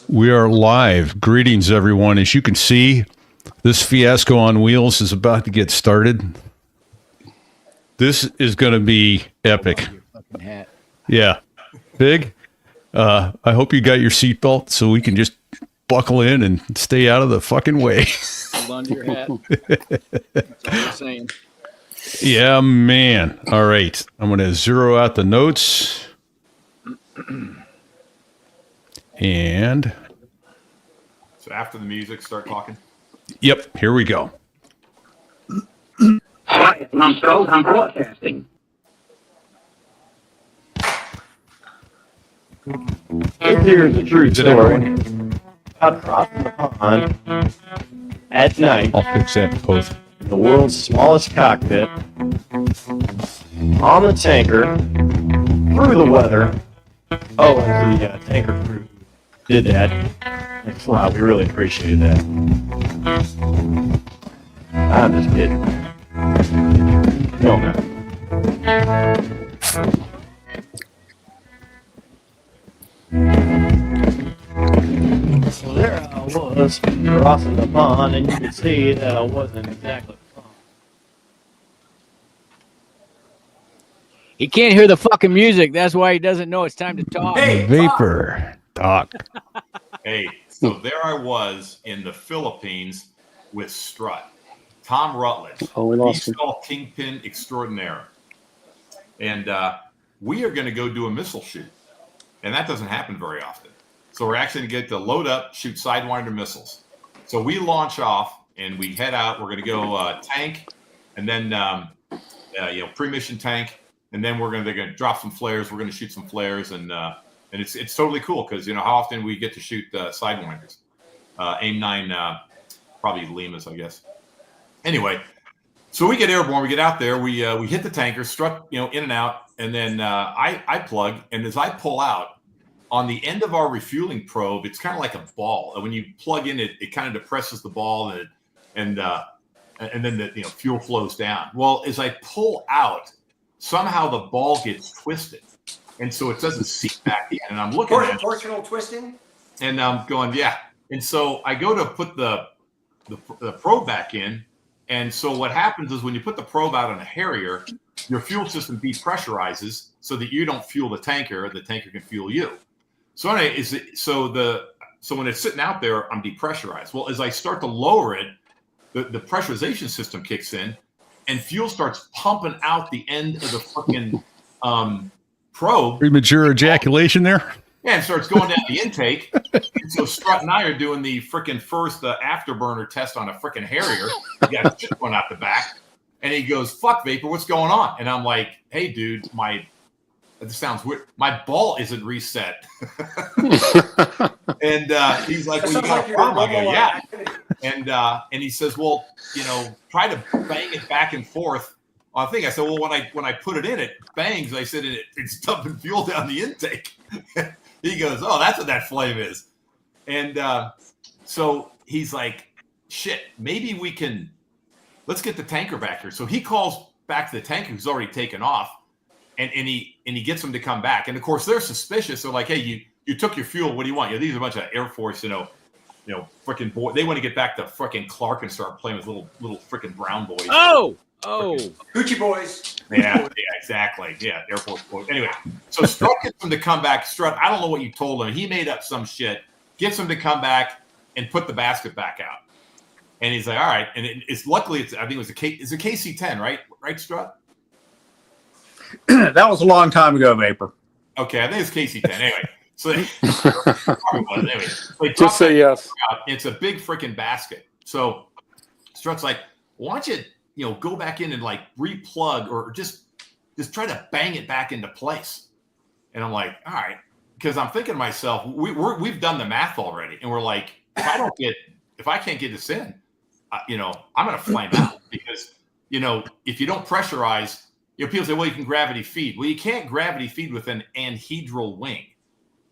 We are live. Greetings, everyone. As you can see, this fiasco on wheels is about to get started. This is going to be epic. Yeah. Big. I hope you got your seatbelt so we can just buckle in and stay out of the fucking way. Hold on to your hat. That's all I'm saying. Yeah, man. All right. I'm going to zero out the notes. And so after the music, start talking. Yep, here we go. Hi, I'm Stroke. I'm broadcasting. Here's the true story. Out crossing the pond at night. I'll fix that post. In the world's smallest cockpit. On the tanker. Through the weather. Oh, and the tanker crew did that. Thanks a lot. We really appreciated that. I'm just kidding. No, man. So there I was, crossing the pond, and you could see that I wasn't exactly fun. He can't hear the fucking music. That's why he doesn't know it's time to talk. Hey, Vapor. Doc. Hey, so there I was in the Philippines with Strut, Tom Rutledge. Oh, we lost him. Kingpin extraordinaire. And we are going to go do a missile shoot. And that doesn't happen very often. So we're actually going to get to load up, shoot Sidewinder missiles. So we launch off and we head out. We're going to go tank and then, pre-mission tank. And then they're going to drop some flares. We're going to shoot some flares. And it's totally cool because, how often we get to shoot Sidewinders. AIM-9, probably Limas, I guess. Anyway, so we get airborne. We get out there. We hit the tanker, Strut, in and out. And then I plug. And as I pull out, on the end of our refueling probe, it's kind of like a ball. When you plug in, it kind of depresses the ball, and then the fuel flows down. Well, as I pull out, somehow the ball gets twisted, and so it doesn't seat back in. And I'm looking at torsional twisting, and I'm going, yeah. And so I go to put the probe back in, and so what happens is when you put the probe out on a Harrier, your fuel system depressurizes so that you don't fuel the tanker can fuel you. So anyway, so when it's sitting out there, I'm depressurized. Well, as I start to lower it, the pressurization system kicks in, and fuel starts pumping out the end of the fucking probe. Premature ejaculation there? Yeah, and starts going down the intake. And so Strut and I are doing the freaking first afterburner test on a freaking Harrier. We got shit going out the back. And he goes, "Fuck, Vapor, what's going on?" And I'm like, "Hey, dude, this sounds weird. My ball isn't reset." And he's like, "Well, you got a problem?" I go, "Yeah." And he says, "Well, try to bang it back and forth." I think I said, "Well, when I put it in, it bangs." I said, "It's dumping fuel down the intake." He goes, "Oh, that's what that flame is." And so he's like, "Shit, maybe we can. Let's get the tanker back here." So he calls back to the tanker who's already taken off. And he gets them to come back, and of course they're suspicious. They're like, "Hey, you took your fuel. What do you want?" These are a bunch of Air Force, freaking boy. They want to get back to freaking Clark and start playing with little freaking brown boys. Oh, Hoochie boys. Yeah, exactly. Yeah, Air Force boys. Anyway, so Strut gets them to come back. Strut, I don't know what you told him. He made up some shit. Gets them to come back and put the basket back out. And he's like, "All right." And I think it was a KC-10, right? Right, Strut? That was a long time ago, Vapor. Okay, I think it's KC-10. Anyway, so Just say yes. It's a big freaking basket. So Strut's like, "Why don't you, go back in and like replug or just try to bang it back into place?" And I'm like, "All right," because I'm thinking to myself, we've done the math already, and we're like, if I can't get this in, I'm gonna flame out because if you don't pressurize. People say, "Well, you can gravity feed." Well, you can't gravity feed with an anhedral wing.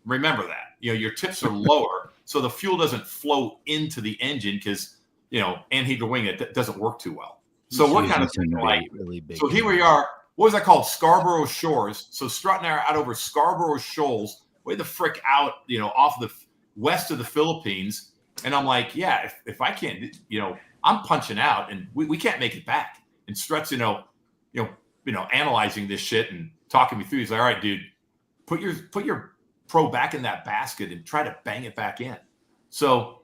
Remember that. Your tips are lower, so the fuel doesn't flow into the engine because, anhedral wing, it doesn't work too well. So we're kind of thinking like, really big. So here we are. What was that called? Scarborough Shores. So Strut and I are out over Scarborough Shoals, way the frick out, off the west of the Philippines. And I'm like, yeah, if I can't, I'm punching out and we can't make it back. And Strut's, analyzing this shit and talking me through. He's like, all right, dude, put your pro back in that basket and try to bang it back in. So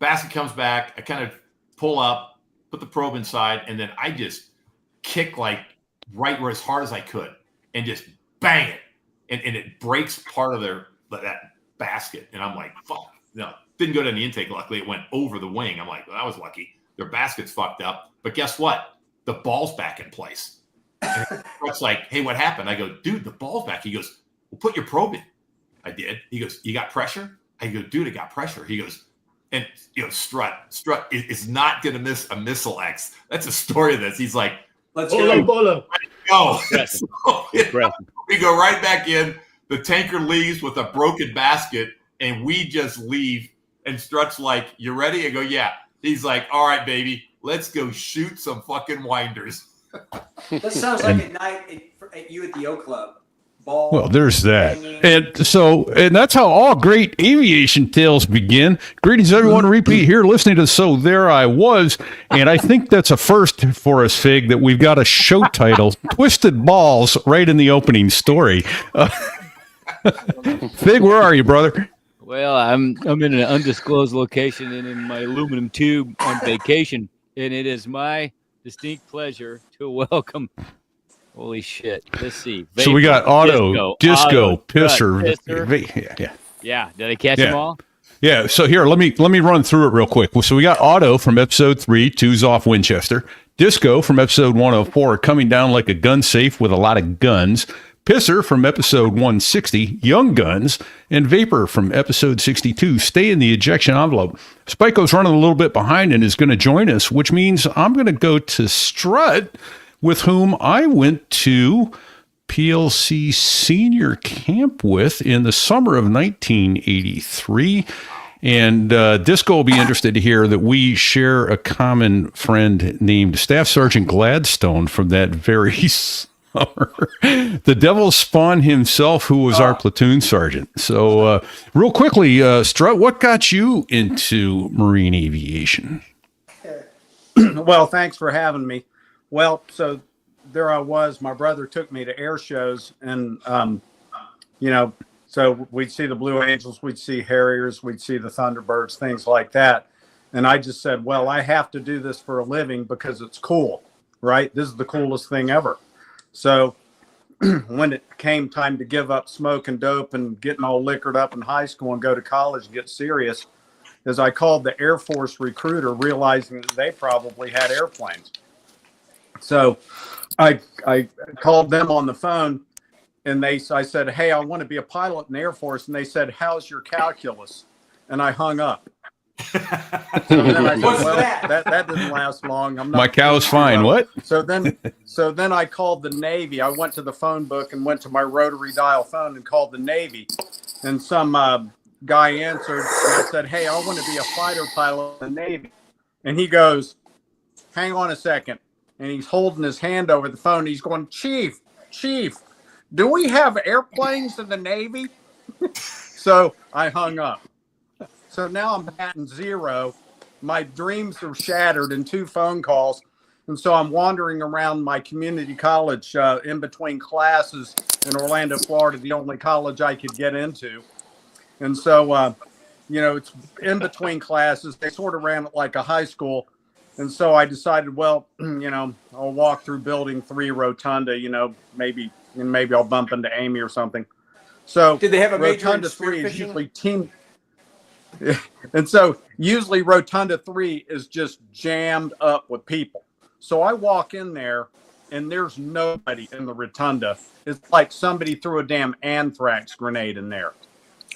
basket comes back. I kind of pull up, put the probe inside, and then I just kick like right where as hard as I could and just bang it. And it breaks part of that basket. And I'm like, fuck. No, didn't go to any intake. Luckily, it went over the wing. I'm like, well, I was lucky. Their basket's fucked up. But guess what? The ball's back in place. And it's like, hey, what happened? I go, dude, the ball's back. He goes, well, put your probe in. I did. He goes, you got pressure? I go, dude, I got pressure. He goes, and Strut is not going to miss a missile X. That's a story of this. He's like, Let's go. Go. So, we go right back in. The tanker leaves with a broken basket, and we just leave. And Strut's like, you ready? I go, yeah. He's like, all right, baby, let's go shoot some fucking winders. That sounds like a night at you at the O Club. Ball. Well, there's that. banging. And that's how all great aviation tales begin. Greetings, everyone. Repeat here, listening to So There I Was. And I think that's a first for us, Fig, that we've got a show title, Twisted Balls, right in the opening story. Fig, where are you, brother? Well, I'm in an undisclosed location and in my aluminum tube on vacation, and it is my distinct pleasure to welcome. Holy shit! Let's see. So we got disco, pisser. Pisser. Yeah. Did I catch them all? Yeah. So here, let me run through it real quick. So we got Auto from episode 3, Two's Off Winchester. Disco from episode 104, coming down like a gun safe with a lot of guns. Pisser from episode 160, Young Guns, and Vapor from episode 62, Stay in the Ejection Envelope. Spiko's running a little bit behind and is going to join us, which means I'm going to go to Strut, with whom I went to PLC senior camp with in the summer of 1983. And Disco will be interested to hear that we share a common friend named Staff Sergeant Gladstone from that very summer. The Devil Spawn himself, who was our platoon sergeant. So real quickly, Strut, what got you into Marine aviation? Well, thanks for having me. Well, so there I was. My brother took me to air shows, and so we'd see the Blue Angels, we'd see Harriers, we'd see the Thunderbirds, things like that. And I just said, well, I have to do this for a living because it's cool, right? This is the coolest thing ever. So when it came time to give up smoke and dope and getting all liquored up in high school and go to college and get serious, is I called the Air Force recruiter, realizing that they probably had airplanes. So I called them on the phone, and I said, hey, I want to be a pilot in the Air Force. And they said, how's your calculus? And I hung up. So then I said, well, that didn't last long. I'm not. My cow's fine. What? So then I called the Navy. I went to the phone book and went to my rotary dial phone and called the Navy. And some guy answered, and I said, hey, I want to be a fighter pilot in the Navy. And he goes, hang on a second. And he's holding his hand over the phone. He's going, Chief, do we have airplanes in the Navy? So I hung up. So now I'm batting zero. My dreams are shattered in 2 phone calls. And so I'm wandering around my community college in between classes in Orlando, Florida, the only college I could get into. And so, it's in between classes. They sort of ran it like a high school. And so I decided, well, I'll walk through building 3 Rotunda, maybe I'll bump into Amy or something. So Did they have a major in Rotunda 3 is spearfishing? usually team. And so usually Rotunda 3 is just jammed up with people. So I walk in there and there's nobody in the Rotunda. It's like somebody threw a damn anthrax grenade in there.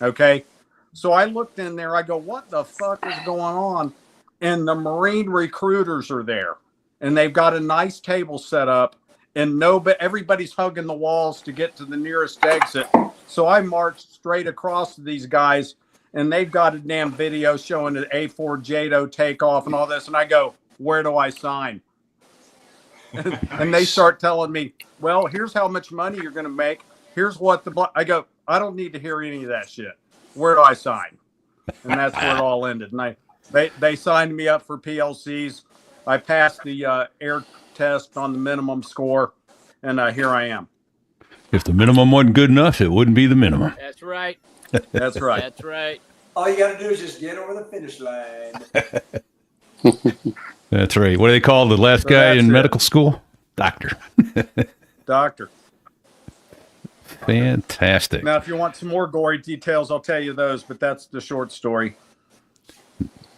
Okay. So I looked in there. I go, what the fuck is going on? And the Marine recruiters are there, and they've got a nice table set up, and everybody's hugging the walls to get to the nearest exit. So I marched straight across to these guys, and they've got a damn video showing the A4 JATO takeoff and all this. And I go, where do I sign? And they start telling me, well, here's how much money you're going to make. Here's what I go, I don't need to hear any of that shit. Where do I sign? and that's where it all ended. And they signed me up for PLCs. I passed the air test on the minimum score, and here I am. If the minimum wasn't good enough, it wouldn't be the minimum. That's right. That's right. That's right. All you got to do is just get over the finish line. That's right. What do they call the last guy in medical school? Doctor. Doctor. Fantastic. Now, if you want some more gory details, I'll tell you those, but that's the short story.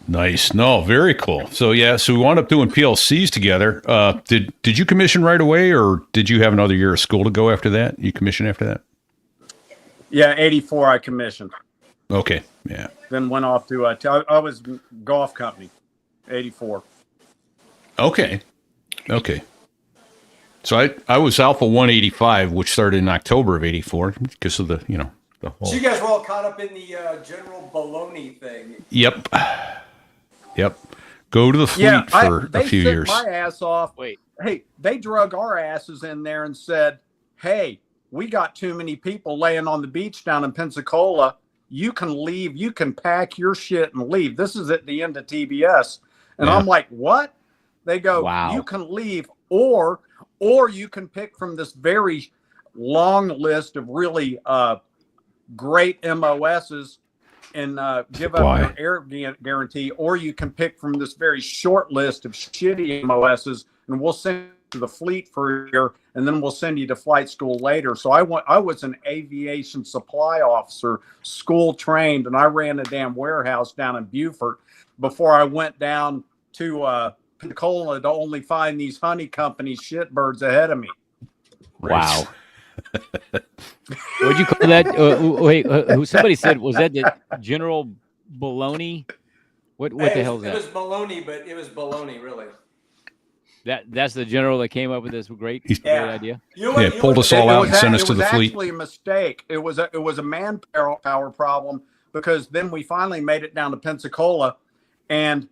Nice. No, very cool. So so we wound up doing PLCs together. Did you commission right away, or did you have another year of school to go after that? You commissioned after that? Yeah, 84 I commissioned. Okay. Yeah. Then went off to I was golf company, 84. Okay. So I was Alpha 185, which started in October of 84 because of the the whole. So you guys were all caught up in the general baloney thing. Yep. Go to the fleet for a few years. My ass off. Wait. Hey, they drug our asses in there and said, "Hey, we got too many people laying on the beach down in Pensacola. You can leave. You can pack your shit and leave." This is at the end of TBS, and I'm like, "What?" They go, "Wow. You can leave, or you can pick from this very long list of really great MOSs." And give up your air guarantee, or you can pick from this very short list of shitty MOSs, and we'll send you to the fleet for a year, and then we'll send you to flight school later. So I was an aviation supply officer, school trained, and I ran a damn warehouse down in Beaufort before I went down to Pensacola to only find these honey company shitbirds ahead of me. Wow. What'd you call that? Wait, somebody said, was that the General Baloney? What the hell is that? It was baloney, but it was baloney, really. That's the general that came up with this great idea. Pulled us all out and sent us to the fleet. It was actually a mistake. It was a manpower problem, because then we finally made it down to Pensacola, and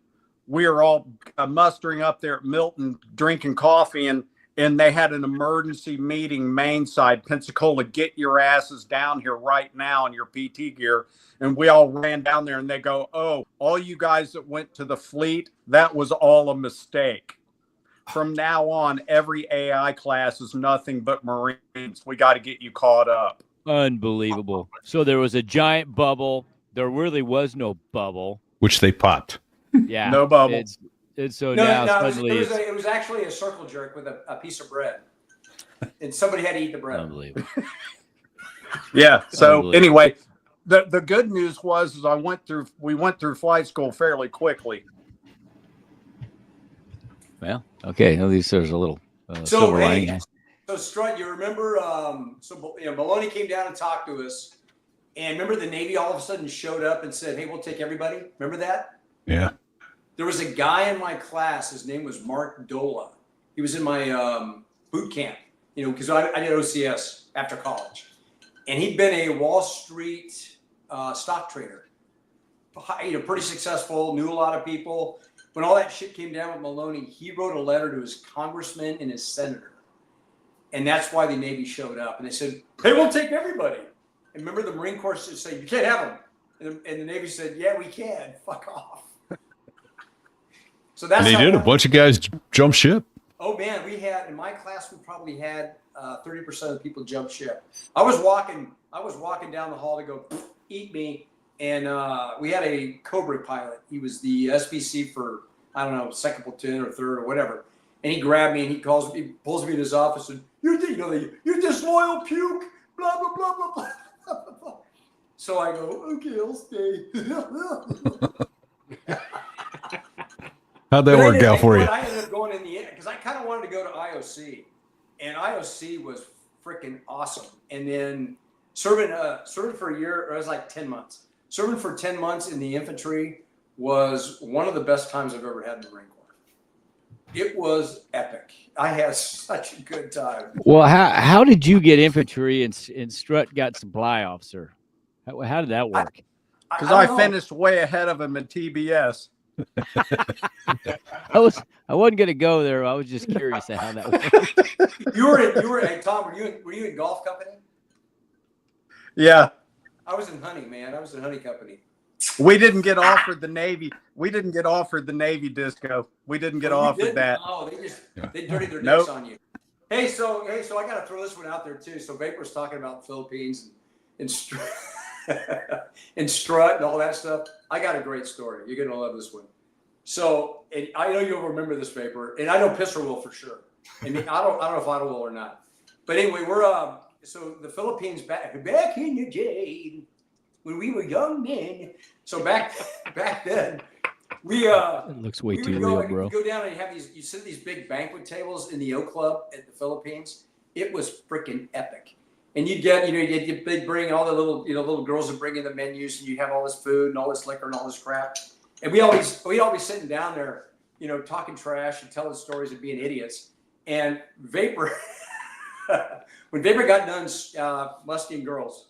we were all mustering up there at Milton drinking coffee, and they had an emergency meeting, main side, Pensacola, get your asses down here right now in your PT gear. And we all ran down there, and they go, "Oh, all you guys that went to the fleet, that was all a mistake. From now on, every AI class is nothing but Marines. We got to get you caught up." Unbelievable. So there was a giant bubble. There really was no bubble. Which they popped. Yeah. No bubble. It was actually a circle jerk with a piece of bread, and somebody had to eat the bread. Unbelievable. Yeah. So anyway, the good news was we went through flight school fairly quickly. Well, okay. At least there's a little silver lining. So Strut, you remember? Maloney came down and talked to us, and remember the Navy all of a sudden showed up and said, "Hey, we'll take everybody." Remember that? Yeah. There was a guy in my class. His name was Mark Dola. He was in my boot camp, because I did OCS after college. And he'd been a Wall Street stock trader. Pretty successful, knew a lot of people. When all that shit came down with Maloney, he wrote a letter to his congressman and his senator. And that's why the Navy showed up. And they said, "Hey, we'll take everybody." And remember the Marine Corps said, "You can't have them." And the Navy said, "Yeah, we can. Fuck off." So that's and they did. A bunch of guys jump ship. Oh man, in my class we probably had 30% of the people jump ship. I was walking down the hall to go eat me, and we had a Cobra pilot. He was the SBC for second platoon or third or whatever. And he grabbed me and he pulls me in his office and you disloyal puke, blah blah blah blah blah. Blah. So I go, "Okay, I'll stay." How'd that work out for you? I ended up going in the end because I kind of wanted to go to IOC, and IOC was freaking awesome. And then serving for a year, or it was like 10 months. Serving for 10 months in the infantry was one of the best times I've ever had in the Marine Corps. It was epic. I had such a good time. Well, how did you get infantry and Strut got supply officer? How did that work? Because I finished way ahead of him in TBS. I wasn't gonna go there. I was just curious at how that worked. Tom, were you in golf company? Yeah. I was in honey, man. I was in honey company. We didn't get offered the Navy. We didn't get offered the Navy disco. We didn't get offered that. Oh, they dirty their Nope. dicks on you. Hey, so I got to throw this one out there too. So Vapor's talking about the Philippines and and strut and all that stuff. I got a great story. You're gonna love this one. So, and I know you'll remember this, Vapor, and I know Pisser will for sure. I mean, I don't know if Otto will or not. But anyway, we're so the Philippines back in the day when we were young men. So back then, we It looks way we too would real, bro. go down and have you sit at these big banquet tables in the O Club at the Philippines. It was freaking epic. And you'd get, they'd bring all the little girls would bring in the menus, and you'd have all this food and all this liquor and all this crap. And we'd always sitting down there, talking trash and telling stories and being idiots. And Vapor, when Vapor got done musking girls,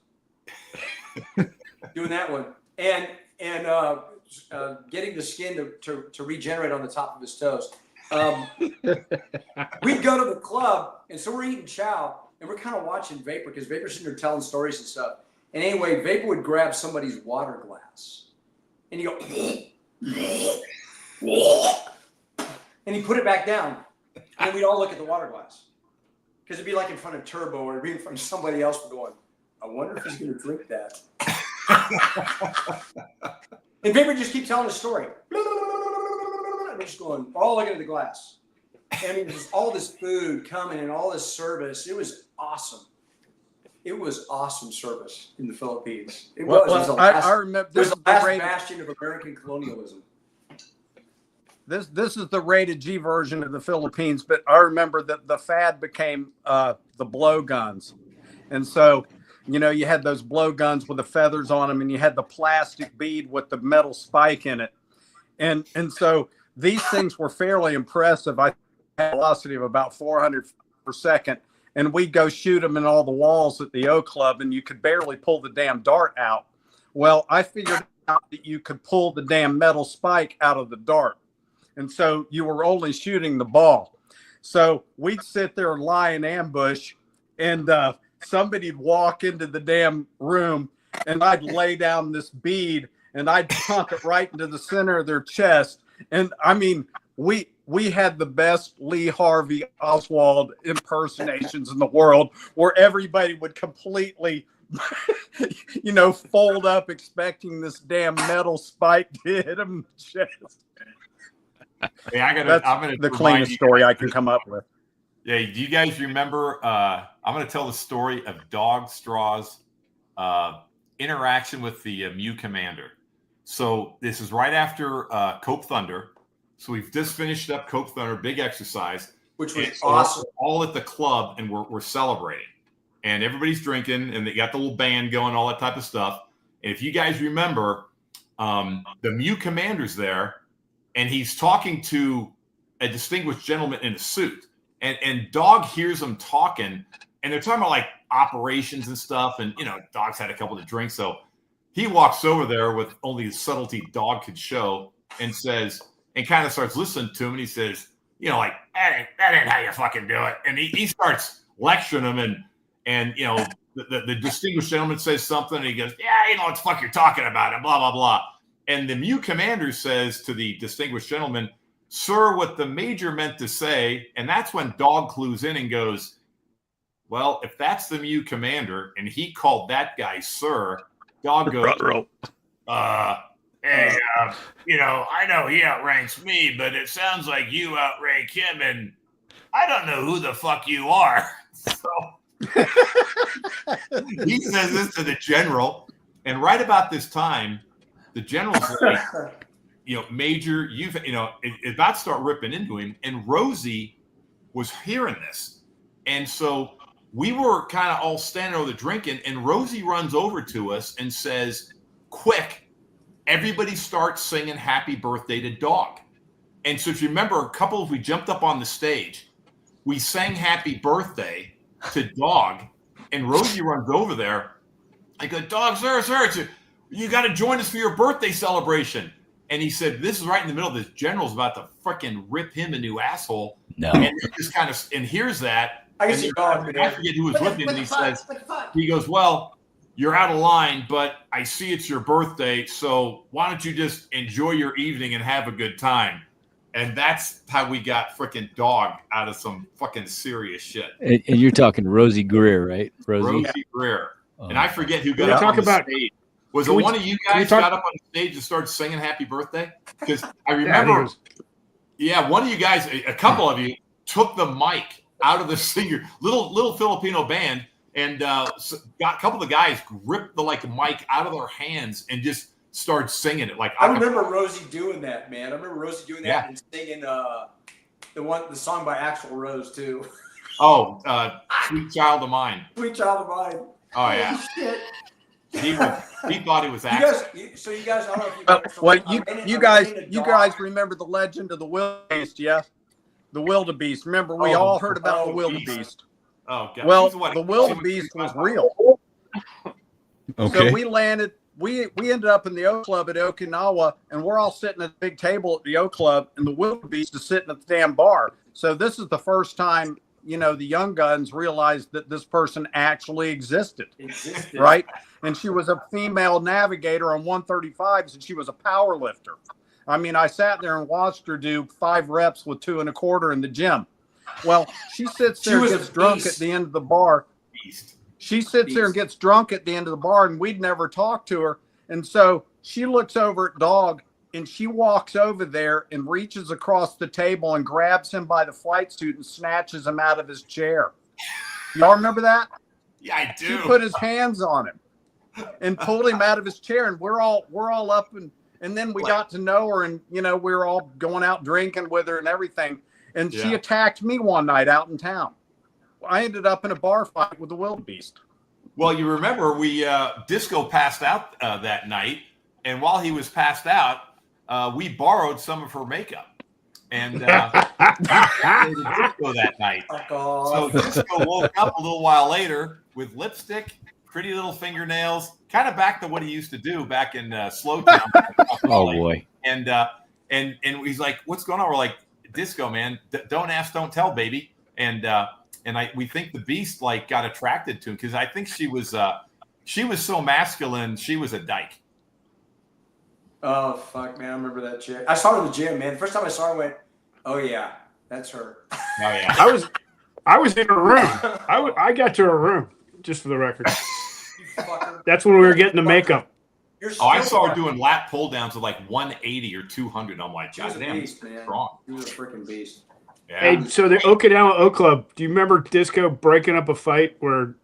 doing that one, and getting the skin to regenerate on the top of his toes, we'd go to the club, and so we're eating chow, and we're kind of watching Vapor because Vapor's sitting there telling stories and stuff. And anyway, Vapor would grab somebody's water glass, and he'd go, and he'd put it back down, and we'd all look at the water glass because it'd be like in front of Turbo or it'd be in front of somebody else. We're going, I wonder if he's going to drink that. And Vapor just keeps telling the story. We're just going, we're all looking at the glass. I mean, there's all this food coming and all this service. It was awesome. It was awesome service in the Philippines. It was the last, I remember it was this the last rated, bastion of American colonialism. this is the rated G version of the Philippines, but I remember that the fad became the blow guns. And so, you had those blow guns with the feathers on them, and you had the plastic bead with the metal spike in it. And so these things were fairly impressive. I had a velocity of about 400 per second, and we'd go shoot them in all the walls at the O Club, and you could barely pull the damn dart out. Well, I figured out that you could pull the damn metal spike out of the dart. And so you were only shooting the ball. So we'd sit there and lie in ambush, and somebody'd walk into the damn room, and I'd lay down this bead, and I'd pump it right into the center of their chest. And I mean, we had the best Lee Harvey Oswald impersonations in the world, where everybody would completely, fold up expecting this damn metal spike to hit them in the chest. Hey, That's the cleanest story I can come up with. Yeah, do you guys remember? I'm going to tell the story of Dog Straw's interaction with the Mew Commander. So this is right after Cope Thunder. So we've just finished up Cope Thunder, big exercise, Which was so awesome. we're all at the club, and we're celebrating, and everybody's drinking, and they got the little band going, all that type of stuff. And if you guys remember, the Mew Commander's there, and he's talking to a distinguished gentleman in a suit. And Dog hears them talking, and they're talking about like operations and stuff. And, Dog's had a couple of drinks. So he walks over there with only the subtlety Dog could show and says, and kind of starts listening to him. And he says, that ain't how you fucking do it. And he starts lecturing him. And the distinguished gentleman says something. And he goes, yeah, you know what the fuck you're talking about, and blah, blah, blah. And the Mew Commander says to the distinguished gentleman, sir, what the major meant to say, and that's when Dog clues in and goes, well, if that's the Mew Commander and he called that guy sir, Dog goes, hey, I know he outranks me, but it sounds like you outrank him, and I don't know who the fuck you are. So he says this to the general, and right about this time, the general's like, Major, it's about to start ripping into him. And Rosie was hearing this. And so we were kind of all standing over there drinking, and Rosie runs over to us and says, quick, everybody start singing happy birthday to Dog. And so if you remember, we jumped up on the stage, we sang happy birthday to Dog, and Rosie runs over there. I go, Dog, sir, you got to join us for your birthday celebration. And he said, this is right in the middle of this. General's about to freaking rip him a new asshole. No. And he just and hears that. I can see Dog. I forget who was with him. And he says, he goes, well, you're out of line, but I see it's your birthday, so why don't you just enjoy your evening and have a good time? And that's how we got freaking Dog out of some fucking serious shit. And you're talking Rosie Greer, right? Rosie Greer. And I forget who got we up talk on the about- stage. Was it one of you guys got up on the stage and started singing Happy Birthday? Because I remember, one of you guys, a couple of you, took the mic out of the singer, little Filipino band, and got a couple of the guys ripped the mic out of their hands and just started singing it. I remember Rosie doing that, man. I remember Rosie doing that and singing the song by Axl Rose too. Oh, Sweet Child of Mine. Sweet Child of Mine. Oh yeah. Shit. He thought he was Axl. You guys, I don't know if you guys remember the legend of the wildebeest, yeah? The wildebeest. Remember, we all heard about the wildebeest. Oh God. Well, the wildebeest was real. Okay. So we landed. We ended up in the Oak Club at Okinawa, and we're all sitting at a big table at the Oak Club, and the wildebeest is sitting at the damn bar. So this is the first time, the young guns realized that this person actually existed. Right? And she was a female navigator on 135s, and she was a power lifter. I mean, I sat there and watched her do 5 reps with 2 1/4 in the gym. Well, she sits there and gets drunk at the end of the bar. She sits there and gets drunk at the end of the bar, and we'd never talked to her. And so she looks over at Dog, and she walks over there and reaches across the table and grabs him by the flight suit and snatches him out of his chair. Y'all remember that? Yeah, I do. She put his hands on him and pulled him out of his chair, and we're all up, and then we got to know her, and we were all going out drinking with her and everything. And she attacked me one night out in town. I ended up in a bar fight with the wildebeest. Well, you remember Disco passed out that night, and while he was passed out, we borrowed some of her makeup, and Disco that night. So Disco woke up a little while later with lipstick, pretty little fingernails, kind of back to what he used to do back in Slowtown. Oh boy! And he's like, "What's going on?" We're like, "Disco, man, don't ask, don't tell, baby." And we think the Beast got attracted to him because I think she was so masculine. She was a dyke. Oh fuck, man! I remember that chick. I saw her in the gym, man. The first time I saw her, I went, "Oh yeah, that's her." Oh yeah. I was in her room. I got to her room, just for the record. That's when we were getting the makeup. I saw her doing lat pull downs of 180 or 200. I'm like, God damn, beast, man. Strong. She was a freaking beast. Yeah. Hey, so the Okinawa Oak Club, do you remember Disco breaking up a fight where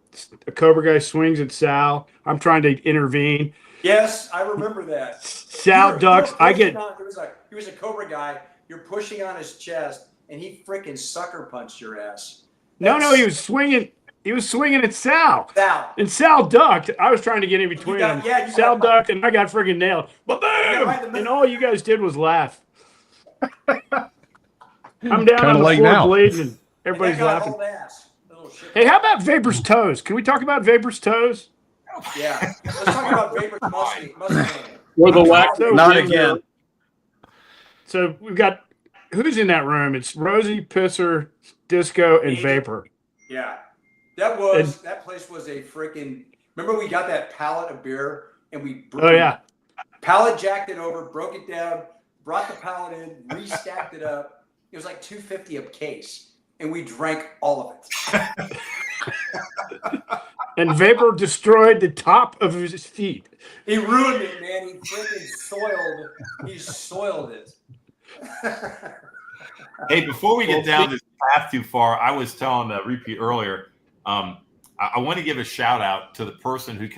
a Cobra guy swings at Sal? I'm trying to intervene. Yes, I remember that. Sal ducks. He was a Cobra guy. You're pushing on his chest, and he freaking sucker punched your ass. No, he was swinging. He was swinging at Sal. Sal. And Sal ducked. I was trying to get in between them. Yeah, Sal ducked, and I got freaking nailed. Ba-bam! And all you guys did was laugh. I'm down on the floor now. bleeding. Everybody's laughing. Hey, how about Vapor's toes? Can we talk about Vapor's toes? Yeah. Let's talk about Vapor's Mustang. Or the wax. Not again. So we've got, who's in that room? It's Rosie, Pisser, Disco, and Vapor. Yeah. That place was a freaking, remember we got that pallet of beer and we pallet jacked it over, broke it down, brought the pallet in, restacked it up. It was like $2.50 a case, and we drank all of it. And Vapor destroyed the top of his feet. He ruined it, man. He freaking soiled it. Hey, before we get down this path too far, I was telling Repeat earlier, I want to give a shout out to the person who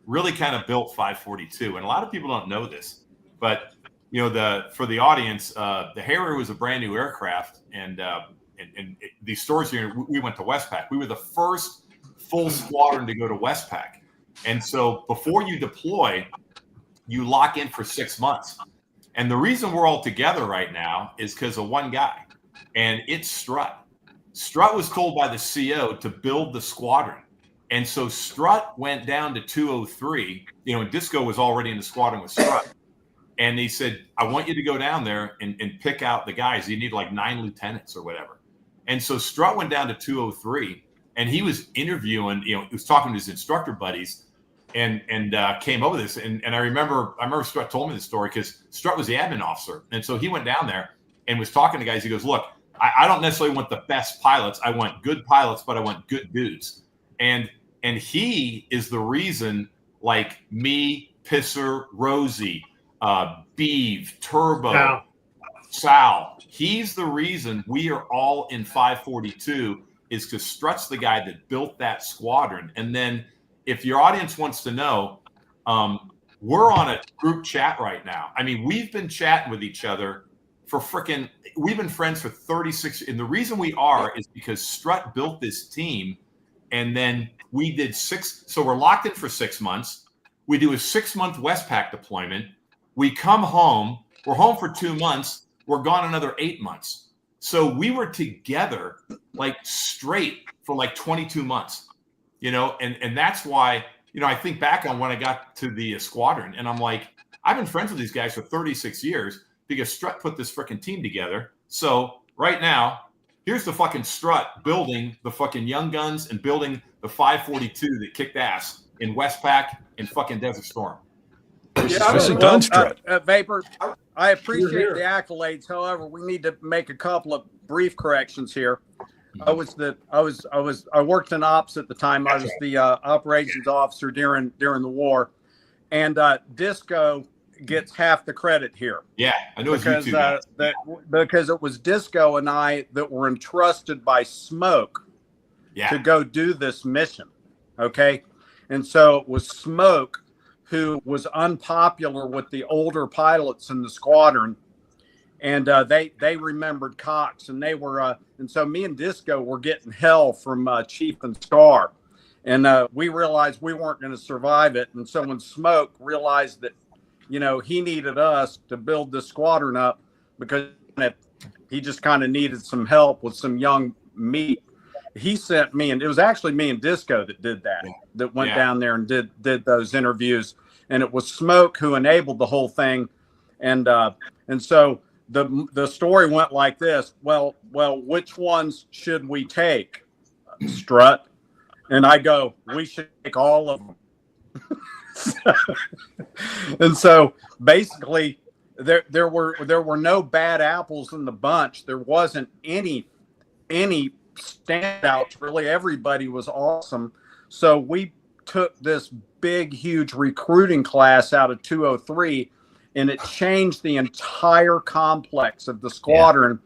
really built 542. And a lot of people don't know this, but for the audience, the Harrier was a brand new aircraft, and these stores here, we went to Westpac. We were the first full squadron to go to Westpac, and so before you deploy, you lock in for 6 months. And the reason we're all together right now is because of one guy, and it's Strut. Strut was told by the CO to build the squadron, and so Strut went down to 203. And Disco was already in the squadron with Strut. And he said, I want you to go down there and pick out the guys. You need 9 lieutenants or whatever. And so Strut went down to 203, and he was interviewing, he was talking to his instructor buddies and came over this. And I remember Strut told me this story because Strut was the admin officer. And so he went down there and was talking to guys. He goes, look, I don't necessarily want the best pilots. I want good pilots, but I want good dudes. And he is the reason, like me, Pisser, Rosie, Beeve, Turbo, Sal. He's the reason we are all in 542 is because Strut's the guy that built that squadron. And then if your audience wants to know, we're on a group chat right now. I mean, we've been chatting with each other for we've been friends for 36. And the reason we are is because Strut built this team. And then we did 6. So we're locked in for 6 months. We do a 6-month Westpac deployment. We come home. We're home for 2 months. We're gone another 8 months. So we were together like straight for like 22 months, you know, and that's why, you know, I think back on when I got to the squadron and I'm like, I've been friends with these guys for 36 years because Strut put this freaking team together. So right now, here's the fucking Strut building the fucking Young Guns and building the 542 that kicked ass in Westpac and fucking Desert Storm. Nicely done, Strut. Vapor, I appreciate the accolades. However, we need to make a couple of brief corrections here. I worked in ops at the time. I was the operations officer during the war, and Disco gets half the credit here. Yeah, I know because it was Disco and I that were entrusted by Smoke to go do this mission. Okay, and so it was Smoke who was unpopular with the older pilots in the squadron, and they remembered Cox, and they were and so me and Disco were getting hell from Chief and Scar, and we realized we weren't going to survive it, and so when Smoke realized that, you know, he needed us to build this squadron up because he just kind of needed some help with some young meat. He sent me, and it was actually me and Disco that did that went down there and did those interviews, and it was Smoke who enabled the whole thing, and so the story went like this. Well, which ones should we take, Strut? And I go, we should take all of them. And so basically there were no bad apples in the bunch. There wasn't any standouts, really. Everybody was awesome. So we took this big, huge recruiting class out of 203, and it changed the entire complex of the squadron,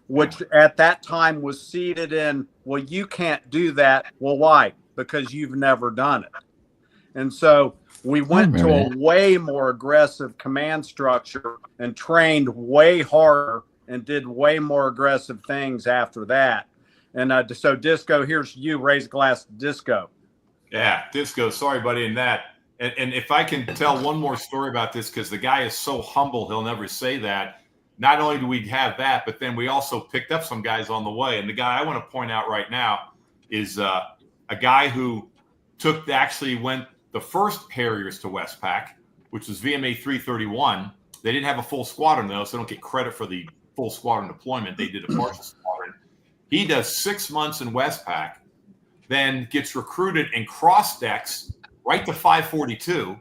which at that time was seated in, well, you can't do that. Well, why? Because you've never done it. And so we went to a way more aggressive command structure and trained way harder and did way more aggressive things after that. And so Disco, here's you. Raise a glass to Disco. Yeah, Disco. Sorry, buddy. And if I can tell one more story about this, because the guy is so humble, he'll never say that. Not only do we have that, but then we also picked up some guys on the way. And the guy I want to point out right now is a guy who went the first Harriers to Westpac, which was VMA 331. They didn't have a full squadron, though, so they don't get credit for the full squadron deployment. They did a partial squadron. He does 6 months in Westpac, then gets recruited and cross-decks right to 542.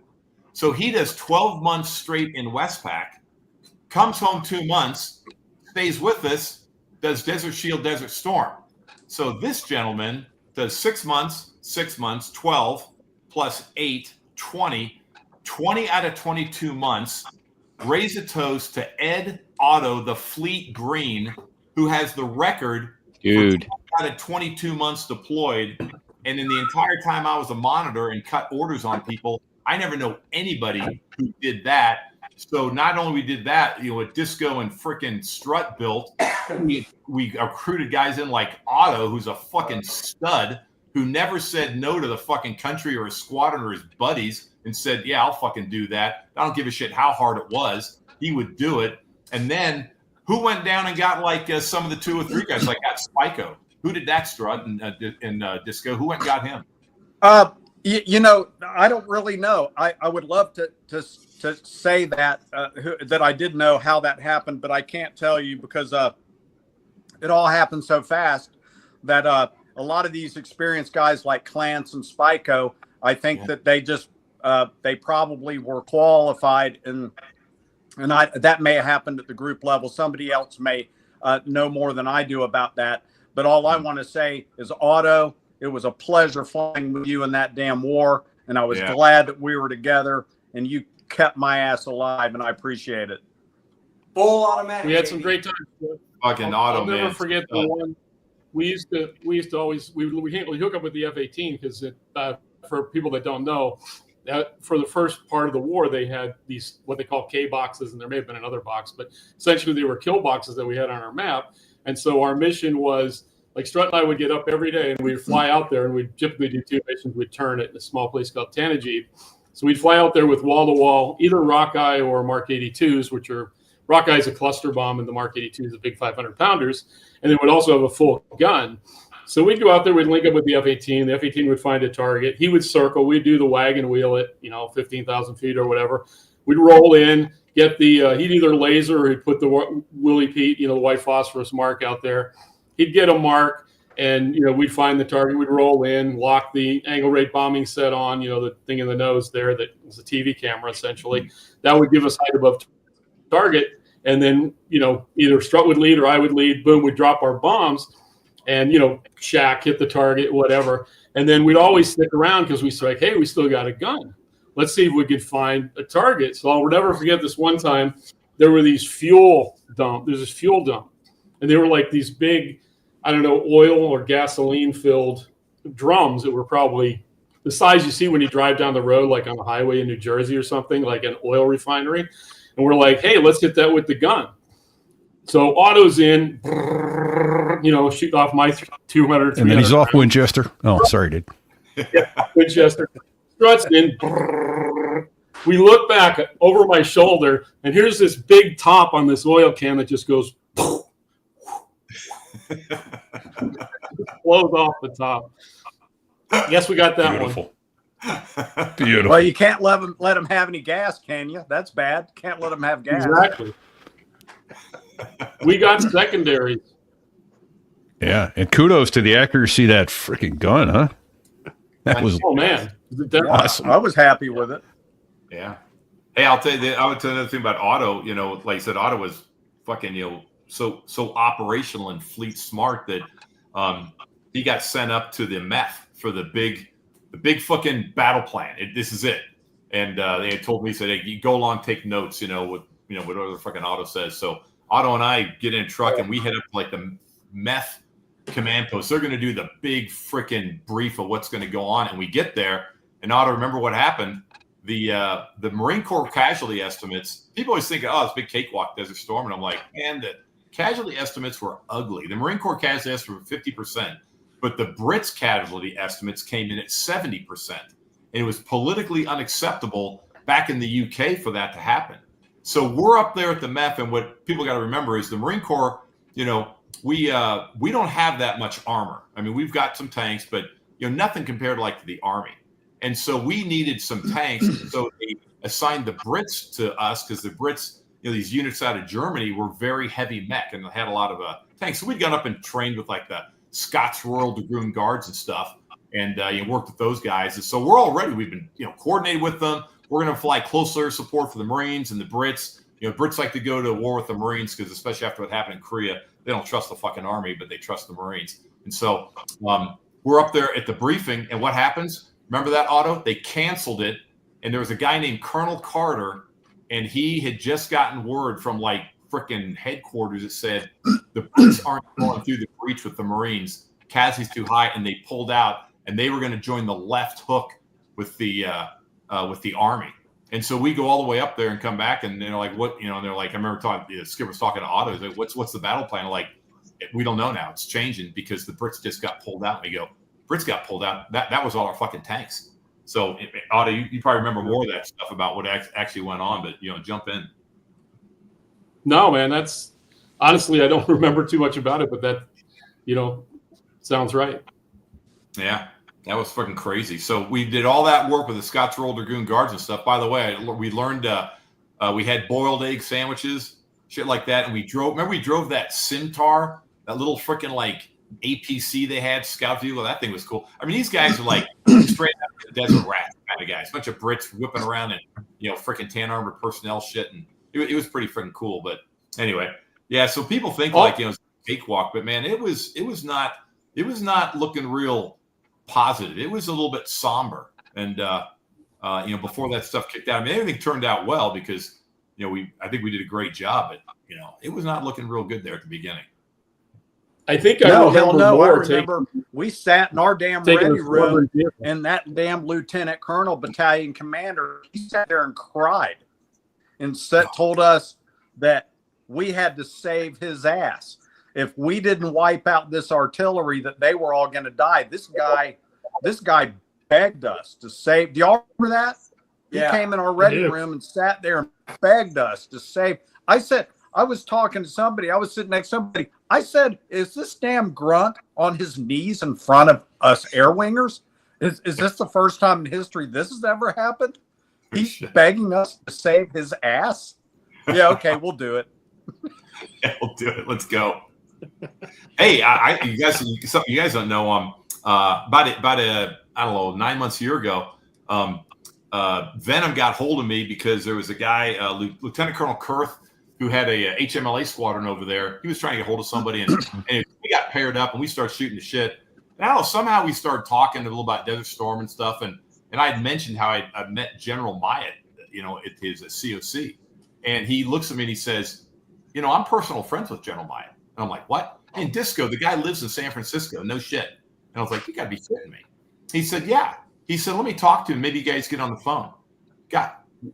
So he does 12 months straight in Westpac, comes home 2 months, stays with us, does Desert Shield, Desert Storm. So this gentleman does 6 months, 12, plus 8, 20 out of 22 months. Raise a toast to Ed Otto, the Fleet Green, who has the record out of 22 months deployed. And in the entire time I was a monitor and cut orders on people, I never know anybody who did that. So not only we did that, you know, what Disco and frickin' Strut built, we recruited guys in like Otto, who's a fucking stud, who never said no to the fucking country or his squadron or his buddies and said, yeah, I'll fucking do that. I don't give a shit how hard it was. He would do it. And then who went down and got like some of the 203 guys, like that Spyco? Who did that, Strut and Disco? Who went and got him? You know, I don't really know. I would love to say that that I did know how that happened, but I can't tell you because it all happened so fast that a lot of these experienced guys like Clance and Spyco, I think that they just they probably were qualified, and that may have happened at the group level. Somebody else may know more than I do about that. But all I want to say is, Otto, it was a pleasure flying with you in that damn war, and I was glad that we were together, and you kept my ass alive, and I appreciate it. Full automatic. We had some great times. Fucking I'll never forget the one. We used to always we can't really hook up with the F-18 because for people that don't know, for the first part of the war they had these what they call K boxes, and there may have been another box, but essentially they were kill boxes that we had on our map. And so our mission was like Strut and I would get up every day and we'd fly out there, and we'd typically do 2 missions. We'd turn it in a small place called Tanajeeb. So we'd fly out there with wall-to-wall, either Rockeye or Mark 82s, which are Rockeye is a cluster bomb, and the Mark 82 is a big 500-pounders. And they would also have a full gun. So we'd go out there, we'd link up with the F-18. The F-18 would find a target. He would circle. We'd do the wagon wheel at 15,000 feet or whatever. We'd roll in, get the he'd either laser or he'd put the Willie Pete, the white phosphorus mark out there. He'd get a mark, and we'd find the target. We'd roll in, lock the angle rate bombing set on, the thing in the nose there that was a TV camera essentially. That would give us height above target. And then, either Strut would lead or I would lead. Boom, we'd drop our bombs and, shack, hit the target, whatever. And then we'd always stick around because we say, hey, we still got a gun. Let's see if we could find a target. So I'll never forget this one time. There were these fuel dump. There's this fuel dump. And they were like these big, I don't know, oil or gasoline filled drums that were probably the size you see when you drive down the road, like on the highway in New Jersey or something, like an oil refinery. And we're like, hey, let's hit that with the gun. So Otto's in, shoot off my 200. And then he's off Winchester. Oh, sorry, dude. Yeah, Winchester. Strut's in. We look back over my shoulder, and here's this big top on this oil can that just goes, blows off the top. Yes, we got that Beautiful. one. Beautiful. Well, you can't let them have any gas, can you? That's bad. Can't let them have gas. Exactly. We got secondaries. Yeah, and kudos to the accuracy of that freaking gun, huh? That was man, awesome. I was happy with it. Yeah. Hey, I would tell you another thing about Otto. Like I said, Otto was fucking so operational and fleet smart that he got sent up to the MEF for the big fucking battle plan. This is it. And they had told me, said, hey, you go along, take notes, whatever the fucking Otto says. So Otto and I get in a truck and we head up to like the MEF command post. They're going to do the big freaking brief of what's going to go on. And we get there, and Otto, remember what happened? The Marine Corps casualty estimates, people always think, oh, it's a big cakewalk, Desert Storm. And I'm like, man, the casualty estimates were ugly. The Marine Corps casualty estimates were 50%, but the Brits casualty estimates came in at 70%. And it was politically unacceptable back in the UK for that to happen. So we're up there at the MEF, and what people got to remember is the Marine Corps, we don't have that much armor. I mean, we've got some tanks, but nothing compared to the Army. And so we needed some tanks. So they assigned the Brits to us because the Brits, these units out of Germany were very heavy mech and had a lot of tanks. So we'd gone up and trained with like the Scots Royal Dragoon Guards and stuff, and worked with those guys. And so we've been coordinated with them. We're going to fly close air support for the Marines and the Brits. Brits like to go to war with the Marines because especially after what happened in Korea, they don't trust the fucking Army, but they trust the Marines. And so we're up there at the briefing, and what happens? Remember that, Otto? They canceled it, and there was a guy named Colonel Carter, and he had just gotten word from freaking headquarters that said the Brits aren't going through the breach with the Marines. Casualty's too high, and they pulled out, and they were going to join the left hook with the Army. And so we go all the way up there and come back, and they're like, what? And they're like, I remember the skipper was talking to Otto. He's like, what's the battle plan? I'm like, we don't know now. It's changing because the Brits just got pulled out. And we go, Brits got pulled out. That was all our fucking tanks. So Otto, you probably remember more of that stuff about what actually went on, but jump in. No, man, that's honestly, I don't remember too much about it, but that, sounds right. Yeah, that was fucking crazy. So we did all that work with the Scots Royal Dragoon Guards and stuff. By the way, we learned we had boiled egg sandwiches, shit like that, and we drove that Simtar, that little freaking APC they had, Scout Vehicle. That thing was cool. I mean, these guys are like straight out of the desert rat kind of guys. A bunch of Brits whipping around in, freaking tan armored personnel shit. And it was pretty freaking cool. But anyway, yeah, so people think it's a cakewalk, but man, it was not looking real positive. It was a little bit somber. And before that stuff kicked out, I mean, everything turned out well because I think we did a great job, but it was not looking real good there at the beginning. I think I more remember we sat in our damn ready room, and that damn lieutenant colonel battalion commander, he sat there and cried and told us that we had to save his ass. If we didn't wipe out this artillery, that they were all going to die. This guy begged us to save. Do y'all remember that? He came in our ready room and sat there and begged us to save. I was talking to somebody. I was sitting next to somebody. I said, is this damn grunt on his knees in front of us air wingers? Is this the first time in history this has ever happened? He's begging us to save his ass? Yeah, okay, we'll do it. Yeah, we'll do it. Let's go. Hey, you guys don't know, about I don't know, 9 months, a year ago, Venom got hold of me because there was a guy, Lieutenant Colonel Kurth, who had a HMLA squadron over there. He was trying to get hold of somebody, and we got paired up, and we started shooting the shit. And I don't know, somehow we started talking a little about Desert Storm and stuff, and I had mentioned how I met General Myatt, at his COC. And he looks at me and he says, I'm personal friends with General Myatt. And I'm like, what? And Disco, the guy lives in San Francisco. No shit. And I was like, you got to be kidding me. He said, yeah. He said, let me talk to him. Maybe you guys get on the phone. God,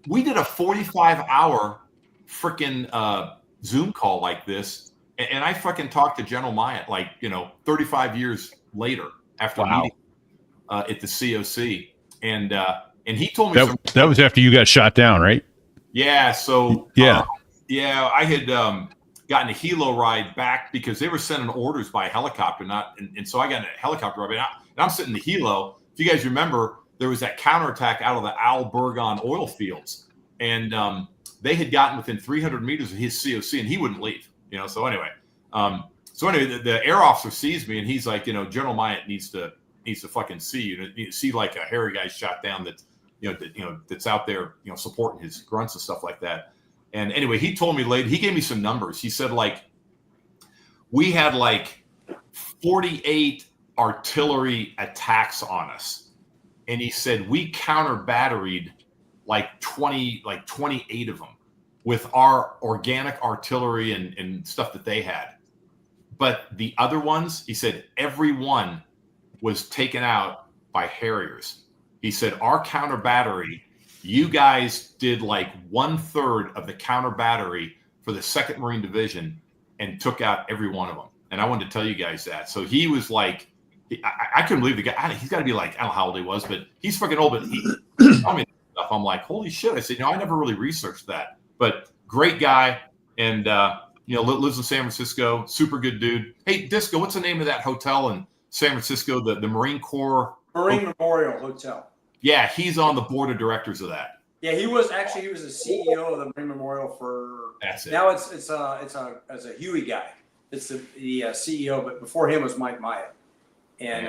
we did a 45-hour freaking Zoom call like this. And I fucking talked to General Myatt 35 years later after meeting at the COC. And he told me that was after you got shot down, right? Yeah. So I had gotten a helo ride back because they were sending orders by helicopter, and so I got a helicopter ride. And I'm sitting in the helo. If you guys remember, there was that counterattack out of the Al Burgon oil fields, and they had gotten within 300 meters of his COC, and he wouldn't leave. So anyway, the air officer sees me, and he's like, General Myatt needs to fucking see you. You see like a hairy guy shot down that's out there, supporting his grunts and stuff like that. And anyway, he told me later, he gave me some numbers. He said, we had 48 artillery attacks on us. And he said, we counter batteried 28 of them with our organic artillery and stuff that they had. But the other ones, he said, every one was taken out by Harriers. He said, our counter battery, you guys did 1/3 of the counter battery for the 2nd Marine Division and took out every one of them. And I wanted to tell you guys that. So he was I couldn't believe the guy. He's got to be I don't know how old he was, but he's fucking old. But he told me stuff. I'm like, holy shit. I said, I never really researched that. But great guy. And, lives in San Francisco. Super good dude. Hey, Disco, what's the name of that hotel in San Francisco? The Marine Corps. Marine Memorial Hotel. Yeah, he's on the board of directors of that. Yeah, he was the CEO of the Marine Memorial for. That's it. Now it's a Huey guy. It's the CEO, but before him was Mike Myatt, and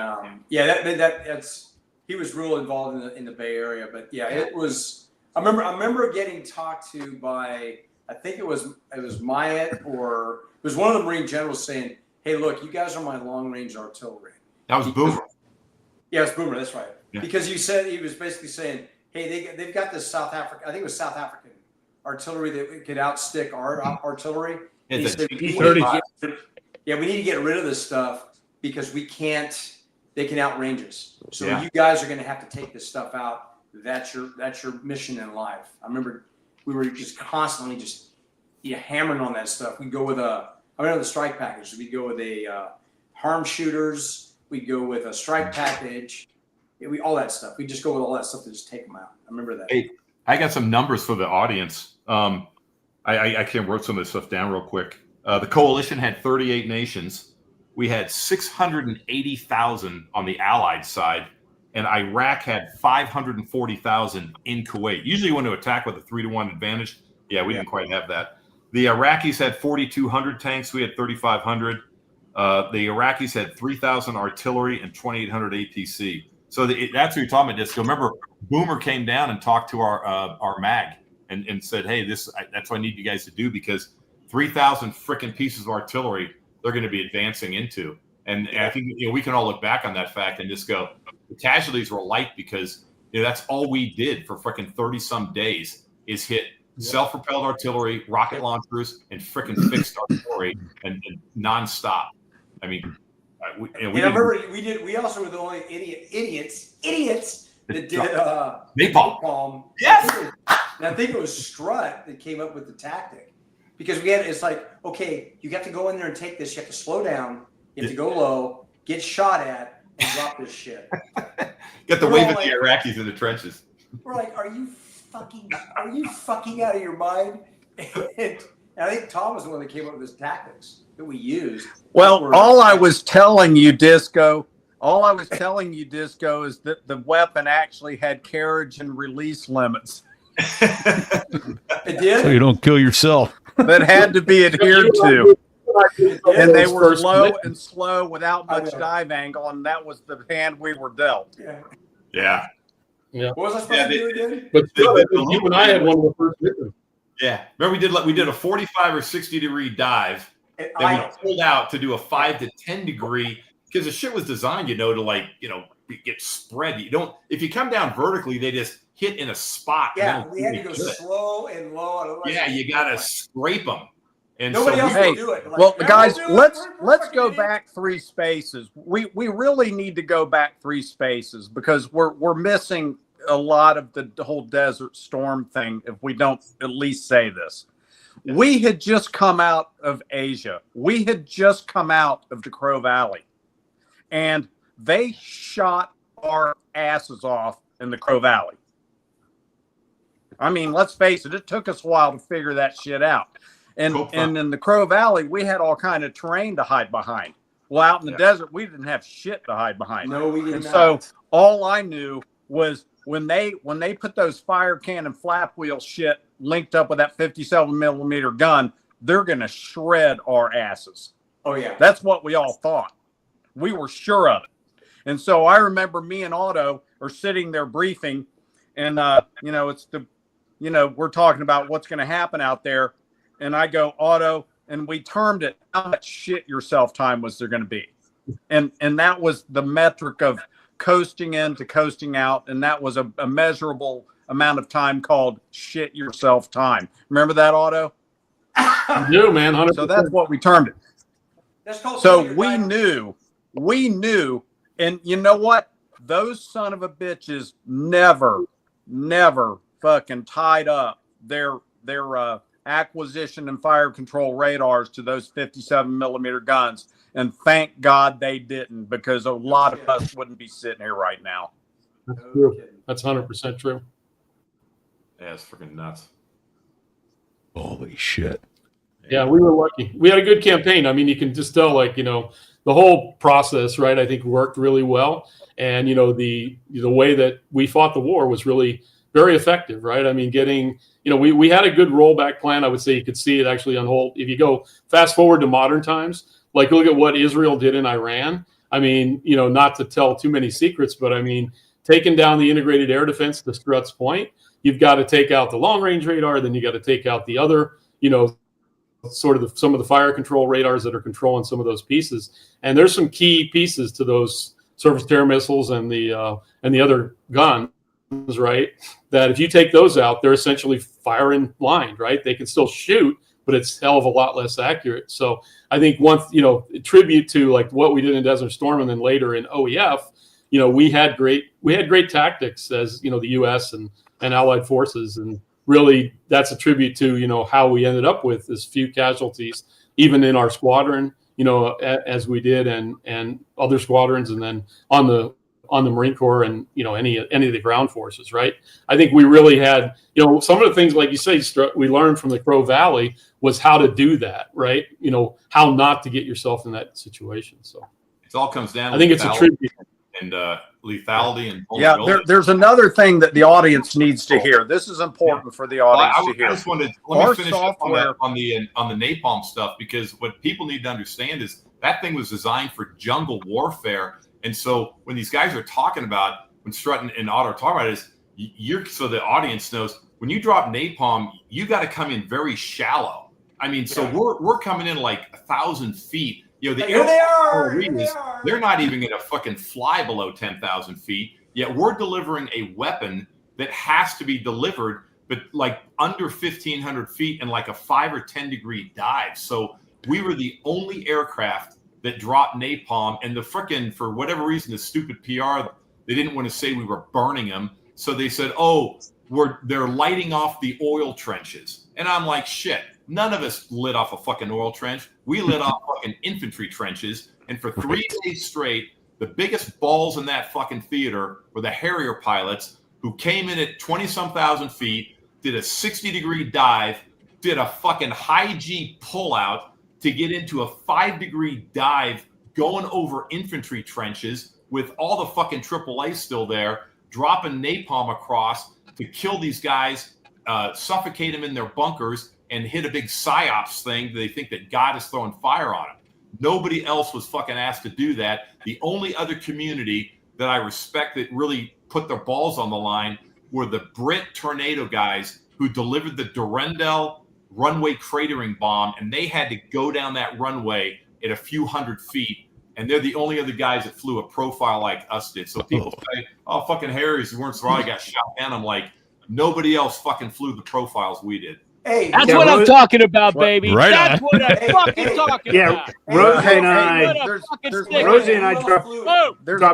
that's he was real involved in the Bay Area. But yeah, it was. I remember getting talked to by, I think it was Myatt, or it was one of the Marine generals saying, "Hey, look, you guys are my long range artillery." That was Boomer. Yeah, it's Boomer. That's right. Yeah. Because he was basically saying, hey, they've got this South African, I think it was South African artillery that could outstick our artillery. It's he said, we need to get rid of this stuff because they can outrange us. So you guys are going to have to take this stuff out. That's your mission in life. I remember we were just constantly hammering on that stuff. We'd go with the strike package. We'd go with a harm shooters. We'd go with a strike package. All that stuff. We just go with all that stuff to just take them out. I remember that. Hey, I got some numbers for the audience. I can't write some of this stuff down real quick. The coalition had 38 nations. We had 680,000 on the Allied side, and Iraq had 540,000 in Kuwait. Usually you want to attack with a 3-to-1 advantage. Yeah, we didn't quite have that. The Iraqis had 4,200 tanks. We had 3,500. the Iraqis had 3,000 artillery and 2,800 APC. So that's what you're talking about, Disco. Remember, Boomer came down and talked to our mag and said, hey, that's what I need you guys to do, because 3,000 frickin' pieces of artillery they're going to be advancing into. And I think we can all look back on that fact and just go, the casualties were light because that's all we did for frickin' 30-some days is hit self-propelled artillery, rocket launchers, and frickin' fixed artillery and nonstop. I mean, we also were the only idiots that did napalm. Yes. I think it was Strut that came up with the tactic, because it's like, okay, you have to go in there and take this. You have to slow down. You have to go low, get shot at, and drop this shit. Get the wave of the Iraqis in the trenches. We're like, are you fucking out of your mind? And I think Tom was the one that came up with his tactics that we used. Well, all I was telling you, Disco, is that the weapon actually had carriage and release limits. It did? So you don't kill yourself. That had to be adhered to. And they were low and slow without much dive angle, and that was the hand we were dealt. Yeah. What was I supposed to do again? But still, you and I had one of the first victims. Yeah. Remember we did a 45 or 60 degree dive. Then we pulled out to do a 5 to 10 degree, because the shit was designed, to get spread. If you come down vertically, they just hit in a spot. Yeah, we had to go slow and low. Yeah, you got to scrape them. And nobody else will do it. Well, guys, let's go back 3 spaces. We really need to go back 3 spaces, because we're missing a lot of the whole Desert Storm thing if we don't at least say this. Yeah. We had just come out of Asia. We had just come out of the Crow Valley, and they shot our asses off in the Crow Valley. I mean, let's face it, it took us a while to figure that shit out. And in the Crow Valley, we had all kind of terrain to hide behind. Well, out in the desert, we didn't have shit to hide behind. No, we didn't. So all I knew was when they put those fire cannon flap wheel shit linked up with that 57 millimeter gun, they're gonna shred our asses. Oh yeah, that's what we all thought. We were sure of it. And so I remember me and Otto are sitting there briefing, and we're talking about what's going to happen out there. And I go, Otto, and we termed it, how much shit yourself time was there going to be? And that was the metric of coasting in to coasting out. And that was a measurable amount of time called shit yourself time. Remember that, Otto? I do, man. 100%. So that's what we termed it. That's called so we knew, and you know what? Those son of a bitches never fucking tied up their acquisition and fire control radars to those 57 millimeter guns. And thank God they didn't, because a lot of us wouldn't be sitting here right now. That's true. That's 100% true. Yeah, it's freaking nuts. Holy shit. Yeah, we were lucky. We had a good campaign. I mean, you can just tell, the whole process, right, I think worked really well. And, the way that we fought the war was really very effective, right? I mean, we had a good rollback plan. I would say you could see it actually unfold. If you go fast forward to modern times, look at what Israel did in Iran. I mean, not to tell too many secrets, but I mean, taking down the integrated air defense to Strut's point, you've got to take out the long range radar, then you got to take out the other, some of the fire control radars that are controlling some of those pieces. And there's some key pieces to those surface to air missiles and the other guns, right? That if you take those out, they're essentially firing blind, right? They can still shoot, but it's hell of a lot less accurate. So I think once, tribute to what we did in Desert Storm and then later in OEF, we had great tactics as, the U.S. and allied forces. And really that's a tribute to, how we ended up with as few casualties, even in our squadron, as we did and other squadrons. And then on the Marine Corps and, any of the ground forces, right? I think we really had, some of the things, like you say, we learned from the Crow Valley was how to do that, right? How not to get yourself in that situation. So it all comes down. I think it's a tribute. And lethality and there's another thing that the audience needs to hear. This is important for the audience to hear. I just wanted let me finish up on the napalm stuff, because what people need to understand is That thing was designed for jungle warfare. And so when these guys are talking about, when Strut and Otto are talking about it, is so the audience knows when you drop napalm, you got to come in very shallow. I mean, so we're coming in like 1,000 feet. You know, the Here they are. they're not even going to fucking fly below 10,000 feet. Yet we're delivering a weapon that has to be delivered, but like under 1,500 feet and like a 5 or 10 degree dive. So we were the only aircraft that dropped napalm, and the frickin', for whatever reason, the stupid PR, they didn't want to say we were burning them. So they said, oh, they're lighting off the oil trenches. And I'm like, shit, none of us lit off a fucking oil trench. We lit off fucking infantry trenches. And for 3 days straight, the biggest balls in that fucking theater were the Harrier pilots who came in at 20-some thousand feet, did a 60-degree dive, did a fucking high G pullout to get into a 5-degree dive going over infantry trenches with all the fucking AAA still there, dropping napalm across to kill these guys, suffocate them in their bunkers, and hit a big psyops thing. They think that God is throwing fire on them. Nobody else was fucking asked to do that. The only other community that I respect that really put their balls on the line were the Brit Tornado guys who delivered the Durandal runway cratering bomb, and they had to go down that runway at a few hundred feet, and they're the only other guys that flew a profile like us did. So people say, oh, fucking Harriers, you weren't sorry, got shot down. I'm like, nobody else fucking flew the profiles we did. Hey, That's what I'm talking about, baby. Right That's on. what I'm fucking talking about. Rosie and I, dropped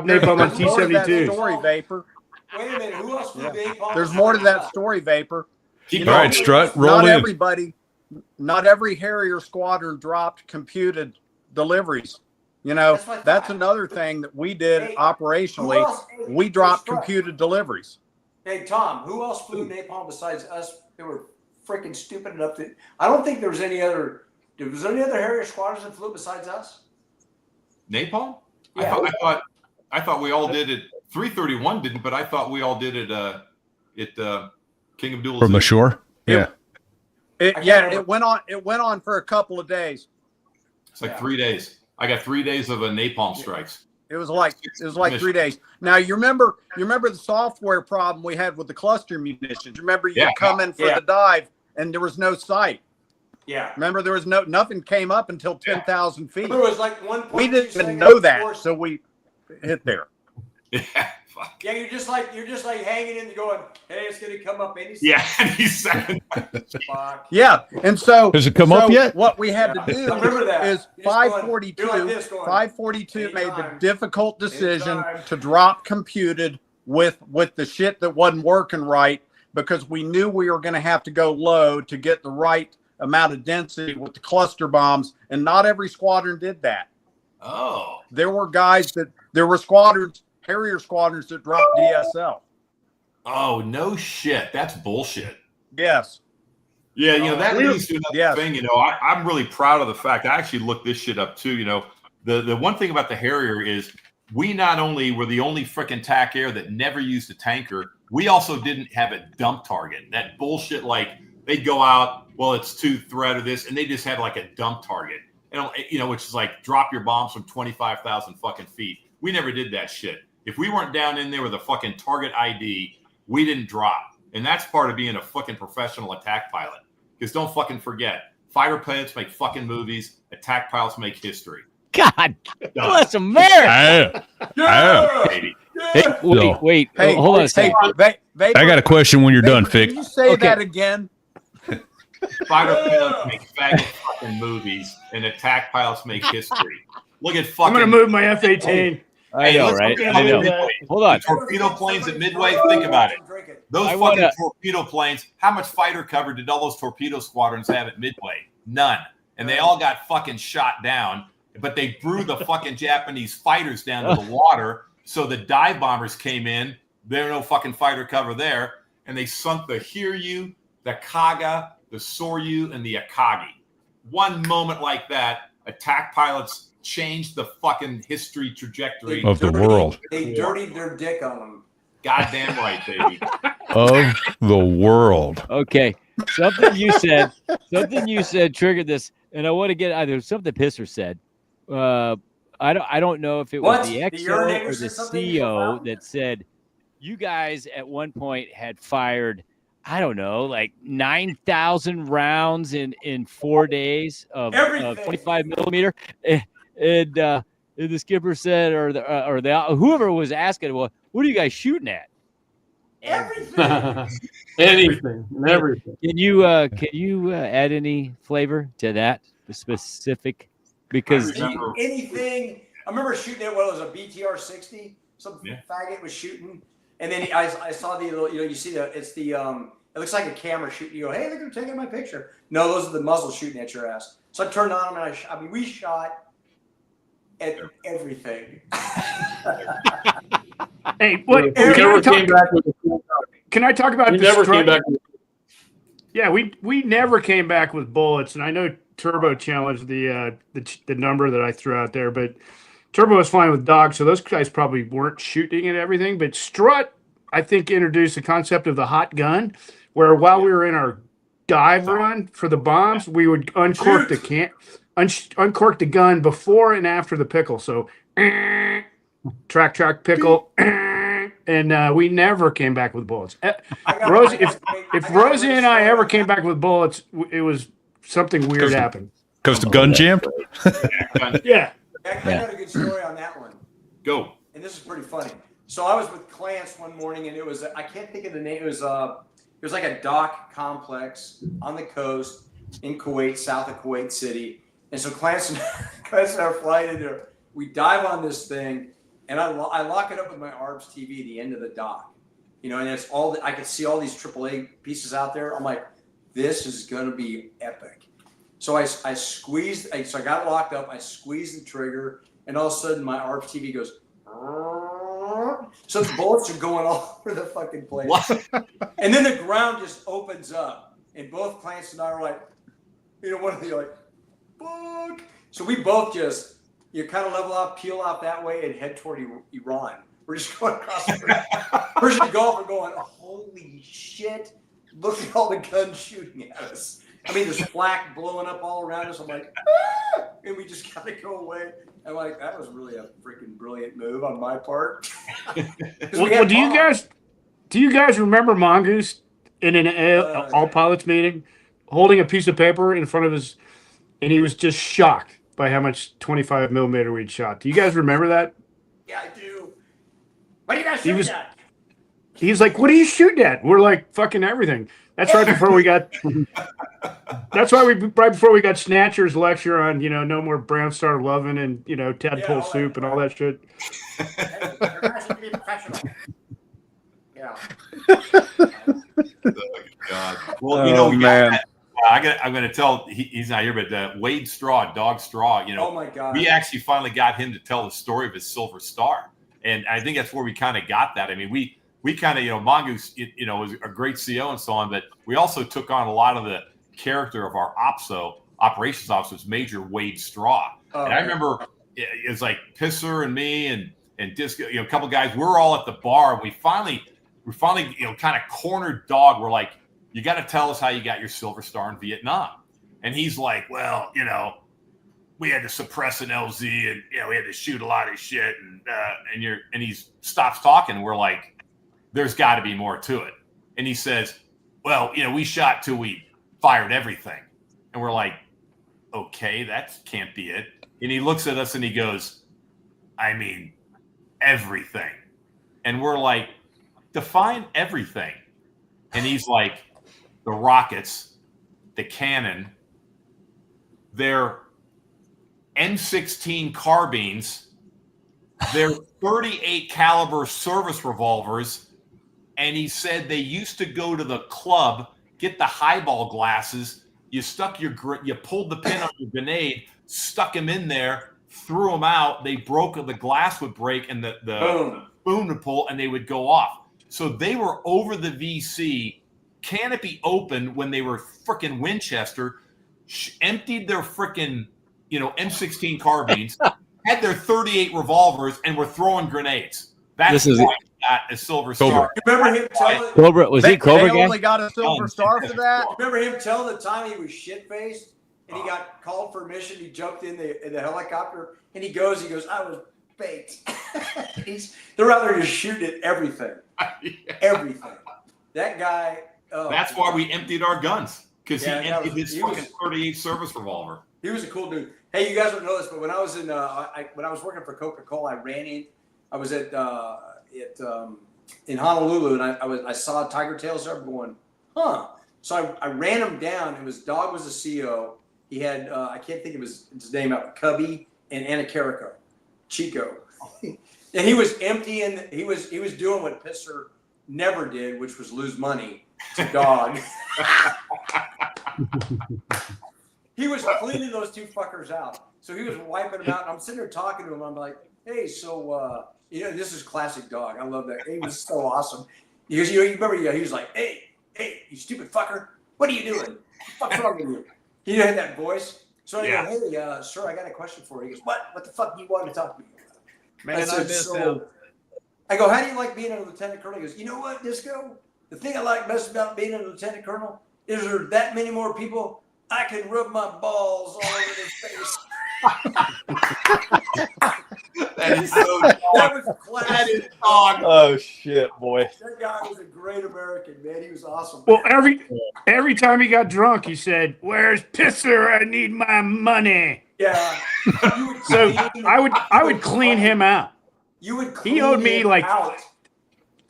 napalm on There's more to that T-72s. story, Vapor. Wait a minute. Who else flew napalm? There's more to that story, Vapor. Keep All going. right, Strut, roll Not in. everybody, not every Harrier squadron dropped computed deliveries. You know, That's what I that's thought. another thing that we did Hey, operationally. who else- hey, We dropped Strut. computed deliveries. Hey, Tom, who else flew napalm besides us? They were freaking stupid enough that I don't think there was any other. Was there any other Harrier squadrons that flew besides us? Napalm? Yeah. I thought we all did it. 331 didn't, but I thought we all did it at King Abdullah. From the shore? Yeah. It went on for a couple of days. It's like 3 days. I got 3 days of a napalm strikes. It was like 3 days. Now you remember the software problem we had with the cluster munitions. Remember you come in for the dive and there was no sight. Yeah. Remember there was nothing came up until 10,000 feet. There was like 1.2 We didn't even seconds know that, before- so we hit there. Yeah. Fuck. Yeah, you're just like hanging in, going, hey, it's gonna come up any second. Yeah. Any second. Fuck. Yeah, and so Has it come up yet? What we had to do I remember that. is You're just going- 542. you're like this going, 542 made the anytime. difficult decision Anytime. to drop computed with the shit that wasn't working right because we knew we were going to have to go low to get the right amount of density with the cluster bombs, and not every squadron did that. Oh. There were squadrons, Harrier squadrons that dropped DSL. Oh, no shit. That's bullshit. Yes. Yeah, you know, that leads to another Yes. thing. You know, I'm really proud of the fact I actually looked this shit up too. You know, the one thing about the Harrier is we not only were the only frickin' TAC Air that never used a tanker, we also didn't have a dump target. That bullshit, like they'd go out, well, it's 2 threat or this, and they just had like a dump target. You know, which is like drop your bombs from 25,000 fucking feet. We never did that shit. If we weren't down in there with a fucking target ID, we didn't drop. And that's part of being a fucking professional attack pilot. Because don't fucking forget, fighter pilots make fucking movies, attack pilots make history. God bless America. Baby. Hey, wait. Hey, Hold on a second. Vapor, I got a question when you're done, Fick. Can you say Okay. that again? Fighter pilots make faggot fucking movies, and attack pilots make history. Look at I'm fucking. gonna move my F-18. I know, let's right? look at I know. Midway. Hold on. The torpedo planes at Midway. Think about it. Those I fucking wanna- torpedo planes. How much fighter cover did all those torpedo squadrons have at Midway? None. And they all got fucking shot down. But they threw the fucking Japanese fighters down to the water. So the dive bombers came in. There were no fucking fighter cover there. And they sunk the Hiryu, the Kaga, the Soryu, and the Akagi. One moment like that, attack pilots changed the fucking history trajectory Of the world. They dirtied their dick on them. Goddamn right, baby. Of the world. Okay. Something you said triggered this, and I want to get either something Pisser said. I don't know if it What? was the The XO urinator or said the something you CO found? that said you guys at one point had fired, I don't know, like 9,000 rounds in 4 days of Everything. 25 millimeter, and the skipper said, or the whoever was asking, well, what are you guys shooting at? Everything. Anything and everything. Can you add any flavor to that specific? Because I remember- Anything. I remember shooting at what was a BTR 60. Some Yeah. faggot was shooting, and then I saw the little, you see it's the it looks like a camera shooting. You go, hey, look, they're taking my picture. No, those are the muzzles shooting at your ass. So I turned on them and I mean, we shot at everything. Hey, what? We Can I never talk, came back with a full can I talk about We the never strut? came back with Yeah, we never came back with bullets, and I know Turbo challenged the number that I threw out there, but Turbo was flying with dogs, so those guys probably weren't shooting at everything. But Strut, I think, introduced the concept of the hot gun, where while we were in our dive run for the bombs, we would uncork uncork the gun before and after the pickle. So track pickle. And we never came back with bullets. Rosie, if Rosie and I ever came back with bullets, it was something weird happened. Goes to gun jam. Yeah. I got a good story on that one. Go. And this is pretty funny. So I was with Clance one morning, and it was I can't think of the name. It was like a dock complex on the coast in Kuwait, south of Kuwait City. And so Clance and I are flying in there. We dive on this thing, and I lock it up with my ARBS TV at the end of the dock. And it's all I could see all these AAA pieces out there. I'm like, this is gonna be epic. So I squeezed. So I got locked up. I squeezed the trigger, and all of a sudden my ARBS TV goes. So the bullets are going all over the fucking place. What? And then the ground just opens up, and both Clance and I were like, one of you like, fuck. So we both just kind of level off, peel off that way, and head toward Iran. We're just going across the Persian Gulf. We're going, holy shit! Look at all the guns shooting at us. I mean, there's flak blowing up all around us. I'm like, ah! And we just gotta go away. I'm like, that was really a freaking brilliant move on my part. Well, do you guys remember Mongoose in an all pilots meeting, holding a piece of paper in front of his, and he was just shocked by how much 25 millimeter we'd shot. Do you guys remember that? Yeah, I do. What are you guys shooting at? He was like, "What are you shooting at?" We're like, "Fucking everything." That's right before we got. That's why right before we got Snatcher's lecture on no more brown star loving and tadpole soup and all that shit. Yeah. God. Well, man. I'm going to tell. He's not here, but Wade Straw, Dog Straw. Oh my God. We actually finally got him to tell the story of his Silver Star, and I think that's where we kind of got that. I mean, we kind of, Mongoose, was a great CO and so on, but we also took on a lot of the character of our operations officers, Major Wade Straw. Oh, and I remember it was like Pisser and me and Disco, a couple guys. We're all at the bar, and we finally, kind of cornered Dog. We're like, you got to tell us how you got your Silver Star in Vietnam. And he's like, well, we had to suppress an LZ, and we had to shoot a lot of shit, and he stops talking. And we're like, there's got to be more to it. And he says, well, we shot till we fired everything. And we're like, okay, that can't be it. And he looks at us and he goes, I mean, everything. And we're like, define everything. And he's like, the rockets, the cannon, their M16 carbines, their 38 caliber service revolvers. And he said they used to go to the club, get the highball glasses. You pulled the pin on your grenade, stuck them in there, threw them out. They broke, the glass would break, and the boom would pull, and they would go off. So they were over the VC, canopy open when they were freaking Winchester, emptied their freaking, M16 carbines, had their 38 revolvers, and were throwing grenades. That's why he got a Silver Star. Remember him telling Cobra? Was he Cobra They guy? only got a Silver Star for that. Remember him telling the time he was shit faced and he got called for a mission. He jumped in the helicopter, and he goes, I was baked. They're out there just shooting at everything. Everything. That guy. That's why we emptied our guns, because Yeah, he emptied his fucking 38 service revolver. He was a cool dude. Hey, you guys don't know this, but when I was when I was working for Coca-Cola, I ran in. I was in Honolulu, and I saw Tiger Tails there going, huh. So I ran him down. Dog was a CO. He had I can't think of his name out. Cubby and Anacarico, Chico, and he was emptying. He was doing what Pisser never did, which was lose money to Dog. He was cleaning those two fuckers out. So he was wiping them out. And I'm sitting there talking to him. I'm like, hey, so, this is classic Dog. I love that. He was so awesome. Because, you remember, he was like, hey, you stupid fucker. What are you doing? What the fuck's wrong with you? He had that voice. So I go, hey, sir, I got a question for you. He goes, what? What the fuck do you want to talk to me about? Man, I miss him. I go, how do you like being a lieutenant colonel? He goes, you know what, Disco? The thing I like best about being a lieutenant colonel is there that many more people I can rub my balls all over their face. That is so Dog. That was classic. That is Dog. Oh shit, boy. That guy was a great American, man. He was awesome. Well, every time he got drunk, he said, "Where's Pisser? I need my money." Yeah. So I would clean him out. You would clean He owed me him like out.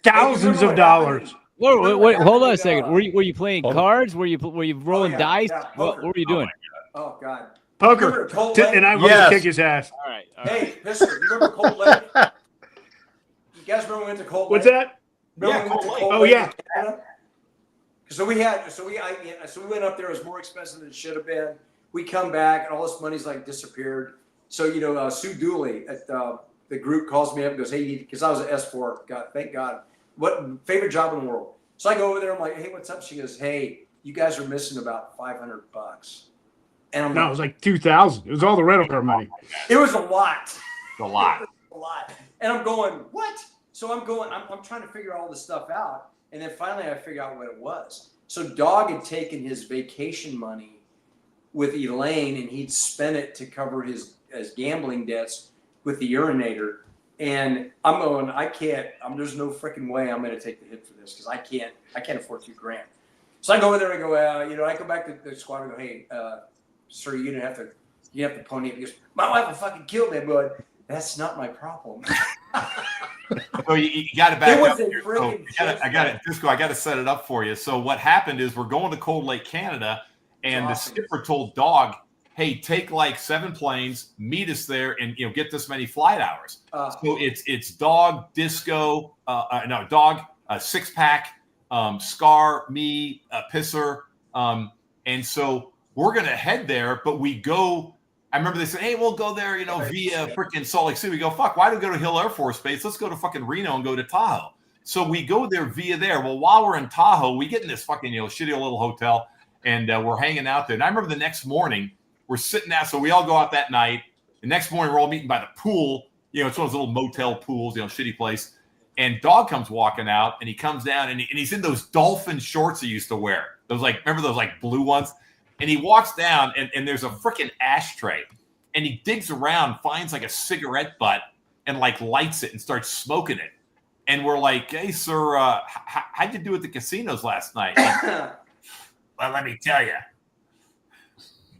thousands Hey, of dollars. Wait, hold on a second. Were you playing cards? Were you rolling dice? Yeah, what were you doing? Oh God. Poker. Remember Cold Lake? And I would Yes. kick his ass. All right. Hey, Pisser, you remember Cold Lake? You guys remember we went to Cold Lake? What's that? Remember we went to Cold Lake. Cold Oh, Lake yeah. in Canada? So we went up there. It was more expensive than it should have been. We come back and all this money's like disappeared. So Sue Dooley at the group calls me up and goes, "Hey, because I was an S4. God, thank God. What favorite job in the world?" So I go over there. I'm like, "Hey, what's up?" She goes, "Hey, you guys are missing about $500." And I'm No, it like, was like 2,000. It was all the rental car money. it was a lot. A lot. A lot. And I'm going, what? So I'm trying to figure all this stuff out. And then finally I figure out what it was. So Dog had taken his vacation money with Elaine and he'd spent it to cover his gambling debts with the urinator. And I'm going, there's no freaking way I'm going to take the hit for this because I can't afford $2,000. So I go over there and I go, I go back to the squad and go, hey, sir, you have to pony up. He goes, my wife will fucking kill me, but that's not my problem. So you got to back It was up a here. freaking I got it, Disco. I got to set it up for you. So what happened is we're going to Cold Lake, Canada, and Awesome. the skipper told Dog, "Hey, take like 7 planes, meet us there, and get this many flight hours." So it's Dog, Disco, Dog, Six Pack, Scar, me, Pisser, and so we're gonna head there, but we go. I remember they said, "Hey, we'll go there, via freaking Salt Lake City." We go, "Fuck, why do we go to Hill Air Force Base? Let's go to fucking Reno and go to Tahoe." So we go there via there. Well, while we're in Tahoe, we get in this fucking shitty little hotel, and we're hanging out there. And I remember the next morning we're sitting out. So we all go out that night. The next morning we're all meeting by the pool. It's one of those little motel pools, shitty place. And Dog comes walking out, and he comes down, and he's in those dolphin shorts he used to wear. Remember those blue ones? And he walks down, and there's a freaking ashtray. And he digs around, finds like a cigarette butt, and lights it and starts smoking it. And we're like, "Hey, sir, how'd you do at the casinos last night?" Well, let me tell you,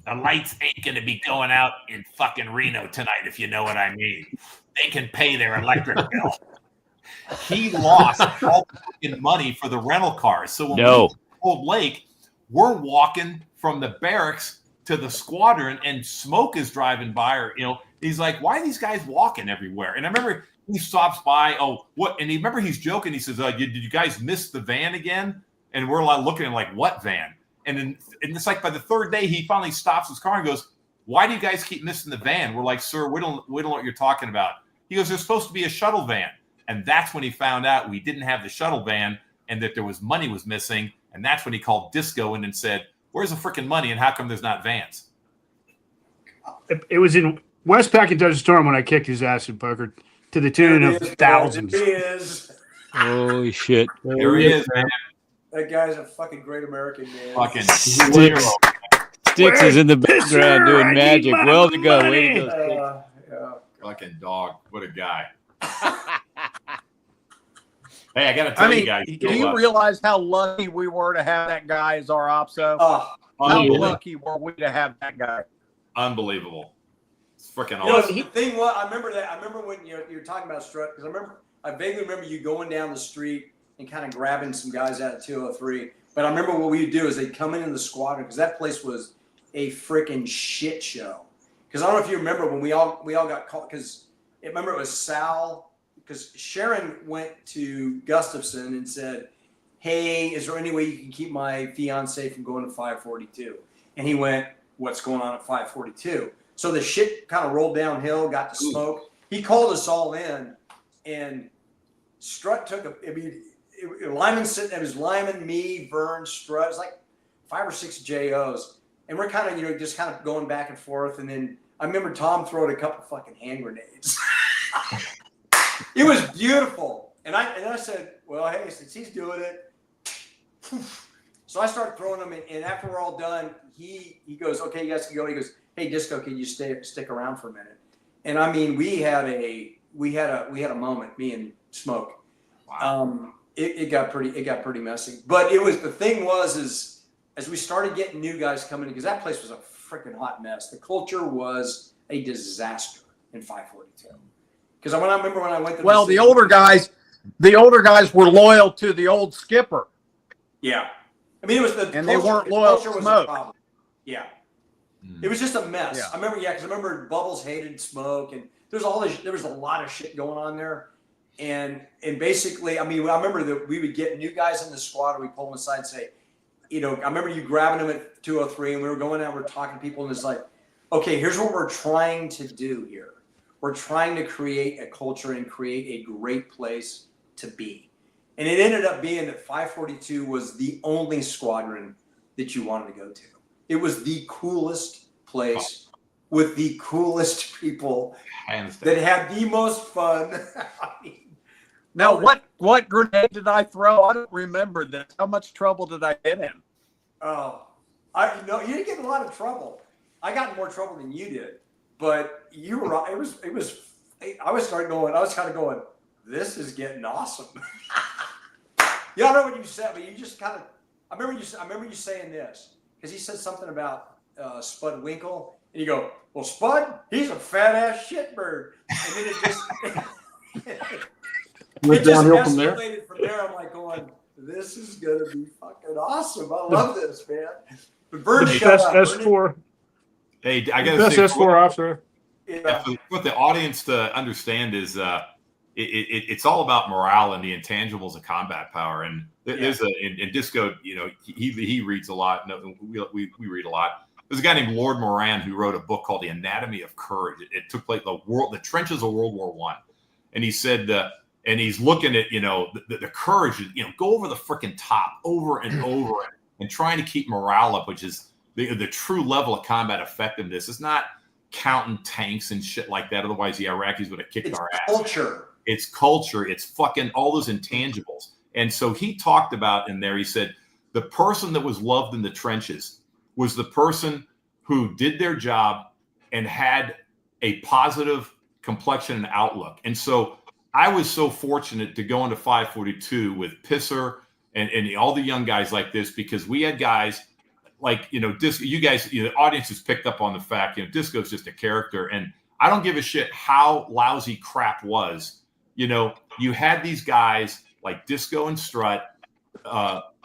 the lights ain't going to be going out in fucking Reno tonight, if you know what I mean. They can pay their electric bill. He lost all the fucking money for the rental cars. So when we went to Cold Lake, we're walking from the barracks to the squadron, and Smoke is driving by, or he's like, "Why are these guys walking everywhere?" And I remember he stops by. Oh, what? And he's joking. He says, "Did you guys miss the van again?" And we're looking at him like, "What van?" And it's like by the third day, he finally stops his car and goes, "Why do you guys keep missing the van?" We're like, "Sir, we don't know what you're talking about." He goes, "There's supposed to be a shuttle van." And that's when he found out we didn't have the shuttle van and that there was money was missing. And that's when he called Disco in and said, "Where's the freaking money, and how come there's not vans?" It was in Westpac and Desert Storm when I kicked his ass in poker to the tune of thousands. There he is. Holy shit! There he is, man. That guy's a fucking great American, man. Fucking zero. Sticks is in the Pisser, background doing I need magic. my Well to go. Way money. to go, Sticks. Fucking dog. What a guy. Hey, I got to tell I mean, you guys. do you realize how lucky we were to have that guy as our OPSO? How Unbelievable. lucky were we to have that guy? Unbelievable. It's freaking You know, awesome. the thing was, I remember that. I remember when you're talking about Strut, because I vaguely remember you going down the street and kind of grabbing some guys out of 203. But I remember what we'd do is they'd come in the squadron, because that place was a freaking shit show. Because I don't know if you remember when we all got called, because remember it was Sal, because Sharon went to Gustafson and said, hey, is there any way you can keep my fiance from going to 542? And he went, what's going on at 542? So the shit kind of rolled downhill, got to smoke. He called us all in, and Strut took Lyman sitting there. It was Lyman, me, Vern, Strut. It was like 5 or 6 JOs. And we're kind of, just kind of going back and forth. And then I remember Tom throwing a couple fucking hand grenades. It was beautiful. And I said, well, hey, since he's doing it. So I started throwing them, and after we're all done, he goes, okay, you guys can go. He goes, hey, Disco, can you stick around for a minute? And I mean, we had a moment, me and Smoke. Wow. It got pretty messy. But the thing was as we started getting new guys coming in, because that place was a freaking hot mess. The culture was a disaster in 542. Because I remember when I went to the older guys were loyal to the old skipper. Yeah. I mean, it was they weren't loyal to Smoke. Yeah. It was just a mess. Yeah. I remember, because I remember Bubbles hated Smoke, and there was a lot of shit going on there. And basically, I mean, I remember that we would get new guys in the squad, and we pull them aside and say, I remember you grabbing them at 203, and we were going out, we're talking to people, and it's like, okay, here's what we're trying to do here. We're trying to create a culture and create a great place to be. And it ended up being that 542 was the only squadron that you wanted to go to. It was the coolest place with the coolest people that had the most fun. Now, what grenade did I throw? I don't remember this. How much trouble did I get in? Oh, you didn't get in a lot of trouble. I got in more trouble than you did, but you were right. I was kind of going, this is getting awesome. You don't know what you said, but you just kind of. I remember you saying this, because he said something about Spud Winkle, and you go, "Well, Spud, he's a fat ass shitbird," and then it just it just escalated from there. I'm like going, "This is gonna be fucking awesome. I love this, man." But Bird shut up. S4. Hey, I got to say, S4 officer. Yeah. What the audience to understand is it's all about morale and the intangibles of combat power. And there's in Disco, he reads a lot. We read a lot. There's a guy named Lord Moran who wrote a book called The Anatomy of Courage. It took place the trenches of World War I, and he said and he's looking at the courage, go over the freaking top over and over and trying to keep morale up, which is the true level of combat effectiveness. It's not counting tanks and shit like that. Otherwise, the Iraqis would have kicked our ass. It's culture. It's fucking all those intangibles. And so he talked about in there, he said, the person that was loved in the trenches was the person who did their job and had a positive complexion and outlook. And so I was so fortunate to go into 542 with Pisser and all the young guys like this, because we had guys like, Disco, you guys, the audience has picked up on the fact, Disco's just a character. And I don't give a shit how lousy crap was. You had these guys like Disco and Strut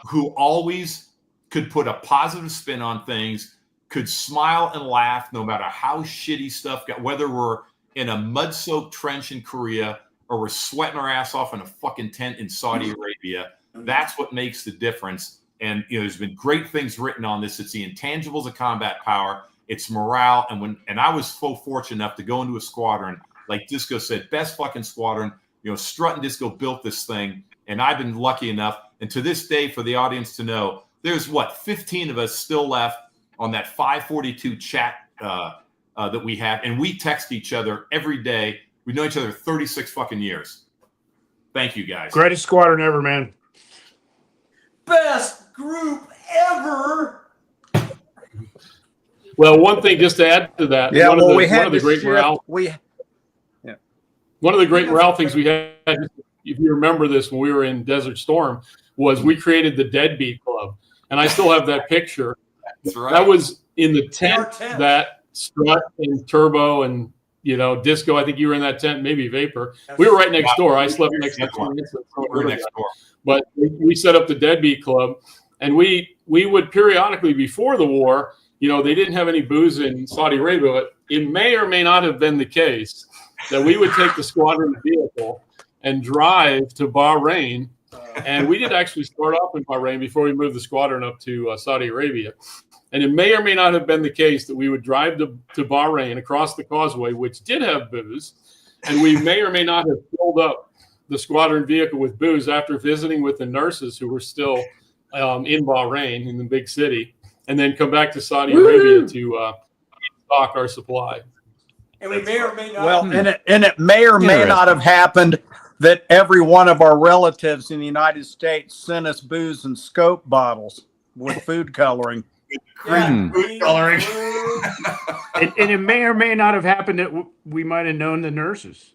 who always could put a positive spin on things, could smile and laugh no matter how shitty stuff got, whether we're in a mud-soaked trench in Korea or we're sweating our ass off in a fucking tent in Saudi Arabia. That's what makes the difference. And there's been great things written on this. It's the intangibles of combat power. It's morale. And I was so fortunate enough to go into a squadron, like Disco said, best fucking squadron. Strut and Disco built this thing, and I've been lucky enough. And to this day, for the audience to know, there's 15 of us still left on that 542 chat that we have, and we text each other every day. We know each other 36 fucking years. Thank you, guys. Greatest squadron ever, man. Best group ever. Well, one thing just to add to that, Yeah, one well, of we the, had one of the to great shift. morale One of the great morale things we had, if you remember this, when we were in Desert Storm, was we created the Deadbeat Club, and I still have that picture. That's right. That was in the tent our tent. that Strut and Turbo and Disco. I think you were in that tent, maybe Vapor. We were right next door. I slept next to We're next door. but we set up the Deadbeat Club, and we would periodically, before the war, they didn't have any booze in Saudi Arabia, but it may or may not have been the case that we would take the squadron vehicle and drive to Bahrain. And we did actually start off in Bahrain before we moved the squadron up to Saudi Arabia. And it may or may not have been the case that we would drive to Bahrain across the causeway, which did have booze. And we may or may not have filled up the squadron vehicle with booze after visiting with the nurses who were still in Bahrain, in the big city, and then come back to Saudi Arabia to stock our supply. And we may or may not. Well, and it may or may not have happened that every one of our relatives in the United States sent us booze and scope bottles with food coloring. Food coloring. And it may or may not have happened that we might have known the nurses.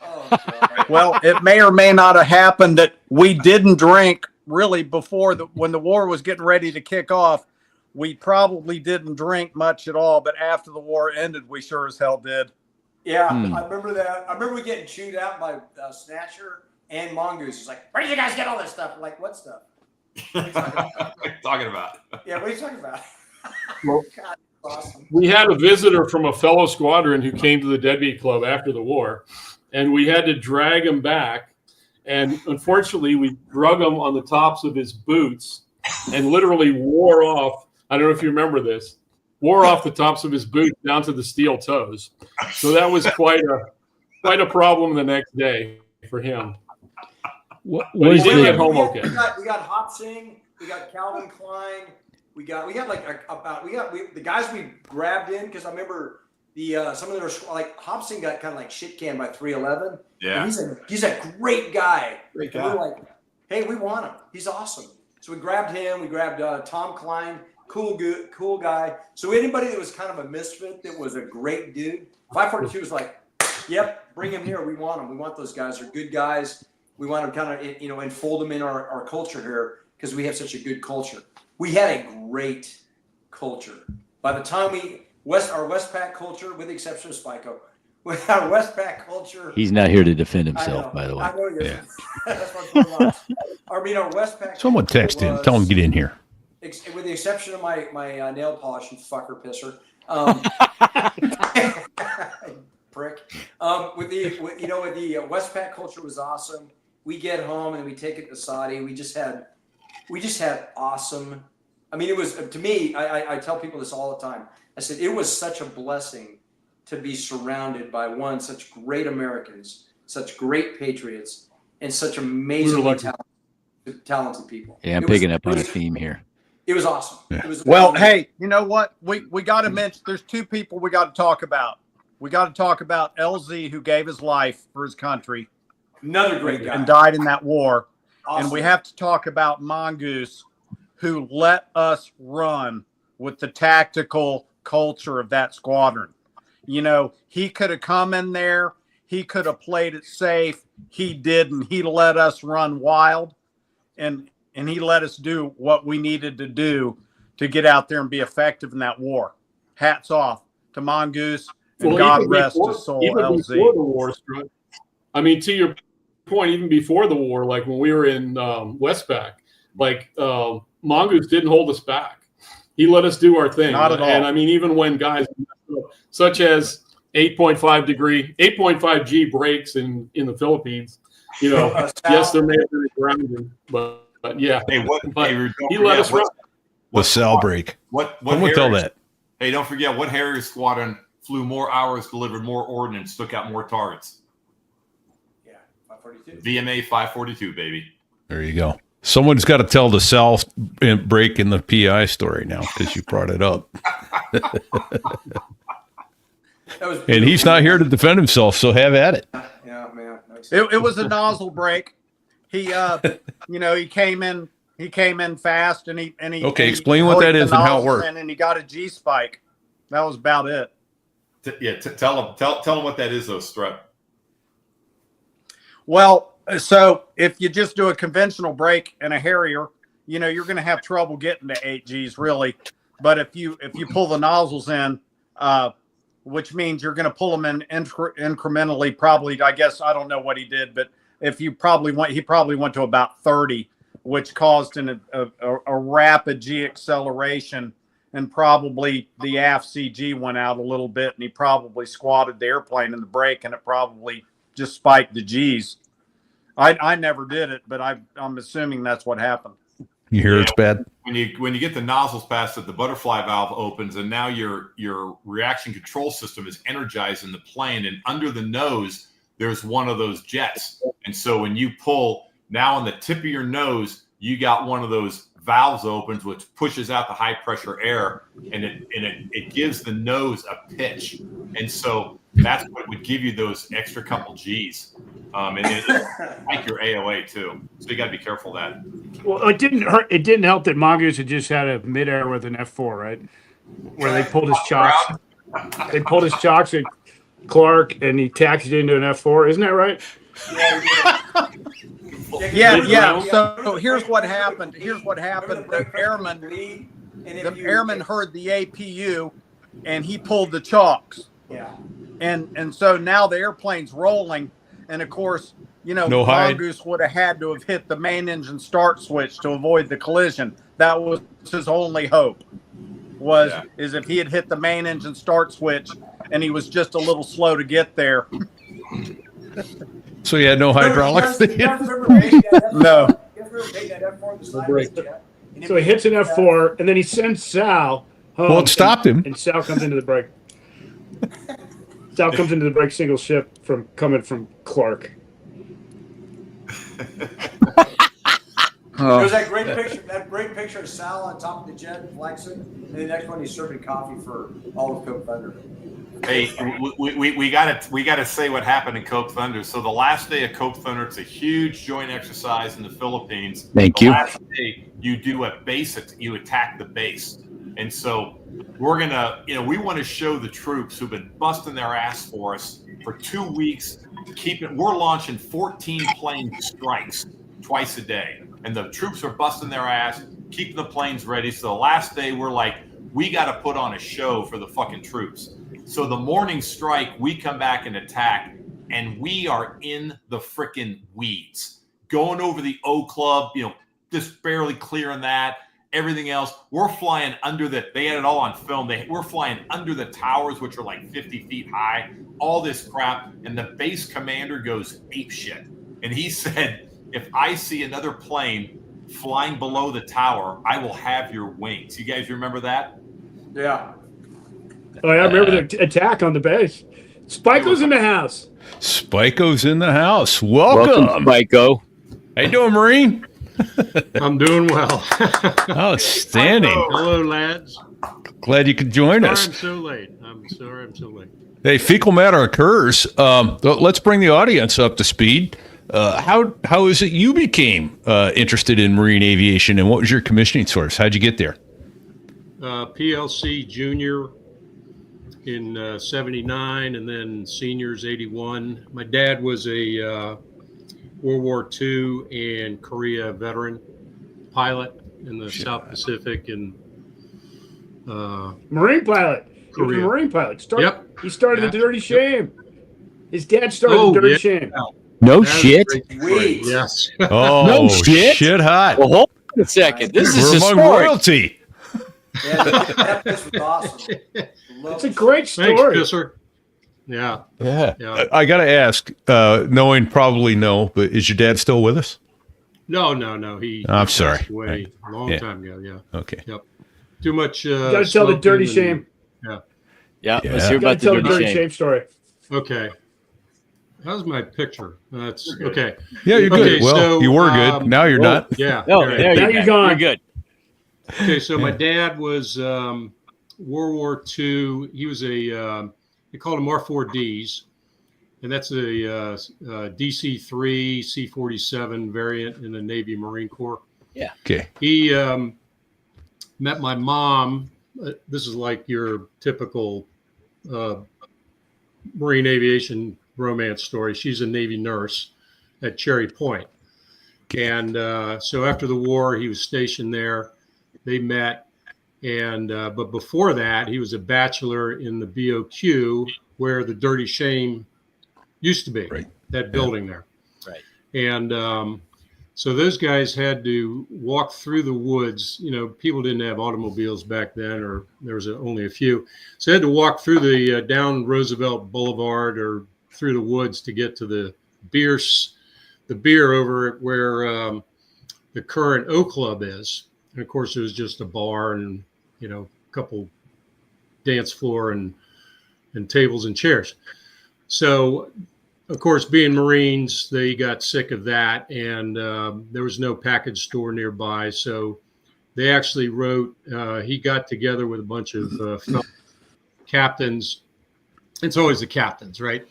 Oh, God. Well, it may or may not have happened that we didn't drink really before when the war was getting ready to kick off. We probably didn't drink much at all, but after the war ended, we sure as hell did. Yeah, I remember that. I remember we getting chewed out by Snatcher and Mongoose. It's like, where did you guys get all this stuff? I'm like, what stuff? What are you talking about? Yeah, what are you talking about? Well, God, awesome. We had a visitor from a fellow squadron who came to the Deadbeat Club after the war, and we had to drag him back. And unfortunately, we drug him on the tops of his boots and literally wore off. I don't know if you remember this. Wore off the tops of his boots down to the steel toes. So that was quite a problem the next day for him. But he did get home okay. We got Hop Sing, we got Calvin Klein, we got the guys we grabbed in, because I remember some of them were like Hop Sing got kind of like shit canned by 311. Yeah, he's a great guy. Great And guy. we're like, hey, we want him. He's awesome. So we grabbed him. We grabbed Tom Klein. Cool guy. So anybody that was kind of a misfit that was a great dude, 542 was like, yep, bring him here. We want him. We want those guys. They're good guys. We want to kind of, enfold them in our culture here because we have such a good culture. We had a great culture. By the time our Westpac culture, with the exception of Spyco, with our Westpac culture. He's not here to defend himself, by the way. I know you're. Yeah. That's what I'm talking about. I mean, our Westpac. Someone text him. Tell him to get in here. With the exception of my nail polish, you fucker pisser. Prick. With the Westpac culture was awesome. We get home and we take it to Saudi. We just had awesome. I mean, it was, to me, I tell people this all the time. I said, it was such a blessing to be surrounded by such great Americans, such great patriots, and such amazingly talented people. Yeah, I'm picking up on a theme here. It was awesome. Yeah. It was Well, hey, you know what? We got to mention, there's two people we got to talk about. We got to talk about LZ, who gave his life for his country. Another great guy. And died in that war. Awesome. And we have to talk about Mongoose, who let us run with the tactical culture of that squadron. He could have come in there. He could have played it safe. He didn't. He let us run wild. And he let us do what we needed to do to get out there and be effective in that war. Hats off to Mongoose, and God rest his soul, even LZ. Before the war, I mean, to your point, even before the war, like when we were in Westpac, Mongoose didn't hold us back. He let us do our thing. Not at all. And I mean, even when guys such as 8.5 G breaks in the Philippines, yes, there may have been a grounding, but yeah. Hey, he let us run. The cell break. What Someone tell that. Hey, don't forget what Harrier squadron flew more hours, delivered more ordnance, took out more targets. Yeah, 542. VMA 542, baby. There you go. Someone's got to tell the cell break in the PI story now because you brought it up. And he's not here to defend himself, so have at it. Yeah, man. It was a nozzle break. He, he came in He came in fast, and he Okay, and he explain what hooked that the is and how it nozzles worked. in, and he got a G spike. That was about it. Tell them what that is, though, Strut. Well, so if you just do a conventional brake and a Harrier, you're going to have trouble getting to 8 Gs really. But if you pull the nozzles in, which means you're going to pull them in incrementally, probably, I guess, I don't know what he did, but he probably went to about 30, which caused a rapid G acceleration, and probably the aft CG went out a little bit, and he probably squatted the airplane in the brake, and it probably just spiked the Gs. I never did it, but I'm assuming that's what happened. You hear it's bad? When you get the nozzles past it, the butterfly valve opens, and now your reaction control system is energized in the plane, and under the nose there's one of those jets. And so when you pull, now on the tip of your nose, you got one of those valves opens, which pushes out the high pressure air, and it gives the nose a pitch. And so that's what would give you those extra couple Gs. And it's like your AOA too. So you got to be careful of that. Well, it didn't hurt. It didn't help that Mongoose had just had a midair with an F4, right? Where they pulled his chocks. They pulled his chocks at Clark, and he taxied into an F4. Isn't that right? Yeah. So here's what happened. The airman heard the APU, and he pulled the chocks. Yeah. And so now the airplane's rolling, and of course, No hide. Mongoose would have had to have hit the main engine start switch to avoid the collision. That was his only hope. Is if he had hit the main engine start switch, and he was just a little slow to get there. So you had no hydraulics? No. So he hits an F4, and then he sends Sal home. Well, it stopped him. And Sal comes into the brake. Sal comes into the brake single shift coming from Clark. There's that great picture of Sal on top of the jet flexing, and the next one he's serving coffee for all of Coke Thunder. Hey, we gotta say what happened in Coke Thunder. So the last day of Coke Thunder, it's a huge joint exercise in the Philippines. Thank you. Last day, you do a base, you attack the base, and so we're gonna, we want to show the troops who've been busting their ass for us for 2 weeks. We're launching 14 plane strikes twice a day, and the troops are busting their ass, keeping the planes ready. So the last day, we're like, we got to put on a show for the fucking troops. So the morning strike, we come back and attack, and we are in the frickin' weeds, going over the O Club, just barely clearing that. Everything else, we're flying under they had it all on film. We're flying under the towers, which are like 50 feet high, all this crap. And the base commander goes apeshit. And he said, if I see another plane flying below the tower, I will have your wings. You guys remember that? Yeah. Oh, yeah, I remember the attack on the base. Spiko's in the house. Spiko's in the house. Welcome. Spiko. How you doing, Marine? I'm doing well. Outstanding. Hello, lads. Glad you could join us. I'm so late. I'm so late. Hey, fecal matter occurs. Let's bring the audience up to speed. How is it you became interested in marine aviation, and what was your commissioning source? How'd you get there? PLC junior in 79, and then seniors 81. My dad was a World War II and Korea veteran pilot in the South Pacific, and Marine pilot. He was a Marine pilot. He started the Dirty Shame. His dad started the Dirty Shame. No shit. Yes. Oh, no shit. Shit hot. Well, hold on a second. This We're is among historic. royalty. Yeah, that was awesome. It's a great story. Thanks, Kisser. Yeah. I got to ask, knowing probably no, but is your dad still with us? No. He I'm passed sorry. away a long time ago. Yeah. Okay. Yep. Too much. Got to tell the Dirty Shame. Yeah. Let's hear Got about to tell the the dirty Dirty shame. Shame story. Okay. How's my picture? That's okay. Yeah, you're good. Okay, Well, so, you were good. Now you're not. Yeah. Oh, right. there Now you you're go. gone. You're good. Okay, so my dad was World War II. He was they called them R4Ds, and that's a DC-3 C-47 variant in the Navy Marine Corps. Yeah. Okay. He met my mom. This is like your typical Marine aviation romance story. She's a Navy nurse at Cherry Point. And so after the war, he was stationed there. They met. And but before that, he was a bachelor in the BOQ where the Dirty Shame used to be, Right. that building there. Right. And so those guys had to walk through the woods. You know, people didn't have automobiles back then, or there was only a few. So they had to walk through the down Roosevelt Boulevard or through the woods to get to the beer over where the current O Club is. And of course, it was just a bar and, you know, a couple dance floor and tables and chairs. So, of course, being Marines, they got sick of that, and there was no package store nearby. So they actually wrote, he got together with a bunch of captains. It's always the captains, right?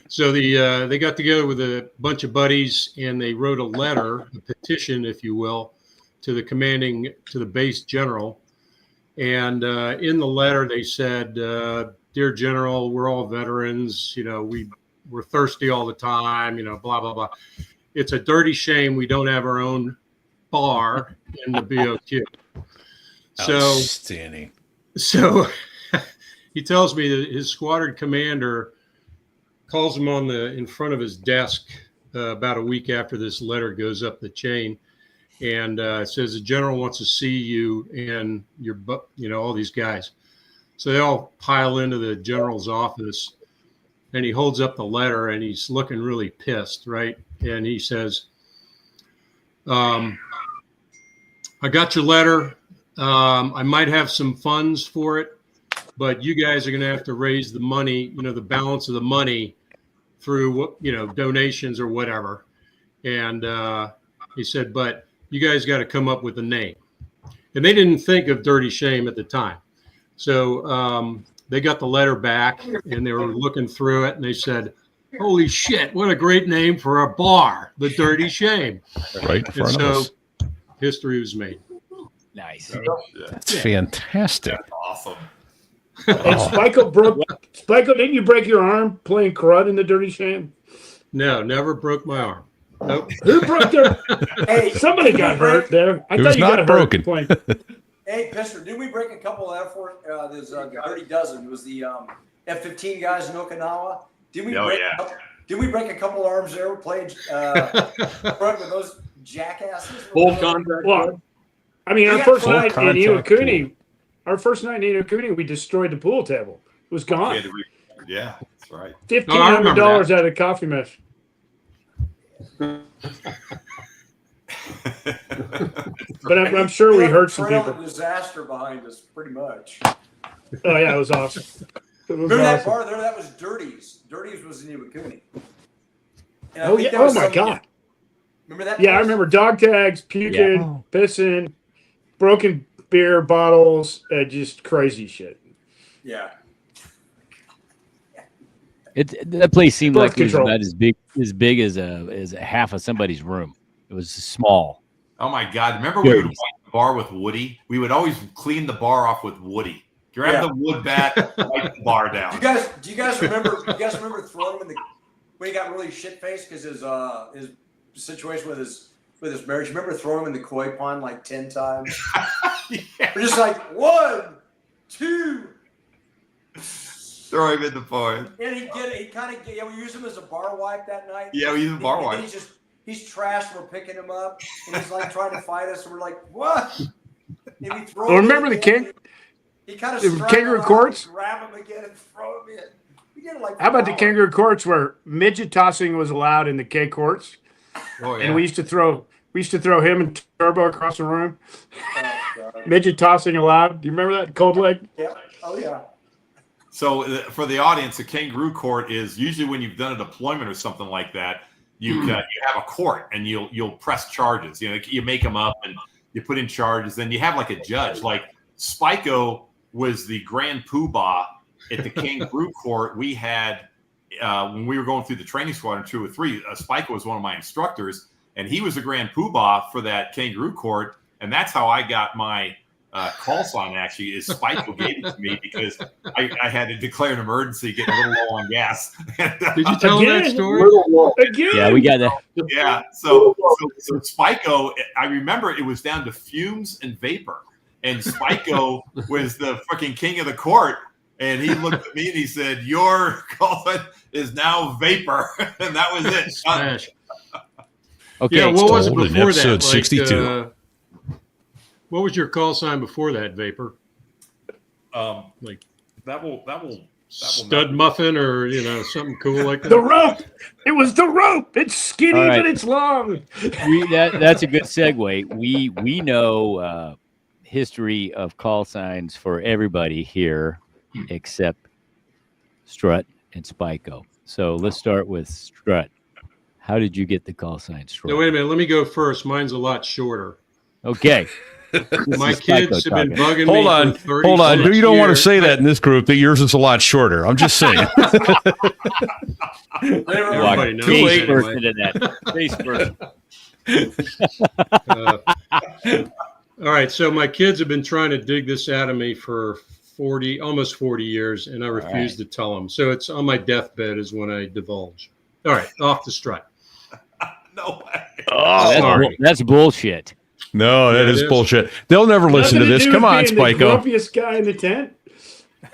So they got together with a bunch of buddies, and they wrote a letter, a petition, if you will, to the base general. And in the letter, they said, "Dear General, we're all veterans. You know, we're thirsty all the time. You know, blah blah blah. It's a dirty shame we don't have our own bar in the BOQ." Outstanding. So he tells me that his squadron commander calls him in front of his desk about a week after this letter goes up the chain. And says the general wants to see you and all these guys. So they all pile into the general's office, and he holds up the letter, and he's looking really pissed, right? And he says, "I got your letter. I might have some funds for it, but you guys are going to have to raise the money, the balance of the money through, donations or whatever." And he said, "But you guys got to come up with a name." And they didn't think of Dirty Shame at the time. So they got the letter back, and they were looking through it, and they said, "Holy shit, what a great name for a bar, the Dirty Shame." Right in front of us. History was made. Nice. That's fantastic. That's awesome. And Spiko, didn't you break your arm playing crud in the Dirty Shame? No, never broke my arm. Nope. Who broke their? Hey, somebody got hurt there. I It thought was you not got broken. Hurt playing. Hey, Pister, didn't we break a couple of there's Dirty Dozen. It was the F-15 guys in Okinawa. Didn't we break a couple arms there playing front with those jackasses? Full contact. Well, I mean, our first night in Iwakuni, we destroyed the pool table. It was gone. Yeah, that's right. $1,500 out of the coffee mesh. But I'm sure we hurt some people. Disaster behind us, pretty much. Oh yeah, it was awesome. Remember that bar there? That was Dirty's. Dirty's was in Iwakuni. Oh yeah! Oh my god! Remember that? Yeah, I remember dog tags, puking, pissing, broken beer bottles, just crazy shit. Yeah. That place seemed Birth like it was control. about as big as a half of somebody's room. It was small. Oh my God! Remember we would wipe the bar with Woody? We would always clean the bar off with Woody. Grab the wood bat, wipe the bar down. Do you guys remember? Throwing him when he got really shit faced because his situation with his marriage? Remember throwing him in the koi pond like 10 times? Yeah. We're just like 1, 2. Throw him in the pond. And we used him as a bar wipe that night. Yeah, we used a bar wipe. He's trashed. We're picking him up, and he's like trying to fight us. And we're like, "What?" And we throw. Remember the king? He kind of the kangaroo courts. Grab him again and throw him in. We did it like. How about the kangaroo courts where midget tossing was allowed in the K courts? Oh yeah. And we used to throw him and Turbo across the room. Midget tossing allowed. Do you remember that Cold Leg? Yeah. Oh yeah. So for the audience, a kangaroo court is usually when you've done a deployment or something like that. You have a court and you'll press charges. You make them up and you put in charges. Then you have like a judge. Like Spiko was the grand poobah at the kangaroo court. We had when we were going through the training squadron 2 or 3. Spiko was one of my instructors, and he was the grand poobah for that kangaroo court, and that's how I got my call sign. Actually, is Spike gave it to me because I had to declare an emergency, getting a little low on gas. And, Did you tell him that story? Again? Yeah, we got that. yeah. So Spiko, I remember it was down to fumes and vapor, and Spiko was the fucking king of the court. And he looked at me and he said, "Your call sign is now vapor," and that was it. Smash. Okay. Yeah, what was it Told in before episode that? 62. What was your call sign before that, Vapor? Like that will Stud muffin or, something cool like that? The rope. It was the rope. It's skinny, All right. but it's long. That's a good segue. We know history of call signs for everybody here except Strut and Spiko. So let's start with Strut. How did you get the call sign, Strut? No, wait a minute. Let me go first. Mine's a lot shorter. Okay. My kids have been bugging Hold me on. for 36 Hold on. You don't want to years. say that in this group that yours is a lot shorter. I'm just saying. Everybody knows Face that first anyway. into that. Face first. All right. So my kids have been trying to dig this out of me for almost 40 years, and I refuse to tell them. So it's on my deathbed is when I divulge. All right. Off the Strut. No way. Oh, sorry. That's bullshit. No, that Yeah, it is is. bullshit. They'll never listen to Nothing this. do Come with on, being the Spiko. grumpiest guy in the tent.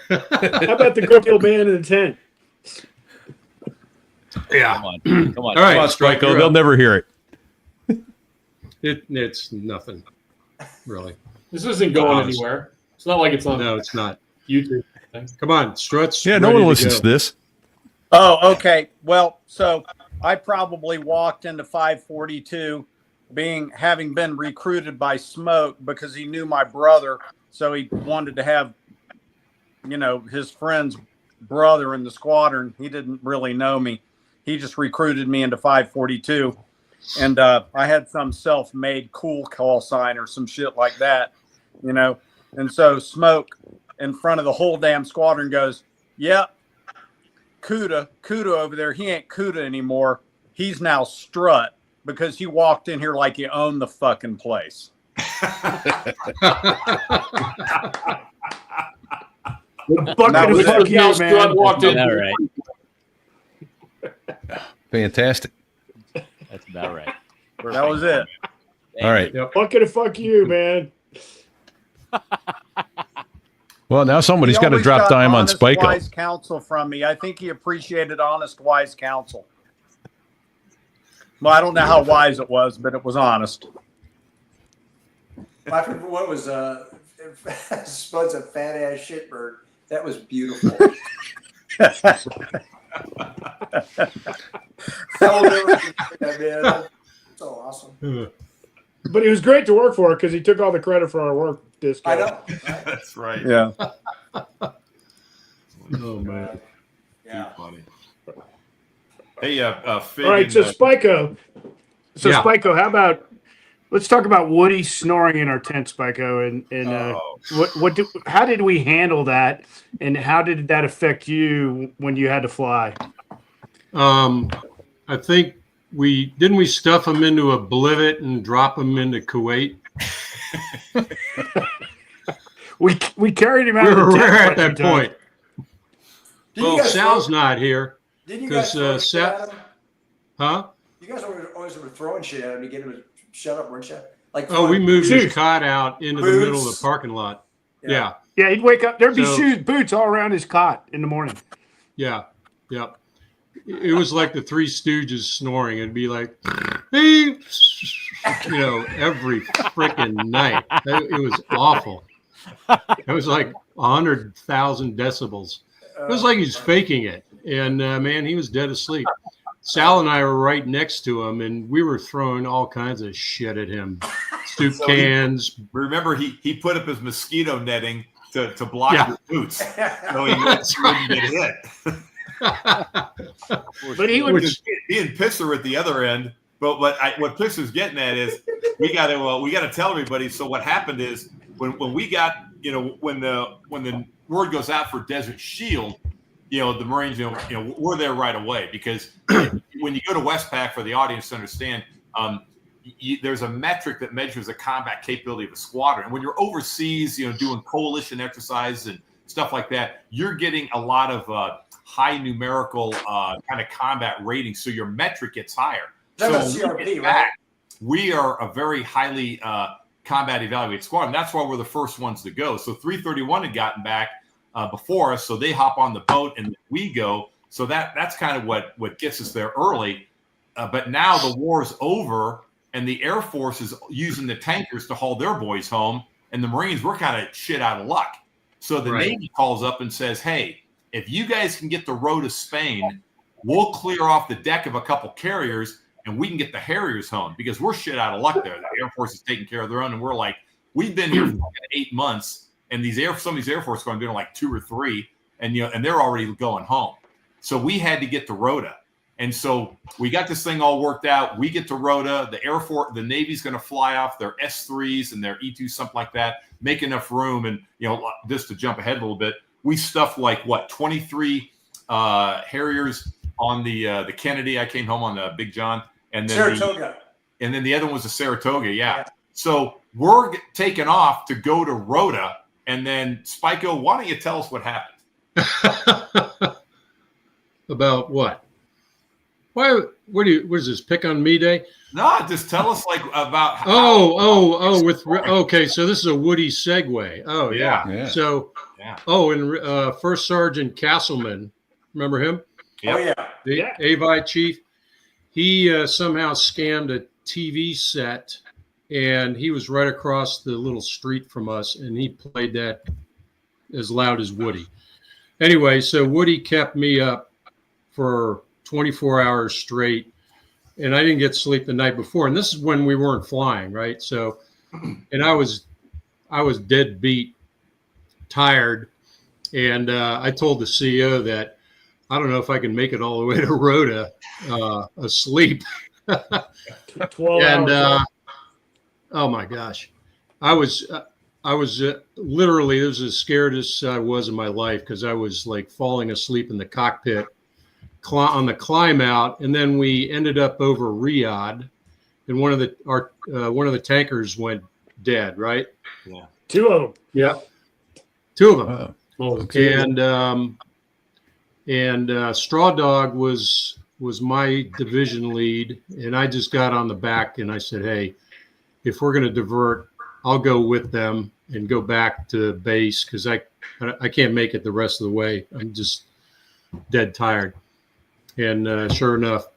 How about the grumpy old man in the tent? Yeah. Come on. Come on. All right. Come on, Strike, Spiko. you're They'll up. never hear it. It's nothing, really. This isn't going Honest. anywhere. It's not like it's on No, it's not. YouTube. Come on, Struts. Yeah, no ready one to listens go. to this. Oh, okay. Well, so I probably walked into 542 having been recruited by Smoke because he knew my brother. So he wanted to have, his friend's brother in the squadron. He didn't really know me. He just recruited me into 542. And I had some self-made cool call sign or some shit like that, And so Smoke in front of the whole damn squadron goes, "Yep. Kuda over there, he ain't Kuda anymore. He's now Strut because he walked in here like he owned the fucking place." Bucket of fuck you, man. Walked in. All right. Fantastic. That's about right. That was it. All right. Bucket of fuck you, man. Well, now somebody's He got to always drop got dime on honest, Spiko. wise counsel from me. I think he appreciated honest, wise counsel. Well, I don't know how wise it was, but it was honest. My favorite one was Spud's a fat ass shitbird. That was beautiful. I'll never forget that, man. That's so awesome. But he was great to work for because he took all the credit for our work. This I guy. know. Right? That's right. Yeah. Oh man. Yeah. Funny. Hey, Fig All right, and, so Spiko. So Yeah. Spiko, how about let's talk about Woody snoring in our tent, Spiko, and how did we handle that, and how did that affect you when you had to fly? I think we stuff them into a blivet and drop them into Kuwait. We carried him out We of the were tent rare quite at that a few times. point. Did you Well, guys Sal's throw- not here. Didn't you guys 'cause, throw shit Sal- at him? Huh? You guys always were throwing shit at him to get him to shut up, weren't you? Like Oh, we moved Shoes. his cot out into the middle of Boots. the parking lot. Yeah. Yeah. Yeah, he'd wake up. There'd be So- shoes, boots all around his cot in the morning. Yeah. It was like the Three Stooges snoring. It'd be like, hey, every freaking night. It was awful. It was like 100,000 decibels. It was like he's faking it. And man, he was dead asleep. Sal and I were right next to him, and we were throwing all kinds of shit at him. Soup So cans. remember, he put up his mosquito netting to block Yeah. your boots, so he wouldn't get hit. But he would. He and Pisser at the other end. But what Pisser's getting at is we got to tell everybody. So what happened is when we got when the word goes out for Desert Shield, the Marines we're there right away because when you go to Westpac, for the audience to understand, there's a metric that measures the combat capability of a squadron. And when you're overseas, doing coalition exercises and stuff like that, you're getting a lot of high numerical kind of combat ratings. So your metric gets higher. That's so a CRP, right? We are a very highly combat evaluated squadron. That's why we're the first ones to go. So 331 had gotten back before us. So they hop on the boat and we go. So that's kind of what gets us there early. But now the war's over. And the Air Force is using the tankers to haul their boys home. And the Marines, we're kind of shit out of luck. So the Navy calls up and says, hey, if you guys can get the road to Spain, we'll clear off the deck of a couple carriers and we can get the Harriers home because we're shit out of luck there. The Air Force is taking care of their own. And we're like, we've been here for 8 months. And some of these Air Force are doing like 2 or 3. And, and they're already going home. So we had to get to Rota. And so we got this thing all worked out. We get to Rota. The Air Force, the Navy's going to fly off their S3s and their E2, something like that, make enough room. And, just to jump ahead a little bit, we stuffed 23 Harriers on the Kennedy. I came home on the Big John. And then Saratoga. And then the other one was the Saratoga. Yeah. So we're taking off to go to Rota. And then, Spiko, why don't you tell us what happened? About what? Why? What is this? Pick on me day? No, just tell us about. Okay, so this is a Woody segue. Oh yeah. So, and First Sergeant Castleman, remember him? Yep. Oh yeah. The AVI chief. He somehow scammed a TV set, and he was right across the little street from us, and he played that as loud as Woody. Anyway, so Woody kept me up for 24 hours straight, and I didn't get sleep the night before. And this is when we weren't flying, right? So, and I was dead beat, tired, and I told the CEO that I don't know if I can make it all the way to Rota asleep. 12 and hours. Oh my gosh, I was literally, it was as scared as I was in my life because I was like falling asleep in the cockpit on the climb out, and then we ended up over Riyadh, and one of the tankers went dead. Right? Yeah. 2 of them. Yeah. 2 of them. Oh, And Straw Dog was my division lead, and I just got on the back and I said, hey, if we're going to divert, I'll go with them and go back to base because I can't make it the rest of the way. I'm just dead tired. And sure enough,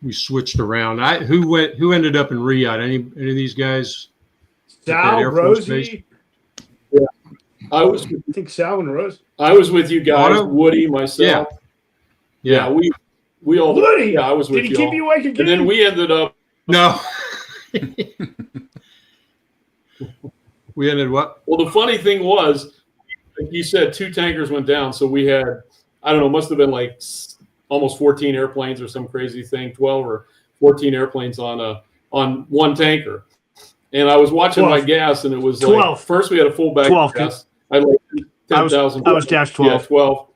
we switched around. Who ended up in Riyadh? Any of these guys? Sal, Rosie. Yeah. I think Sal and Rose. I was with you guys, Otto? Woody, myself. Yeah. We all. Woody. Yeah, I was with Did he you. keep you awake again? And then we ended up. No. We ended what? Well, the funny thing was, like you said 2 tankers went down, so we had, I don't know, must have been like almost 14 airplanes or some crazy thing, 12 or 14 airplanes on one tanker. And I was watching 12. my gas, and it was 12. like first we had a full bag 12. of gas. I had like 10,000. I was dash 12. Yeah, 12.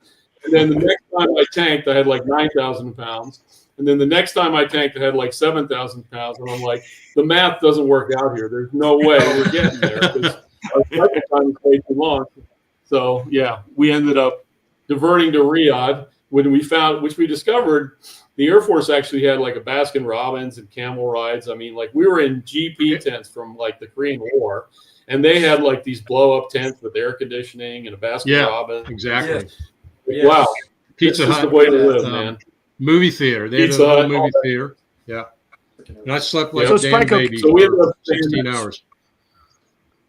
And then the next time I tanked, I had like 9,000 pounds. And then the next time I tanked, I had like 7,000 pounds. And I'm like, the math doesn't work out here. There's no way we're getting there because our cycle time is way too long. So yeah, we ended up diverting to Riyadh when we found, which we discovered, the Air Force actually had like a Baskin Robbins and camel rides. I mean, like we were in GP tents from like the Korean War, and they had like these blow up tents with air conditioning and a Baskin Robbins. Exactly. Yeah. Wow. Pizza This is Hut. the way to live, man. Movie theater. They had Pizza a little Hut, movie all that. theater. Yeah. And I slept like So a damn Spike, baby so we ended for up staying 16 there. hours.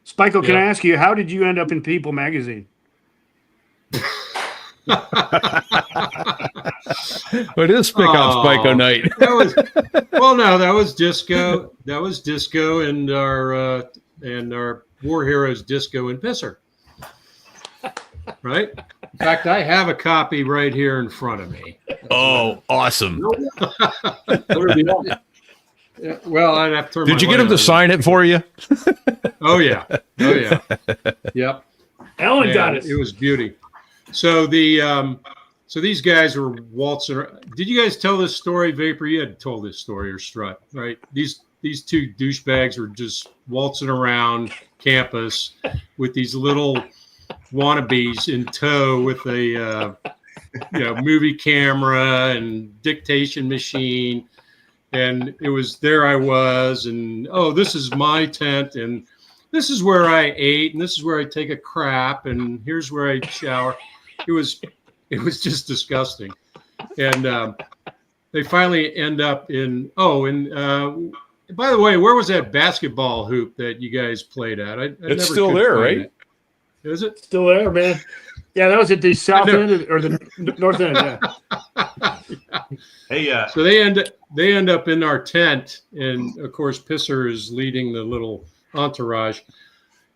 Spiko, can Yeah. I ask you, how did you end up in People magazine? It is pick on Spiko night. That was disco. That was disco and our War Heroes disco and pisser. Right? In fact, I have a copy right here in front of me. Oh, awesome. Yeah, well, I'd have to turn Did my you get light him to on. sign it for you? Oh yeah. Yep. Ellen got And it. it was beauty. So the So these guys were waltzing around. Did you guys tell this story, Vapor? You had told this story, or Strut, right? These two douchebags were just waltzing around campus with these little wannabes in tow with a movie camera and dictation machine. And it was there I was, and this is my tent, and this is where I ate, and this is where I take a crap, and here's where I shower. It was just disgusting. And they finally end up in by the way, where was that basketball hoop that you guys played at? I It's never still could there, find right? it. Is it? Still there, man. Yeah, that was at the south end or the north end. Yeah. Hey, So they end up in our tent, and of course Pisser is leading the little entourage,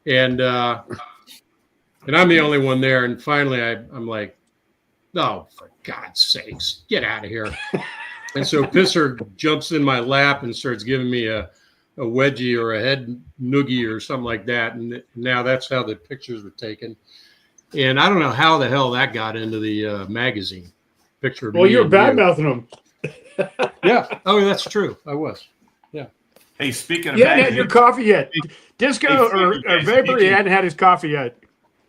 and I'm the only one there. And finally, I'm like, "Oh, for God's sakes, get out of here!" And so Pisser jumps in my lap and starts giving me a wedgie or a head noogie or something like that. And now that's how the pictures were taken. And I don't know how the hell that got into the magazine. Picture of Well, me you're and bad you. mouthing them. Yeah. Oh, that's true. I was. Yeah. hey, speaking of You hadn't had magazines- your coffee yet. Disco or guys, Vapor, he hadn't had his coffee yet.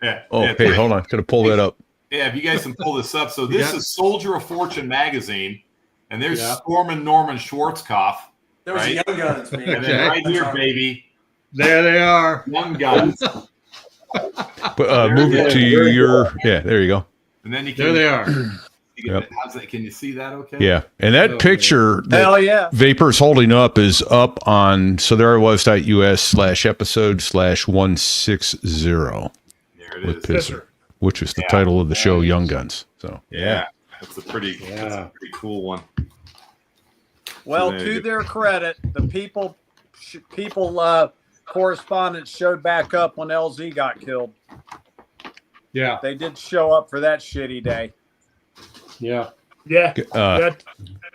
yeah, Oh, yeah, hey, hold on. Got to pull that up. yeah, if you guys can pull this up. So this Yeah. is Soldier of Fortune magazine, and there's Yeah. Storm and Norman Schwarzkopf. There was Right. Young Guns, man. And then right here, baby, There they are. Young Guns. But move it to your. Yeah, there you go. And then you can. There they are. Yep. Can you see that? Okay. Yeah, and that Oh, picture that Hell yeah. Vapor's holding up is up on sotherewas.us/episode/160 There it with is. Pisser, which is the Yeah. title of the show, Young Guns. So Yeah, that's a pretty cool one. Well, There you to go. their credit, the people correspondents showed back up when LZ got killed. Yeah. They did show up for that shitty day. Yeah. Yeah. Uh,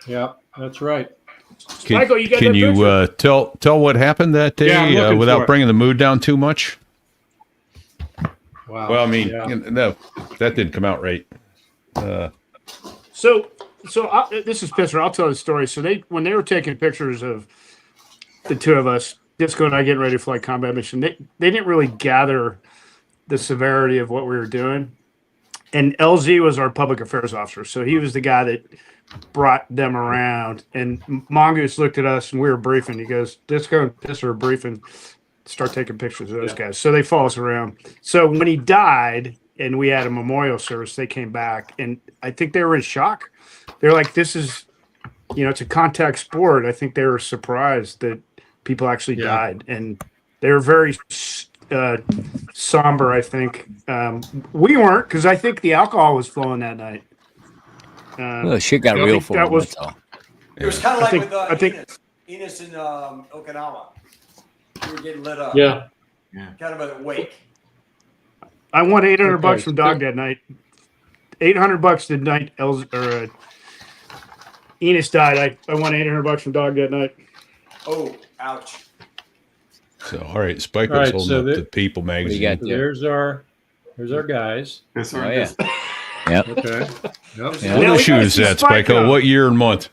Yeah. That's right. Michael, you got can that you picture? tell what happened that day Yeah, I'm looking for without it. bringing the mood down too much? Wow. Well, I mean, Yeah. no, that didn't come out right. So this is Pisser. I'll tell the story. So when they were taking pictures of the two of us, Disco and I getting ready for like combat mission, they didn't really gather the severity of what we were doing. And LZ was our public affairs officer, so he was the guy that brought them around. And Mongoose looked at us and we were briefing. He goes, "Disco and Pisser are briefing. Start taking pictures of those guys." So they follow us around. So when he died and we had a memorial service, they came back and I think they were in shock. They're like, "This is, it's a contact sport." I think they were surprised that people actually died, and they were very somber. I think we weren't, because I think the alcohol was flowing that night. Shit got I real think for that him. was- That's all. It was kind of like think- with I think- Enos in Okinawa. We were getting lit up. Yeah. Kind of a wake. I won $800 Okay. from Dog that night. $800 the night Enos died. I won $800 from Dog that night. Oh, ouch. So all right, Spiker's All right, holding so up the- the People magazine. got So there? there's our guys. This Oh, or yeah. this- Yep. Okay. Yep. Yeah. What Now we issue gotta is see that, Spike Spiko? up. What year and month?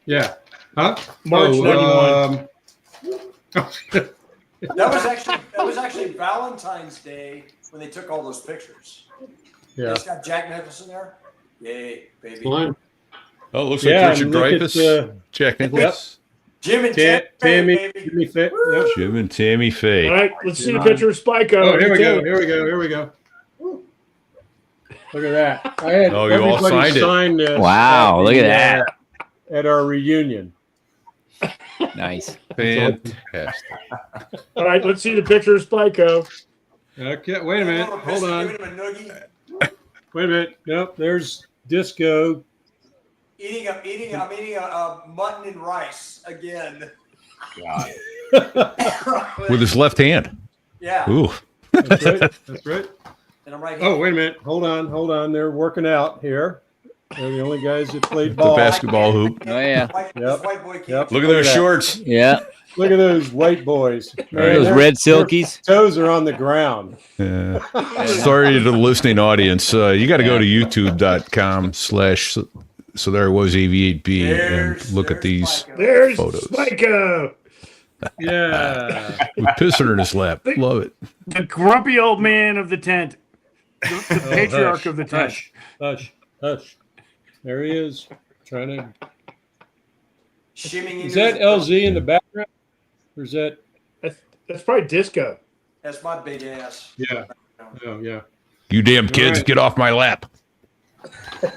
Yeah. Huh? March 91. That was actually Valentine's Day when they took all those pictures. Yeah. It's got Jack Nicholson there. Yay, baby. Fine. Oh, it looks Yeah, like Richard and look at, Dreyfuss, Jack Nicklaus, Jim and Tammy, baby. Jimmy Fit. Yep. Jim and Tammy Faye. All right, let's see the picture of Spike. Oh, here we go. Here we go. Here we go. Look at that. I had Oh, you all everybody signed it. sign this Wow, look at that. At our reunion. Nice. Fantastic. All right, let's see the picture of Spiko. Okay, wait a minute. Hold on. Giving him a noogie. Wait a minute. Nope, there's Disco. I'm eating a mutton and rice again. With his left hand. Yeah. Ooh. That's right. That's right. And I'm right Oh, wait a minute. Hold on. They're working out here. They're the only guys that played The ball. basketball hoop. Oh, yeah. White, Yep. White boy can't. Yep. Look at those shorts. Yeah. Look at those white boys. Man, Those their- red their silkies. Toes are on the ground. Sorry to the listening audience. You got to go to youtube.com/ so there was AV-8B and look at these There's photos. Spyco, Yeah. With pissing in his lap. Love it. the grumpy old man of the tent, the Oh, patriarch hush, of the tent. Hush, hush, hush. There he is. Trying to. Shimming Is into that his- LZ in the background? Or is that? That's probably Disco. That's my big ass. Yeah. Oh, yeah. You damn kids, right. get off my lap.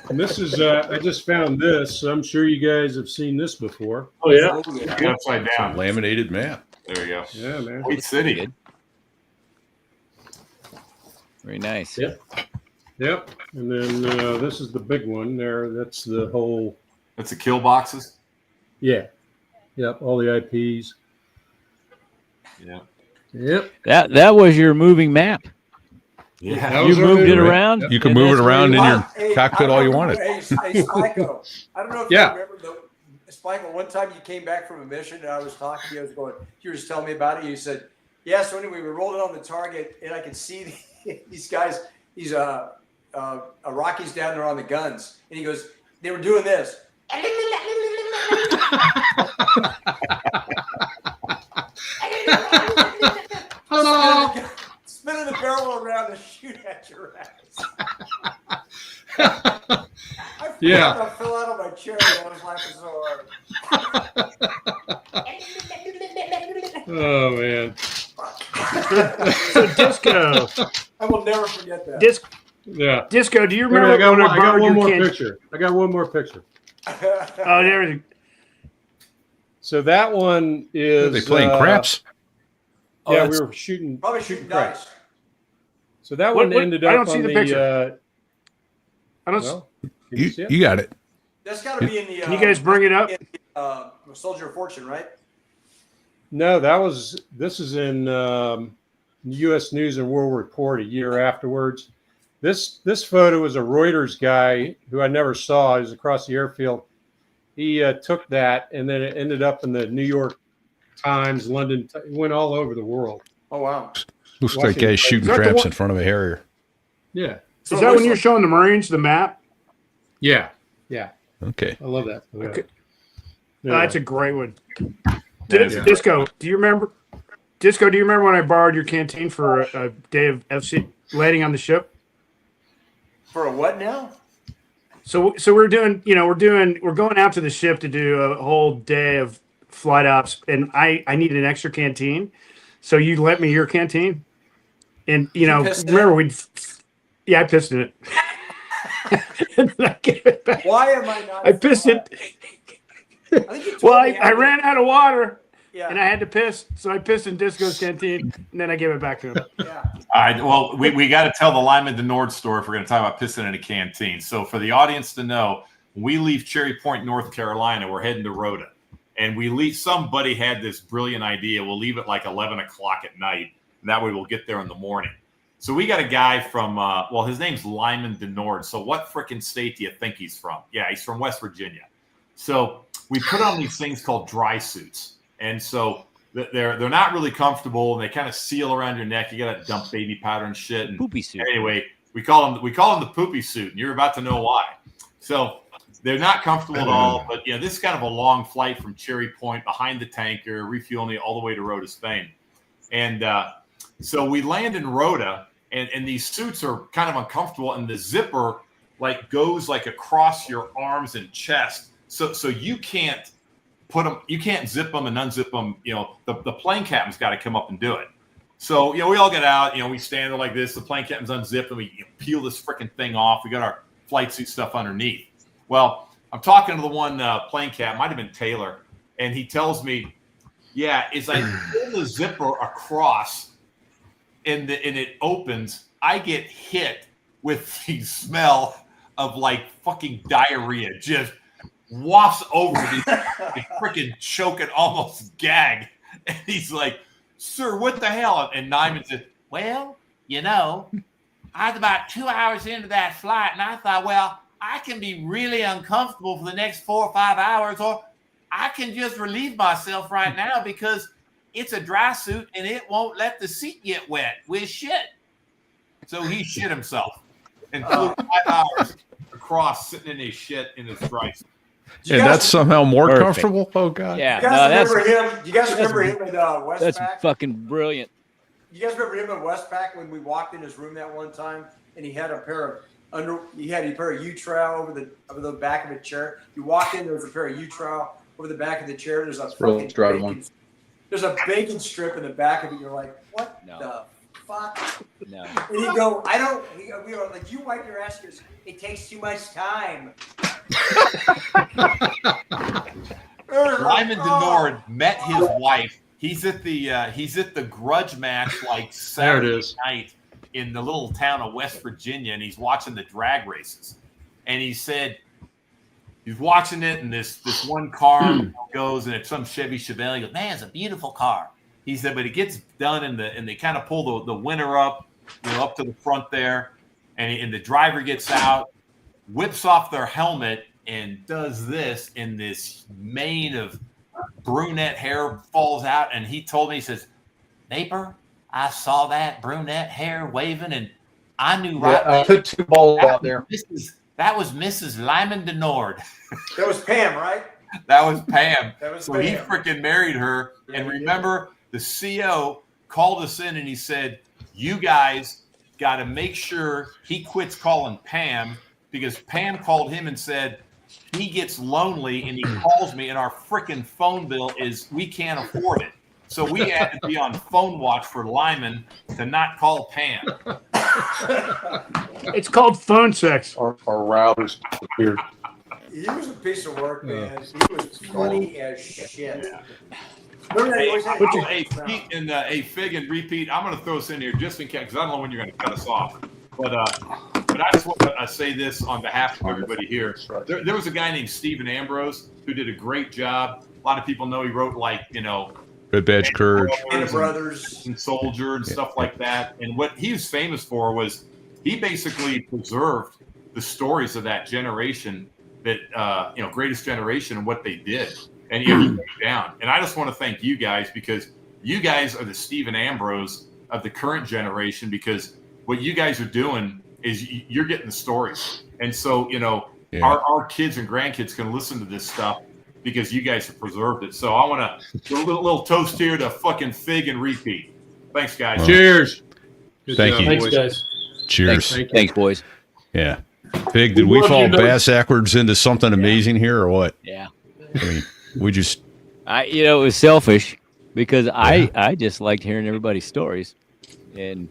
And this is. I just found this. I'm sure you guys have seen this before. Oh yeah. Upside down. Laminated map. There you go. Yeah, man. White City. Good. Very nice. Yep. Yep. And then this is the big one there. That's the whole. That's the kill boxes. Yeah. Yep. All the IPs. Yeah. Yep. That was your moving map. Yeah. That You was our moved it movie. around. You can and move that's it where around you in are. your Hey, cockpit I all you remember- wanted. Hey, Spyco, I don't know if Yeah. you remember Spyco, one time you came back from a mission and I was talking to you, I was going, you were just telling me about it. You said, yeah, so anyway, we rolled it on the target and I could see these guys, these Rockies down there on the guns. And he goes, they were doing this. Spinning the barrel around and shoot at your ass. Yeah. I fell out of my chair and I was laughing so hard. Oh man. So Disco, I will never forget that. Yeah. Disco. Do you Wait a remember minute, when I got borrowed one your more can- picture. I got one more picture. Oh, there it is. So that one is. Are they playing craps? Yeah, that's- we were shooting. Probably shooting craps. dice. So that What- one ended I up don't see on the picture. Uh, I don't. well, can You, see it? you got it. That's got to be in the. Can you guys bring it up? Soldier of Fortune, right? No, this is in U.S. News and World Report a year afterwards. This photo is a Reuters guy who I never saw. He was across the airfield. He took that, and then it ended up in the New York Times, London. It went all over the world. Oh wow! Looks like Washington. guys shooting Is that the craps one- in front of a Harrier. Yeah, Is that when you're showing the Marines the map? yeah. Okay. I love that. Okay. Yeah. That's a great one. Yeah. Disco, do you remember? Disco, do you remember when I borrowed your canteen for a day of FC landing on the ship? For a what now? So we're going out to the ship to do a whole day of flight ops, and I need an extra canteen. So you lent me your canteen, and pissed in remember I pissed in it. And then I gave it back. Why am I not? I pissed it. I think you told Well, me I ran out of water. Yeah. And I had to piss, so I pissed in Disco's canteen, and then I gave it back to him. Yeah. All right. Well, we got to tell the Lyman de Nord story if we're going to talk about pissing in a canteen. So for the audience to know, when we leave Cherry Point, North Carolina, we're heading to Rhoda. And somebody had this brilliant idea. We'll leave at like 11 o'clock at night. And that way we'll get there in the morning. So we got a guy from, his name's Lyman de Nord. So what frickin' state do you think he's from? Yeah, he's from West Virginia. So we put on these things called dry suits. And so they're not really comfortable, and they kind of seal around your neck. You got to dump baby powder and shit. And Poopy suit. anyway, we call them the poopy suit, and you're about to know why. So they're not comfortable at all. But this is kind of a long flight from Cherry Point behind the tanker, refueling all the way to Rhoda, Spain. And so we land in Rhoda, and these suits are kind of uncomfortable, and the zipper goes across your arms and chest, so you can't put them, you can't zip them and unzip them. The plane captain's got to come up and do it. So we all get out. We stand there like this. The plane captain's unzipped, and we peel this freaking thing off. We got our flight suit stuff underneath. Well, I'm talking to the one plane captain, might have been Taylor, and he tells me, as I pull the zipper across and it opens, I get hit with the smell of fucking diarrhea just wafts over me, freaking choke and almost gag. And he's like, "Sir, what the hell?" And Nyman said, "Well, I was about 2 hours into that flight, and I thought, well, I can be really uncomfortable for the next 4 or 5 hours, or I can just relieve myself right now because it's a dry suit and it won't let the seat get wet with shit. So he shit himself and flew 5 hours across sitting in his shit in his dry suit. And that's somehow more Perfect. comfortable? Oh, God. Yeah, You guys remember him? You guys remember him at Westpac? that's fucking brilliant. You guys remember him at Westpac when we walked in his room that one time and he had a pair of U-trowel over the back of a chair. You walked in, there was a pair of U-trowel over the back of the chair. There's a fucking there's a bacon strip in the back of it. You're like, what the fuck? No. And we were like, you wipe your ass because it takes too much time. Lyman Denord met his wife. He's at the grudge match like Saturday night in the little town of West Virginia, and he's watching the drag races. And he said he's watching it, and this one car goes, and it's some Chevy Chevelle. He goes, man, it's a beautiful car. He said, but it gets done, and they kind of pull the winner up, up to the front there, and the driver gets out, whips off their helmet, and does this, and this mane of brunette hair falls out. And he told me, he says, neighbor, I saw that brunette hair waving, and I knew right. I put 2 balls out there. That was Mrs. Lyman Denord. That was Pam, right? That was Pam. So he freaking married her. And remember, the CO called us in and he said, you guys got to make sure he quits calling Pam, because Pam called him and said, he gets lonely and he calls me and our freaking phone bill we can't afford it. So we had to be on phone watch for Lyman to not call Pam. It's called phone sex. Our routers disappeared. He was a piece of work, man. He was funny as shit. Remember that he always had Hey, Fig and Repeat, I'm going to throw this in here just in case, because I don't know when you're going to cut us off. But I just want to say this on behalf of everybody here. There was a guy named Stephen Ambrose who did a great job. A lot of people know he wrote, like, Red Badge Courage, and Brothers, and Soldier, and stuff like that. And what he was famous for was he basically preserved the stories of that generation, that Greatest Generation, and what they did, and he wrote it down. And I just want to thank you guys, because you guys are the Stephen Ambrose of the current generation, because what you guys are doing is you're getting the stories. And so, our kids and grandkids can listen to this stuff because you guys have preserved it. So I want to do a little toast here to fucking Fig and Repeat. Thanks, guys. Cheers. Thank you. Thanks, guys. Cheers. Thanks, boys. Yeah. Fig, did we fall bass backwards into something amazing here or what? Yeah. I mean, we just... it was selfish because I just liked hearing everybody's stories. And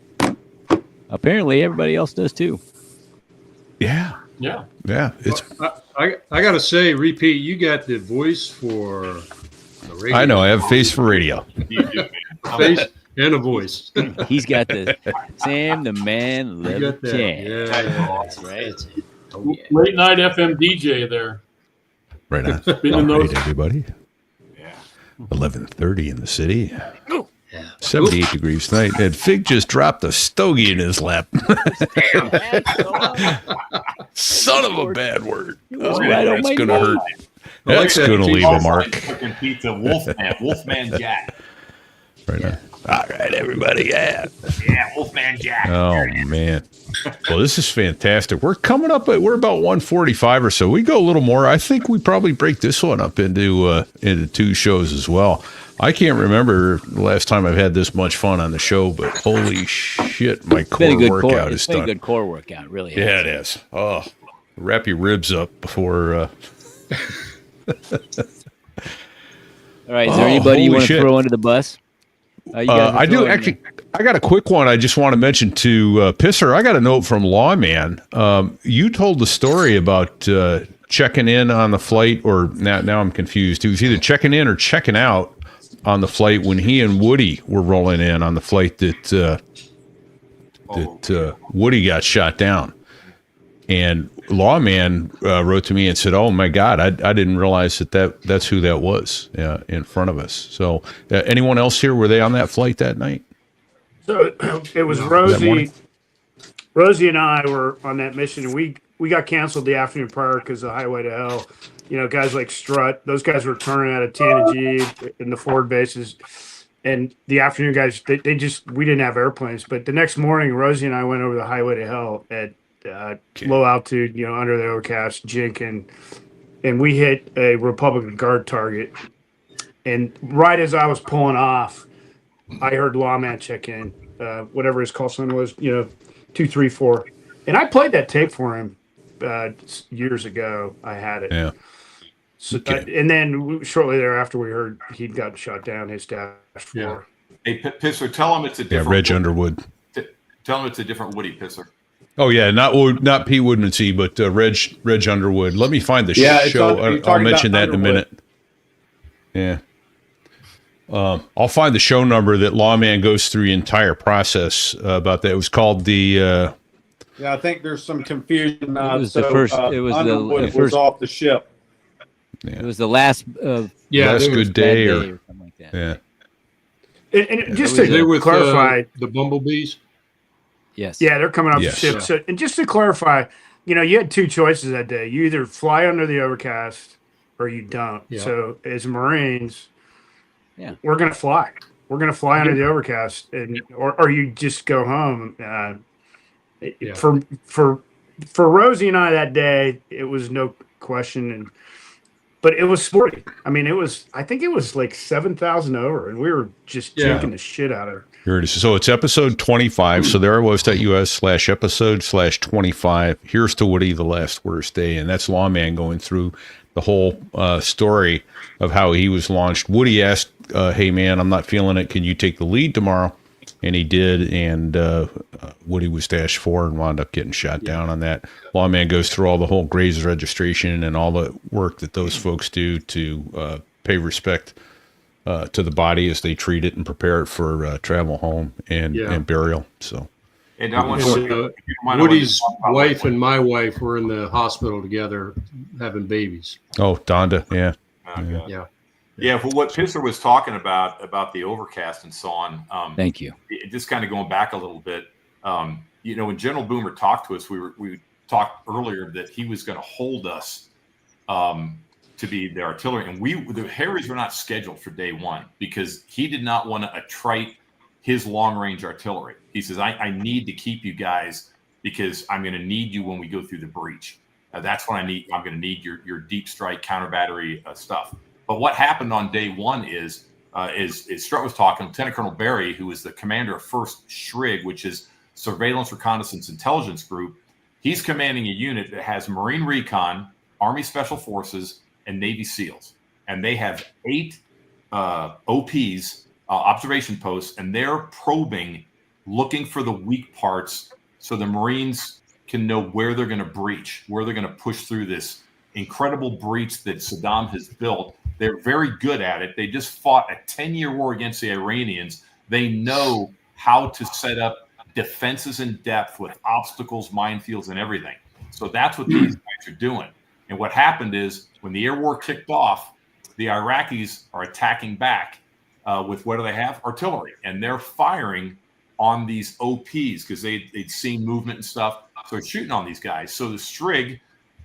apparently everybody else does too. Yeah. Yeah. Yeah. It's... I got to say, Repeat, you got the voice for the radio. I know. I have a face for radio. Face and a voice. He's got the Sam the Man Legend. Yeah. That's right. Oh, yeah. Late night FM DJ there. Right on. Spinning All those. right, everybody. Yeah. 11:30 in the city. 78 degrees tonight. And Fig just dropped a stogie in his lap. Son of a bad word. Oh, right, that's going to hurt. That's going to leave a mark. Fucking pizza, Wolfman Jack. Right on. All right, everybody. Yeah. Yeah, Wolfman Jack. Oh, man. Well, this is fantastic. We're coming up we're about 145 or so. We go a little more. I think we probably break this one up into 2 shows as well. I can't remember the last time I've had this much fun on the show, but holy shit, my core workout is done. It's been a good core workout, really. Yeah, it is. Oh, wrap your ribs up before. All right, is there anybody you want to throw under the bus? I do actually. I got a quick one. I just want to mention to Pisser. I got a note from Lawman. You told the story about checking in on the flight, or now I'm confused. He was either checking in or checking out on the flight when he and Woody were rolling in on the flight that Woody got shot down. And Lawman wrote to me and said, "Oh my God, I didn't realize that's who that was in front of us." So, anyone else here, were they on that flight that night? So it was Rosie. Rosie and I were on that mission, and we got canceled the afternoon prior because of Highway to Hell. Guys like Strut, those guys were turning out of Tanager in the forward bases. And the afternoon guys, we didn't have airplanes. But the next morning, Rosie and I went over the Highway to Hell at low altitude, under the overcast, Jenkin, and we hit a Republican Guard target. And right as I was pulling off, I heard Lawman check in, whatever his call sign was, 234. And I played that tape for him years ago. I had it. Yeah. So, and then shortly thereafter, we heard he'd gotten shot down his dash floor. Hey, Pisser, tell him it's a different. Yeah, Reg Underwood. Tell him it's a different Woody, Pisser. Oh yeah, not Pete Woodmansey, but Reg Underwood. Let me find the show. I'll mention that in a minute. Yeah. I'll find the show number that Lawman goes through the entire process about that. It was called the. Yeah, I think there's some confusion. It was the first. It was Underwood the first. was off the ship. It was the last. Last good day or something like that. Yeah. And just to clarify, the bumblebees. Yes. Yeah, they're coming off the ship. So, and just to clarify, you had two choices that day. You either fly under the overcast or you don't. Yeah. So as Marines, we're gonna fly. We're gonna fly under the overcast, and or you just go home. For Rosie and I that day, it was no question, but it was sporty. I mean, I think it was like 7,000 over, and we were just taking the shit out of her. Here it is. So it's episode 25. So there was.us/episode/25. Here's to Woody, the last worst day. And that's Lawman going through the whole story of how he was launched. Woody asked, hey, man, I'm not feeling it. Can you take the lead tomorrow? And he did. And Woody was -4 and wound up getting shot down on that. Lawman goes through all the whole Graves registration and all the work that those folks do to pay respect to the body as they treat it and prepare it for travel home and burial. So, and Woody's wife and my wife were in the hospital together having babies. Oh, Donda, yeah. For what Pisser was talking about the overcast and so on. Thank you. Just kind of going back a little bit. When General Boomer talked to us, we talked earlier that he was going to hold us. To be the artillery, and the Harriers were not scheduled for day one because he did not want to attrite his long-range artillery. He says, I need to keep you guys because I'm going to need you when we go through the breach. That's when I'm going to need your deep strike counter battery stuff. But what happened on day one is Strut was talking, Lieutenant Colonel Barry, who is the commander of 1st Shrig, which is Surveillance, Reconnaissance, Intelligence Group. He's commanding a unit that has Marine Recon, Army Special Forces, and Navy SEALs, and they have 8 OPs, observation posts, and they're probing, looking for the weak parts so the Marines can know where they're going to breach, where they're going to push through this incredible breach that Saddam has built. They're very good at it. They just fought a 10-year war against the Iranians. They know how to set up defenses in depth with obstacles, minefields, and everything. So that's what these guys are doing. And what happened is when the air war kicked off, the Iraqis are attacking back with what do they have? Artillery. And they're firing on these OPs because they'd seen movement and stuff. So they're shooting on these guys. So the Strig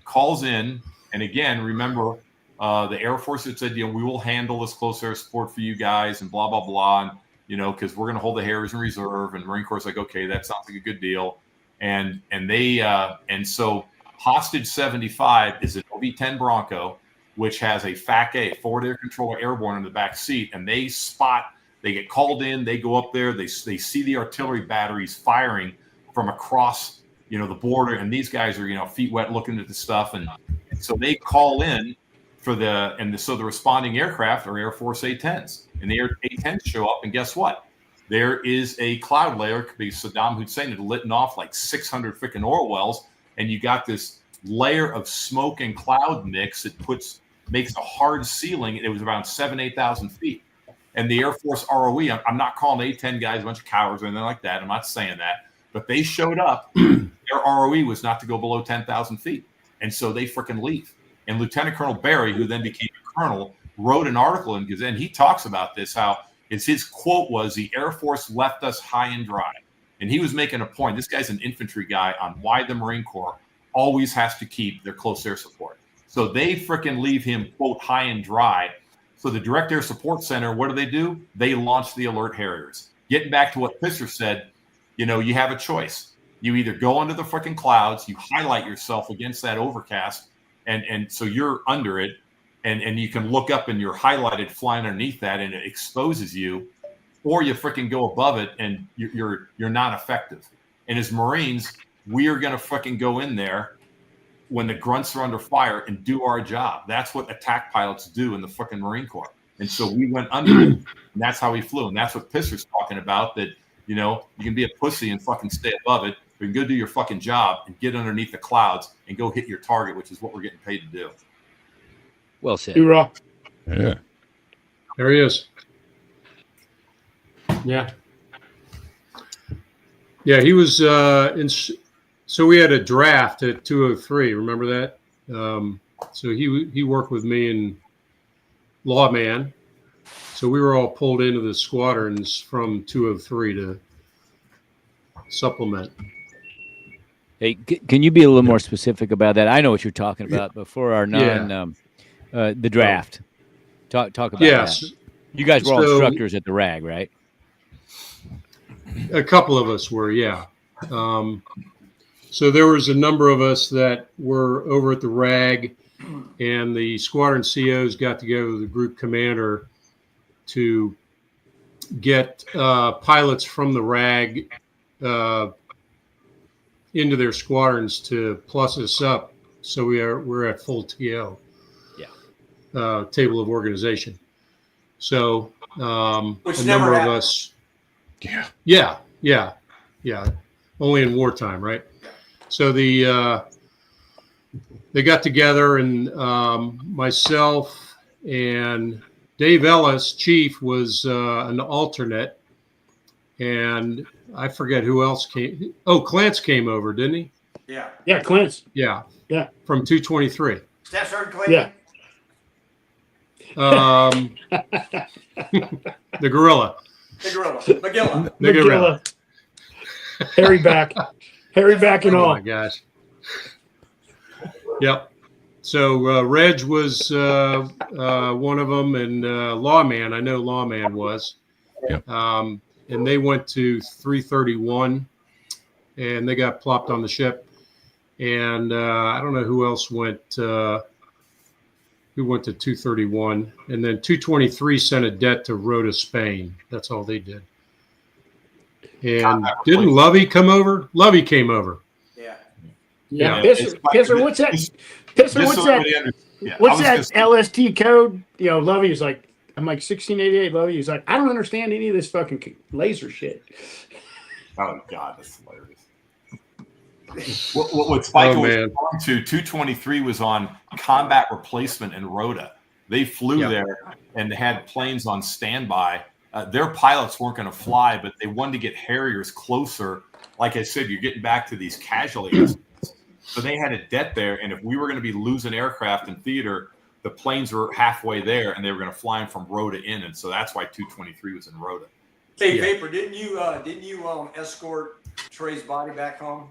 calls in. And again, remember, the Air Force had said, we will handle this close air support for you guys and blah, blah, blah. And, because we're going to hold the Harriers in reserve. And Marine Corps like, okay, that sounds like a good deal. And so Hostage 75 is an OV-10 Bronco, which has a FAC-A, forward air controller airborne in the back seat. And they get called in, they go up there, they see the artillery batteries firing from across, the border. And these guys are, feet wet looking at the stuff. And so they call in so the responding aircraft are Air Force A-10s. And the A-10s show up, and guess what? There is a cloud layer because Saddam Hussein had lit off like 600 freaking oil wells. And you got this layer of smoke and cloud mix that makes a hard ceiling. It was around 8,000 feet. And the Air Force ROE, I'm not calling A-10 guys a bunch of cowards or anything like that. I'm not saying that. But they showed up. Their ROE was not to go below 10,000 feet. And so they freaking leave. And Lieutenant Colonel Barry, who then became a colonel, wrote an article in Gazette. He talks about this, how his quote was, the Air Force left us high and dry. And he was making a point. This guy's an infantry guy on why the Marine Corps always has to keep their close air support. So they freaking leave him, quote, high and dry. So the direct air support center, what do? They launch the Alert Harriers. Getting back to what Fisher said, you know, you have a choice. You either go under the freaking clouds, you highlight yourself against that overcast, and so you're under it, and you can look up and you're highlighted flying underneath that, and it exposes you, or you freaking go above it and you're not effective. And as Marines, we are going to freaking go in there when the grunts are under fire and do our job. That's what attack pilots do in the freaking Marine Corps. And so we went under it, and that's how we flew. And that's what Pisser's talking about, that, you know, you can be a pussy and fucking stay above it, but you can go do your fucking job and get underneath the clouds and go hit your target, which is what we're getting paid to do. Well said. Hoorah. Yeah. There he is. Yeah. Yeah, he was so we had a draft at 203. Remember that? So he worked with me in Lawman. So we were all pulled into the squadrons from 203 to supplement. Hey, can you be a little more specific about that? I know what you're talking about, but for our the draft, talk about that. You guys were all instructors at the RAG, right? A couple of us were, yeah. So there was a number of us that were over at the RAG, and the squadron COs got together with the group commander to get pilots from the RAG into their squadrons to plus us up, so we're at full TO. Yeah. Table of organization. So Which a never number happened. of us. Yeah. Only in wartime, right? So they got together, and myself and Dave Ellis, chief, was an alternate, and I forget who else came. Oh, Clance came over, didn't he? Yeah. Yeah, Clint's. Yeah. Yeah. From 223. Staff Sergeant Clayton. Yeah. The gorilla. The gorilla. Magilla. The gorilla. Harry back. Harry back and Oh all. my gosh. Yep. So Reg was one of them, and Lawman, I know Lawman was. Yep. And they went to 331, and they got plopped on the ship. And I don't know who else went. Who went to 231, and then 223 sent a debt to Rota, Spain. That's all they did. And didn't Lovey come over? Lovey came over. Yeah. Yeah. Yeah. Pisser, what's that? Pisser, what's that? What's that LST code? You know, Lovey's like, I'm like 1688. Lovey's like, I don't understand any of this fucking laser shit. Oh God, that's hilarious. What Spike was referring to, 223 was on combat replacement in Rota. They flew there and had planes on standby. Their pilots weren't going to fly, but they wanted to get Harriers closer. Like I said, you're getting back to these casualties. So they had a debt there, and if we were going to be losing aircraft in theater, the planes were halfway there, and they were going to fly them from Rota in, and so that's why 223 was in Rota. Hey, Vapor, didn't you escort Trey's body back home?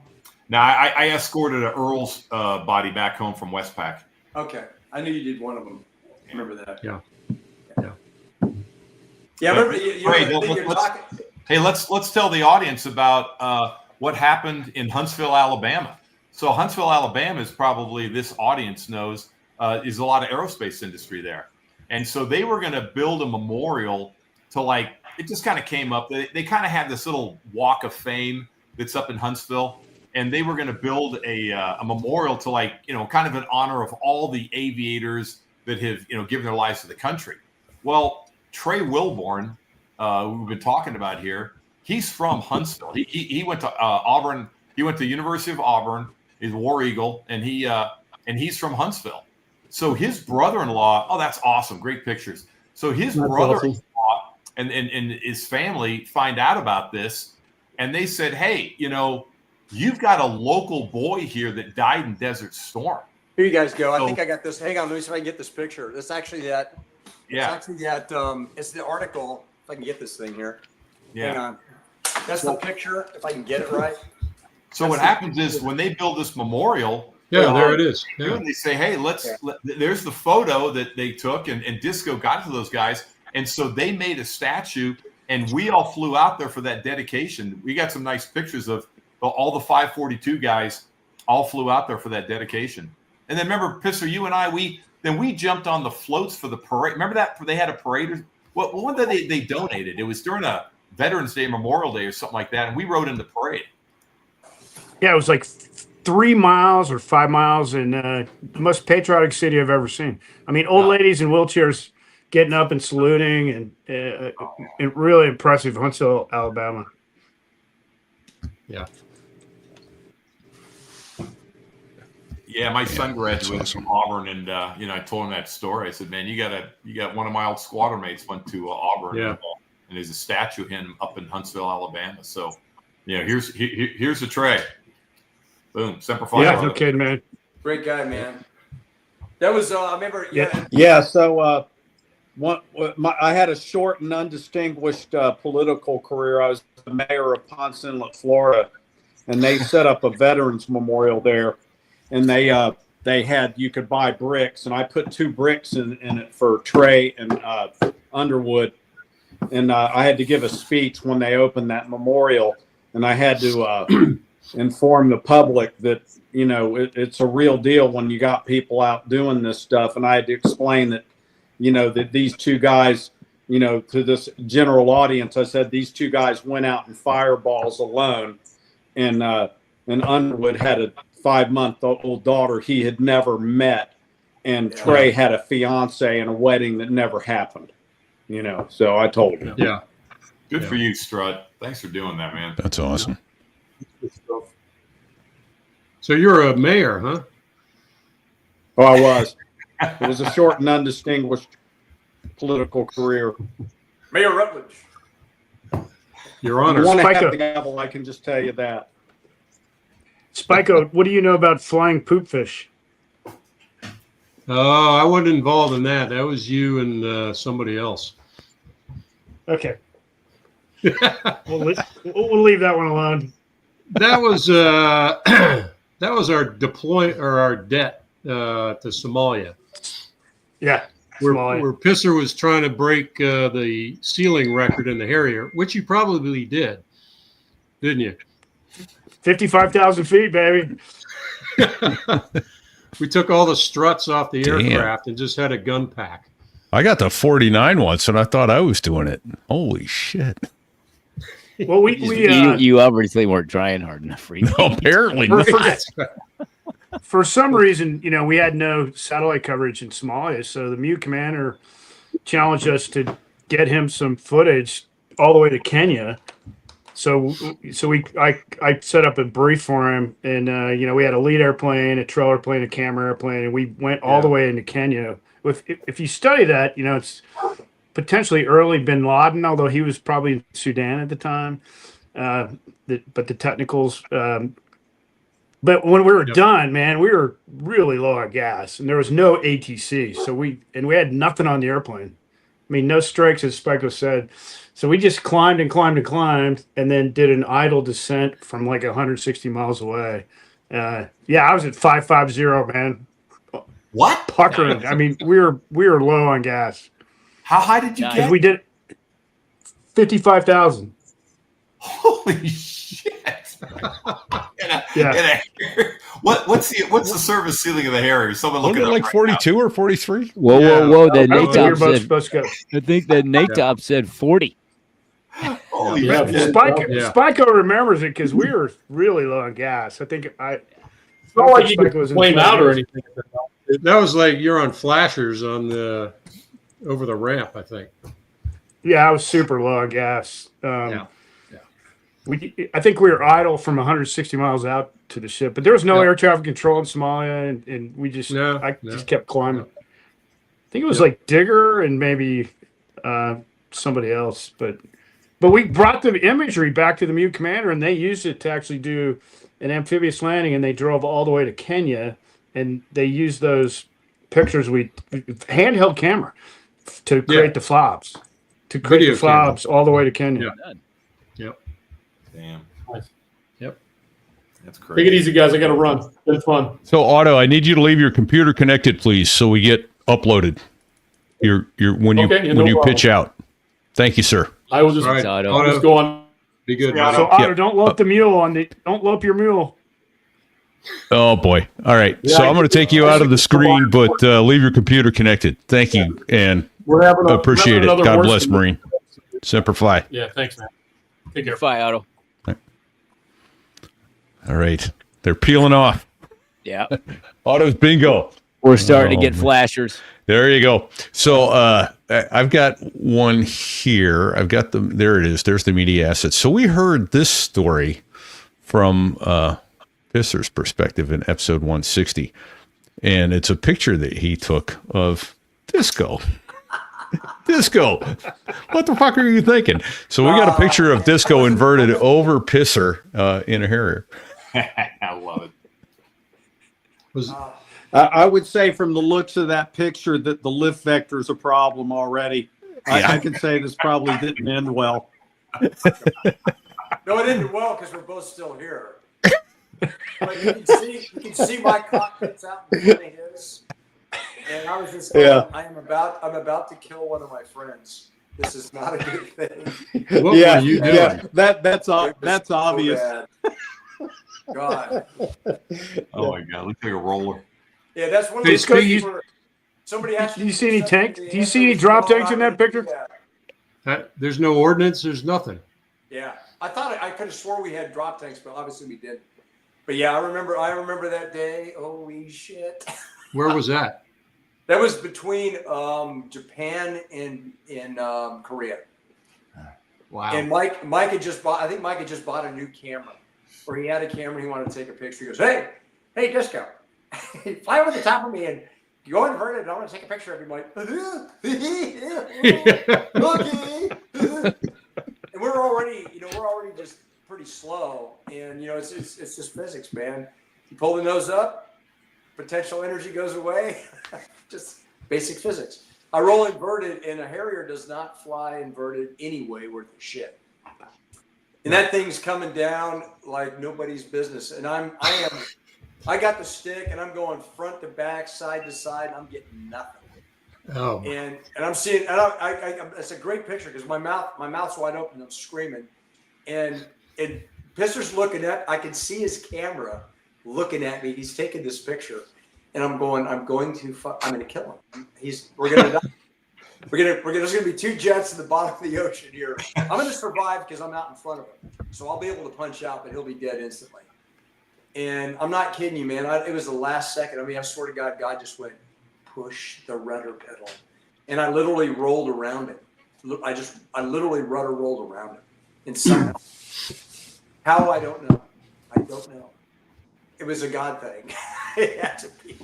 Now, I escorted Earl's body back home from Westpac. Okay, I knew you did one of them. I remember that. Yeah. Yeah, I remember let's tell the audience about what happened in Huntsville, Alabama. So Huntsville, Alabama is probably, this audience knows, is a lot of aerospace industry there. And so they were going to build a memorial to, like, it just kind of came up. They kind of had this little walk of fame that's up in Huntsville. And they were going to build a memorial to, like, you know, kind of in honor of all the aviators that have, you know, given their lives to the country. Well, Trey Wilborn, who we've been talking about here, he's from Huntsville. He went to Auburn. He went to the University of Auburn. He's a War Eagle, and he's from Huntsville. So his brother-in-law, oh, that's awesome. Great pictures. So his brother-in-law and his family find out about this, and they said, hey, you know, you've got a local boy here that died in Desert Storm. Here you guys go. I think I got this. Hang on, let me see if I can get this picture. It's actually that. Yeah. It's actually that. It's the article. If I can get this thing here. Yeah. Hang on. That's the picture. If I can get it right. So what happens is when they build this memorial, Yeah, there it is. Yeah. And they say, hey, there's the photo that they took, and Disco got to those guys. And so they made a statue, and we all flew out there for that dedication. We got some nice pictures of all the 542 guys all flew out there for that dedication. And then remember, Pisser, you and I, we jumped on the floats for the parade. Remember that they had a parade? What one that they donated? It was during a Veterans Day, Memorial Day, or something like that, and we rode in the parade. Yeah, it was like 3 miles or 5 miles in the most patriotic city I've ever seen. I mean, old ladies in wheelchairs getting up and saluting, and really impressive, Huntsville, Alabama. Yeah. Yeah, my son graduated from Auburn, and I told him that story. I said, "Man, you got one of my old squadron mates went to Auburn, and there's a statue of him up in Huntsville, Alabama." So, here's the tray. Boom, Semper Fi. Yeah, no kidding, man. Great guy, man. That was I remember. Yeah. So, I had a short and undistinguished political career. I was the mayor of Ponce Inlet, Florida, and they set up a veterans memorial there. And they had, you could buy bricks, and I put 2 bricks in it for Trey and Underwood. And I had to give a speech when they opened that memorial, and I had to inform the public that, it's a real deal when you got people out doing this stuff. And I had to explain that, that these 2 guys, to this general audience, I said these 2 guys went out in fireballs alone, and Underwood had a 5-month-old daughter he had never met, and Trey had a fiance and a wedding that never happened. So I told him. Yeah. Good for you, Strut. Thanks for doing that, man. That's awesome. So you're a mayor, huh? Oh, I was. It was a short and undistinguished political career. Mayor Rutledge. Your Honor. One half the gavel, I can just tell you that. Spiko, what do you know about flying poop fish? Oh, I wasn't involved in that. That was you and somebody else. Okay. We'll leave that one alone. That was our deploy or our debt to Somalia. Yeah. Where Pisser was trying to break the ceiling record in the Harrier, which you probably did, didn't you? 55,000 feet, baby. We took all the struts off the aircraft and just had a gun pack. I got the 49 once, and I thought I was doing it. Holy shit! Well, you obviously weren't trying hard enough for you. No, apparently not. For some reason, we had no satellite coverage in Somalia, so the MU commander challenged us to get him some footage all the way to Kenya. So I set up a brief for him, and we had a lead airplane, a trail airplane, a camera airplane, and we went all the way into Kenya. If you study that, it's potentially early Bin Laden, although he was probably in Sudan at the time. But the technicals. But when we were done, man, we were really low on gas, and there was no ATC. So we had nothing on the airplane. I mean, no strikes, as Spiko said. So we just climbed and climbed and climbed, and then did an idle descent from like 160 miles away. I was at 550, man. What? Puckering. I mean, we were low on gas. How high did you get? We did 55,000. Holy shit! What's the service ceiling of the Harrier? Someone look Wasn't it it up like right 42 or 43? Whoa! The NATOP said. I think the NATOP said 40. Holy Spiko remembers it because we were really low on gas. I think It's not like you could flame out or anything. That was like you're on flashers on the over the ramp, I think. Yeah, I was super low on gas. I think we were idle from 160 miles out to the ship, but there was no air traffic control in Somalia, and we just just kept climbing. I think it was like Digger and maybe somebody else, but we brought the imagery back to the MU commander, and they used it to actually do an amphibious landing, and they drove all the way to Kenya, and they used those pictures handheld camera to create the fobs, all the way to Kenya. Yep. Damn. Yep. That's Take crazy. it easy, guys. I got to run. Been fun. So, Otto, I need you to leave your computer connected, please, so we get uploaded. Your when you Okay, yeah, when no you problem. pitch out. Thank you, sir. I will just, All right, Otto. just go on. Be good. Yeah, buddy. So Otto, Yep. don't lump the mule on the. Don't lump your mule. Oh boy! All right, so I'm going to take you out of the screen, but leave your computer connected. Thank you, and We're having appreciate it. another God horse bless, in the- Marine. Semper Fi. Yeah, thanks, man. Take care. Bye, Otto. All right, they're peeling off. Yeah. Otto's bingo. We're starting to get man. flashers. There you go. So I've got one here. I've got them. There it is. There's the media assets. So we heard this story from Pisser's perspective in episode 160. And it's a picture that he took of Disco. Disco. What the fuck are you thinking? So we got a picture of Disco inverted over Pisser in a Harrier. I love it. Was I would say from the looks of that picture that the lift vector is a problem already. I can say this probably didn't end well. No, it didn't well because we're both still here. But you can see my cockpits out in front of his. And I was just going, I'm about to kill one of my friends. This is not a good thing. what were you doing? Yeah, that's So obvious. bad. God. Oh my God! Looks like a roller. Yeah, that's one of Hey, those Scott, things you- where somebody asked Do you see any tanks? Do you see any drop tanks in that picture? There's no ordnance. There's nothing. Yeah, I thought I could have swore we had drop tanks, but obviously we didn't. But yeah, I remember that day. Holy shit! Where was that? That was between Japan and Korea. Wow. And Mike had just bought. I think Mike had just bought a new camera, or he had a camera. He wanted to take a picture. He goes, "Hey, Disco, fly over the top of me and go inverted. I want to take a picture of you." I'm like, okay. And we're already just pretty slow, and it's just physics, man. You pull the nose up, potential energy goes away. Just basic physics. I roll inverted, and a Harrier does not fly inverted anyway worth of shit. And that thing's coming down like nobody's business. And I got the stick, and I'm going front to back, side to side, and I'm getting nothing. Oh. And I'm seeing, and I it's a great picture because my mouth's wide open, and I'm screaming, and Pisser's looking at. I can see his camera looking at me. He's taking this picture. And I'm going to kill him. We're going to die. There's going to be two jets in the bottom of the ocean here. I'm going to survive because I'm out in front of him. So I'll be able to punch out, but he'll be dead instantly. And I'm not kidding you, man. It was the last second. I mean, I swear to God, God just went, push the rudder pedal. And I literally rolled around it. I literally rudder rolled around it. And somehow, how I don't know. It was a God thing. It had to be.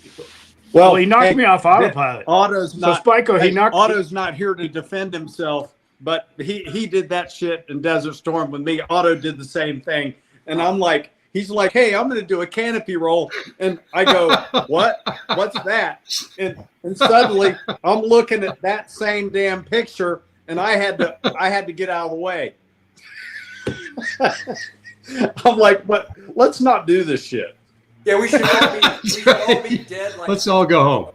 Well, he knocked me off autopilot. Otto's not. Spyco, he knocked. Otto's not here to defend himself, but he did that shit in Desert Storm with me. Otto did the same thing, and I'm like, he's like, hey, I'm going to do a canopy roll, and I go, what? What's that? And suddenly I'm looking at that same damn picture, and I had to get out of the way. I'm like, but let's not do this shit. Yeah, we should all be dead. Like Let's all go home.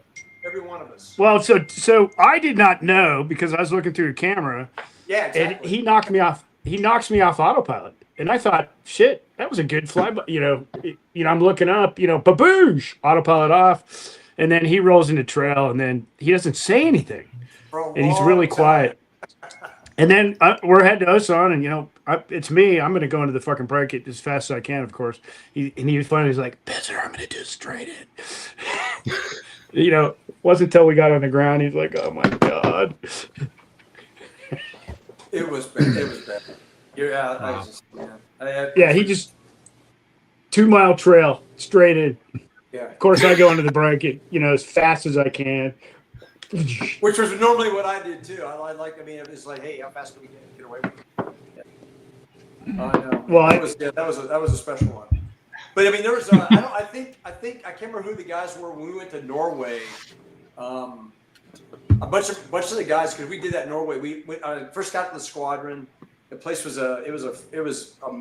every one of us. Well, so I did not know because I was looking through a camera, Yeah, and exactly. he knocked me off. He knocks me off autopilot, and I thought, shit, that was a good fly. But I'm looking up, baboosh, autopilot off, and then he rolls into trail, and then he doesn't say anything, and he's really quiet. And then we're heading to Osan, and it's me. I'm going to go into the fucking bracket as fast as I can, of course. He was funny. He's like, Pisser, I'm going to do it straight in. Wasn't until we got on the ground. He's like, oh my God. It was bad. Yeah, he just 2 mile trail straight in. Yeah. Of course, I go into the bracket, as fast as I can. Which was normally what I did too. It's like, hey, how fast can we get away with it? Yeah. No. Well, that was a special one. But I mean, there was I can't remember who the guys were when we went to Norway. A bunch of the guys, because we did that in Norway. We first got to the squadron. The place was a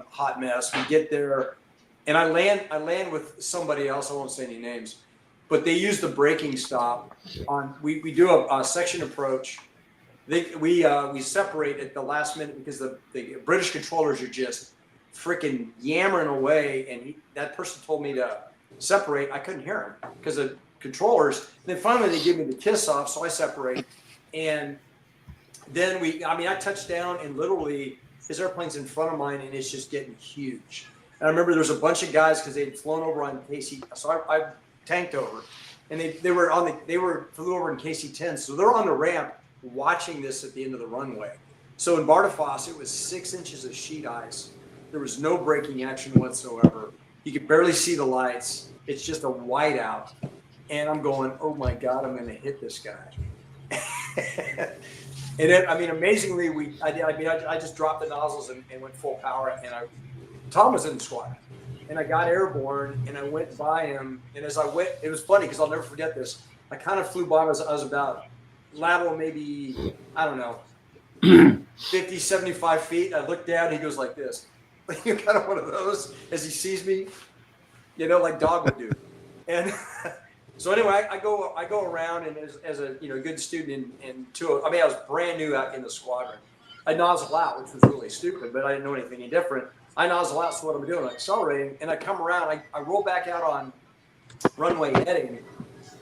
hot mess. We get there. and I land with somebody else. I won't say any names, but they use the braking stop on. We do a section approach. We separate at the last minute because the British controllers are just freaking yammering away, and that person told me to separate. I couldn't hear him because the controllers. Then finally they give me the kiss off, so I separate, and then I touched down, and literally his airplane's in front of mine, and it's just getting huge. And I remember there was a bunch of guys because they'd flown over on KC, so I tanked over, and they flew over in KC-10, so they're on the ramp watching this at the end of the runway. So in Bardufoss, it was 6 inches of sheet ice. There was no braking action whatsoever. You could barely see the lights. It's just a whiteout. And I'm going, oh my God, I'm going to hit this guy. And then, amazingly, I just dropped the nozzles and went full power. And Tom was in the squad. And I got airborne and I went by him. And as I went, it was funny because I'll never forget this. I kind of flew by him as I was about lateral, maybe, I don't know, 50, 75 feet. I looked down, he goes like this. You're kind of one of those as he sees me, like dog would do. And so anyway, I go around, and as a good student I was brand new out in the squadron. I nozzle out, which was really stupid, but I didn't know anything any different. I nozzle out, so what I'm doing, I'm accelerating, and I come around, I roll back out on runway heading,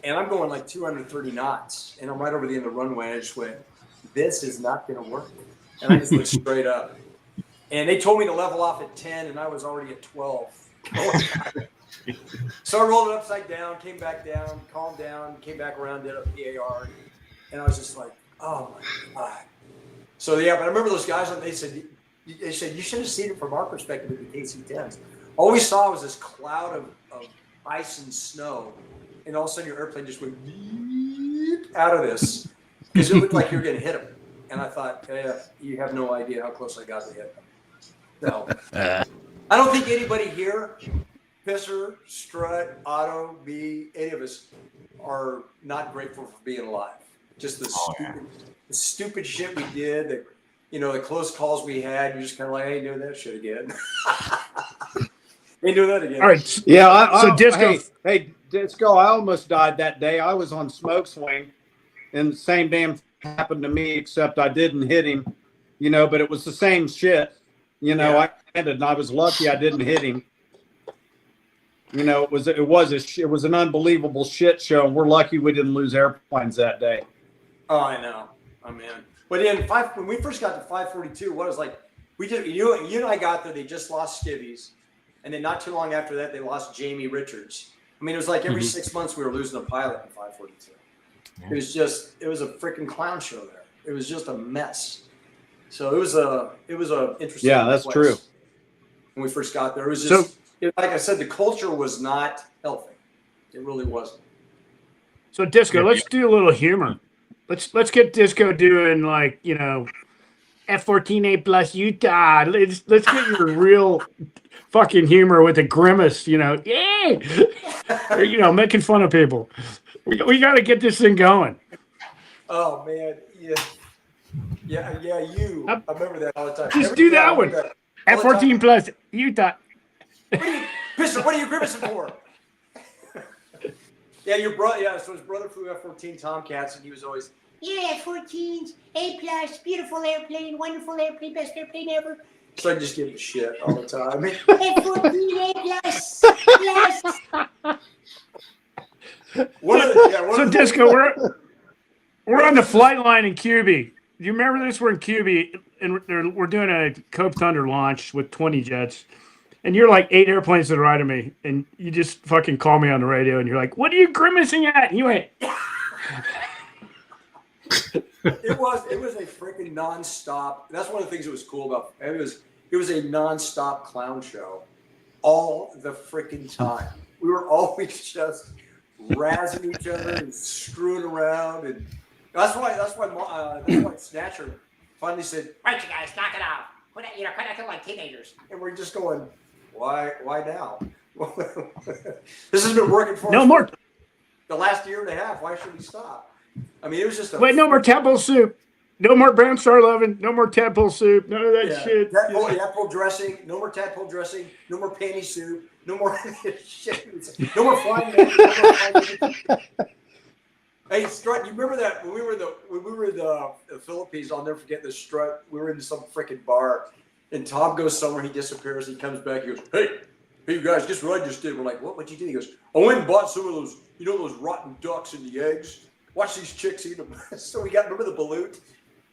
and I'm going like 230 knots, and I'm right over the end of the runway, and I just went, this is not going to work. And I just went straight up. And they told me to level off at 10, and I was already at 12. So I rolled it upside down, came back down, calmed down, came back around, did a PAR, and I was just like, oh my God. So yeah, but I remember those guys, they said you should have seen it from our perspective at the KC-10s. All we saw was this cloud of ice and snow, and all of a sudden your airplane just went out of this because it looked like you were going to hit them. And I thought, you have no idea how close I got to hit them. No. I don't think anybody here, Pisser, Strut, Otto, me, any of us are not grateful for being alive. Just the stupid shit we did, the close calls we had. You're just kind of like, I ain't doing that shit again. Ain't doing that again. All right. Yeah. So Disco. Hey, Disco, I almost died that day. I was on smoke swing, and the same damn thing happened to me, except I didn't hit him, but it was the same shit. I landed, and I was lucky I didn't hit him. It was an unbelievable shit show, and we're lucky we didn't lose airplanes that day. Oh, I know. Oh man. But when we first got to 542, what was like, you and I got there, they just lost Skivvies, and then not too long after that, they lost Jamie Richards. It was like every 6 months we were losing a pilot in 542. It was a freaking clown show there. It was just a mess. So it was a interesting. Yeah, that's place. true. When we first got there, it was just like I said, the culture was not healthy. It really wasn't. So Disco, let's do a little humor. Let's get Disco doing like F-14A plus Utah. Let's get your real fucking humor with a grimace. Yeah, or, making fun of people. We got to get this thing going. Oh man, yeah. I remember that all the time. Just do that one. F-14 plus Utah. Mister, what are you grimacing for? Yeah, your brother. Yeah, so his brother flew F-14 Tomcats, and he was always F-14s, A+, beautiful airplane, wonderful airplane, best airplane ever. So I just give him shit all the time. F-14 A+. So Disco, we're on the flight line in QB. Do you remember this? We're in QB, and we're doing a Cope Thunder launch with 20 jets. And you're like 8 airplanes to the right of me, and you just fucking call me on the radio, and you're like, what are you grimacing at? And you went. It was a freaking nonstop. That's one of the things that was cool about it. It was a nonstop clown show all the freaking time. We were always just razzing each other and screwing around, and that's why Snatcher finally said, "Right, you guys, knock it off. Quit acting like teenagers." And we're just going, why now? This has been working for us. No more. The last year and a half. Why should we stop? It was just no more tadpole soup. No more brown star loving. No more tadpole soup. None of that shit. Tadpole dressing. No more tadpole dressing. No more panty soup. No more shit. No more flying. No more flying. Hey, Strut, you remember that when we were in the Philippines? I'll never forget this. Strut. We were in some freaking bar, and Tom goes somewhere. He disappears. He comes back. He goes, "Hey, you guys, guess what I just did?" We're like, "What? What'd you do?" He goes, "I went and bought some of those, those rotten ducks and the eggs. Watch these chicks eat them." So we got, remember the balut?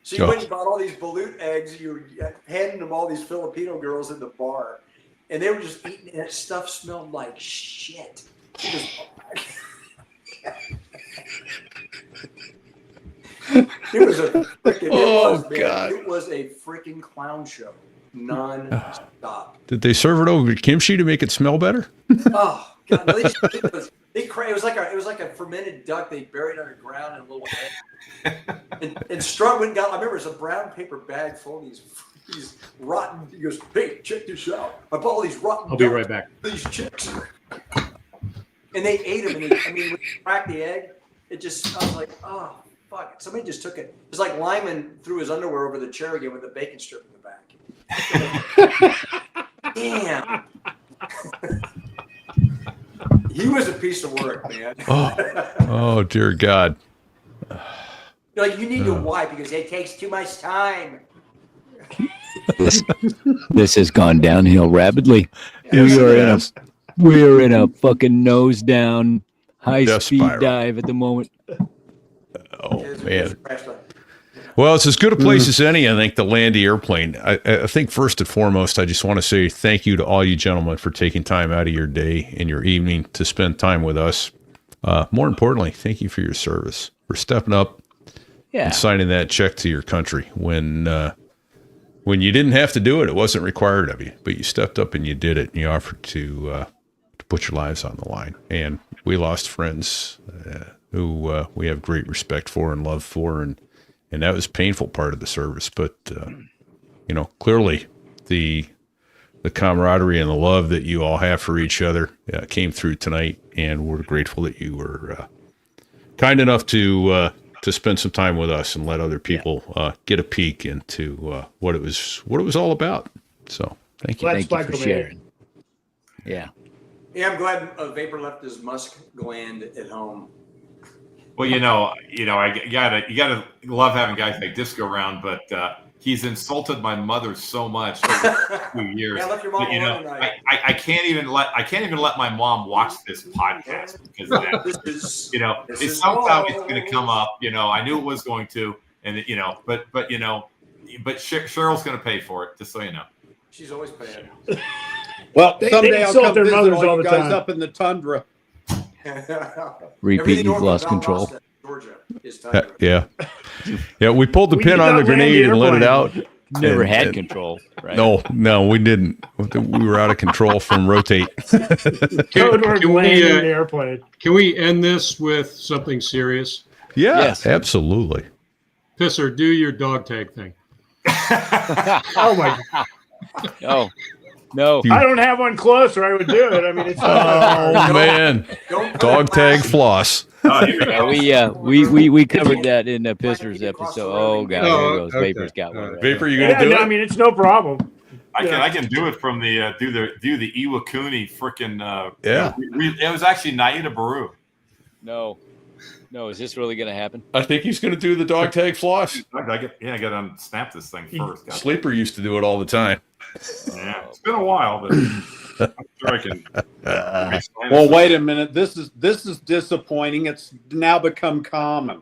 So you went and bought all these balut eggs. You were handing them all these Filipino girls in the bar, and they were just eating. And that stuff smelled like shit. It was a freaking. It was a freaking clown show, non-stop. Did they serve it over kimchi to make it smell better? Oh God! No, it was like a fermented duck they buried underground in a little egg. And Strut went and got. I remember it was a brown paper bag full of these rotten. He goes, "Hey, check this out! I bought all these rotten. I'll be right back. These chicks." And they ate them. And when you crack the egg, it just. I was like, oh. Fuck! Somebody just took it. It's like Lyman threw his underwear over the chair again with a bacon strip in the back. Damn. He was a piece of work, man. Oh dear God. You're like, you need to wipe because it takes too much time. This has gone downhill rapidly. Yes, We are in a fucking nose down high Death speed spiral. dive at the moment. Oh man. Well, it's as good a place as any, I think, to land the airplane. I think first and foremost, I just want to say thank you to all you gentlemen for taking time out of your day and your evening to spend time with us. More importantly, thank you for your service, for stepping up and signing that check to your country when you didn't have to do it. It wasn't required of you, but you stepped up and you did it, and you offered to put your lives on the line. And we lost friends who we have great respect for and love for, and that was a painful part of the service. But clearly the camaraderie and the love that you all have for each other came through tonight, and we're grateful that you were kind enough to spend some time with us and let other people get a peek into what it was all about. So thank you. Thank you for sharing. Yeah. Yeah, I'm glad Vapor left his musk gland at home. Well, you gotta love having guys like this go around, but he's insulted my mother so much over 2 years. Yeah, I left your mom alone tonight. I can't even let my mom watch this podcast because of that. It's somehow it's going to come up. I knew it was going to, and but Cheryl's going to pay for it, just so you know. She's always paying. Well, someday I'll come visit mothers all all the you guys time. up in the tundra. Repeat, Everything you've north of lost control. Valdosta, Georgia, is tundra. Yeah. We pulled the We pin did on the not land grenade the and let it airplane. out. Never And- had and- control, right? No, we didn't. We were out of control from rotate. Code word Can we, landing the airplane. Can we end this with something serious? Yeah, Yes. absolutely. Pisser, do your dog tag thing. Oh my! No. I don't have one close, or I would do it. I mean, it's. Oh man, Don't dog tag floss. Oh, here we go. We covered that in the Pistons episode. Oh god, here Oh, it goes. okay. Vapor's got one. All right. Right Vapor, you Yeah, gonna do no, it? I mean, it's no problem. I can do it from the do the Iwakuni freaking Yeah. it was actually Naida Baru. No, is this really going to happen? I think he's gonna do the dog tag floss. I got to unsnap this thing first. God. Sleeper used to do it all the time. Yeah, it's been a while, but I'm sure I can. Well, wait a minute. This is disappointing. It's now become common.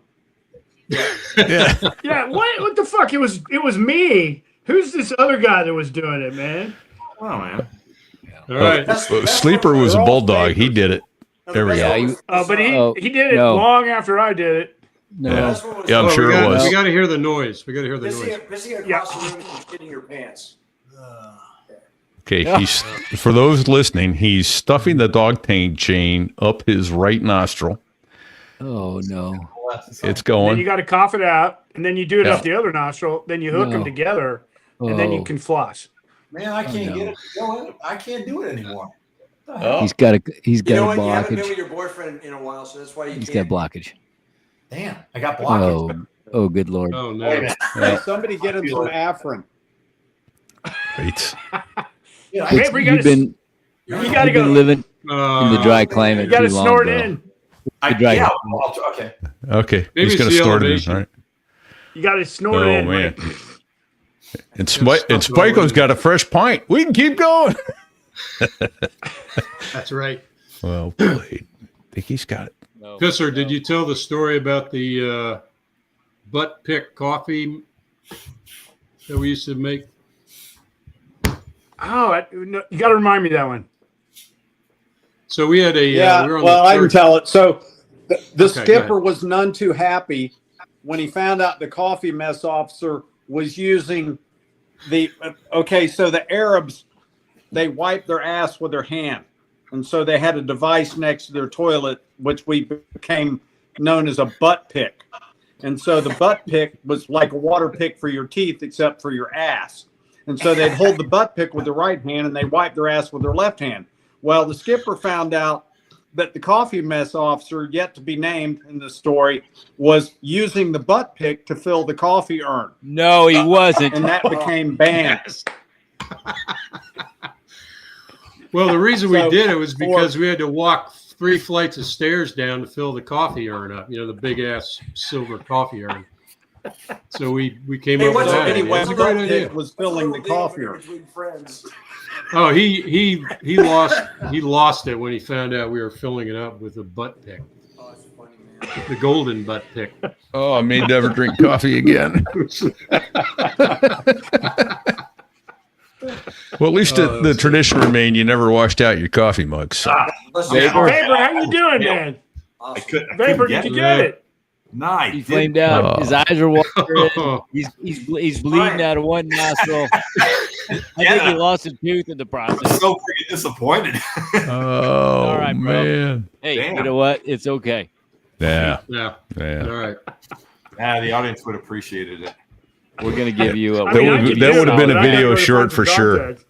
Yeah. Yeah, what the fuck? It was me. Who's this other guy that was doing it, man? Oh man. All right. Sleeper was a bulldog. He did it. There we go. But he did it No. long after I did it. No. Yeah. Yeah, I'm Oh, sure it was. We got to hear the noise. We got to hear the noise. Pissing across the room and shitting your pants. Okay, he's for those listening, he's stuffing the dog tag chain up his right nostril. Oh no. It's Then you going. got to cough it out, and then you do it Yeah. up the other nostril. Then you hook them No. together, and then you Oh. can floss. Man, I can't no. get it. I can't do it anymore. Oh. He's got a You know what? You haven't been blockage. with your boyfriend in a while, so that's why you He's can't. got blockage. Damn, I got blockage. Oh, good lord. Oh no. Hey, somebody get him some Afrin. Great. Yeah, It's- Vapor, you gotta You got to You've been go. living in the dry climate You got to too long, snort bro. in. Yeah, okay. Okay. Maybe He's it's going the to start it in. elevation. All right. You got to snort Oh, in. man. Mike. And Spiko's got a fresh pint. We can keep going. That's right. Well played. I think he's got it. No, Pisser, did you tell the story about the butt pick coffee that we used to make? Oh, no, you got to remind me of that one. So we had a Yeah, we were on well, the I can third- tell it. So the Okay, go skipper ahead. was none too happy when he found out the coffee mess officer was using the so the Arabs, they wipe their ass with their hand. And so they had a device next to their toilet, which we became known as a butt pick. And so the butt pick was like a water pick for your teeth, except for your ass. And so they'd hold the butt pick with the right hand and they wipe their ass with their left hand. Well, the skipper found out that the coffee mess officer, yet to be named in the story, was using the butt pick to fill the coffee urn. no, he wasn't. And that became banned. Well, the reason we So, did it was because we had to walk 3 flights of stairs down to fill the coffee urn up. You know, the big ass silver coffee urn. So we came Hey, up with what's that. it idea. It's a great idea. It was filling the coffee urn. Between friends. Oh, he lost it when he found out we were filling it up with a butt pick, Oh, that's funny, man. the golden butt pick. Oh, I may never drink coffee again. Well, at least the tradition remained. You never washed out your coffee mugs. So. Listen, Vapor. Vapor, how you doing, man? I couldn't Vapor, get did you it. get it? No, I He didn't. flamed out. His eyes are watering. Oh, He's bleeding out of one nostril. I think he lost his tooth in the I'm process. so freaking disappointed. Oh, All right, bro. man. Hey, Damn. you know what? It's okay. Yeah. yeah. Yeah. All right. The audience would have appreciated it. We're gonna give you a. I That mean, would- I could that do would have it, been a but I gotta video go to short Points for of sure. Contact.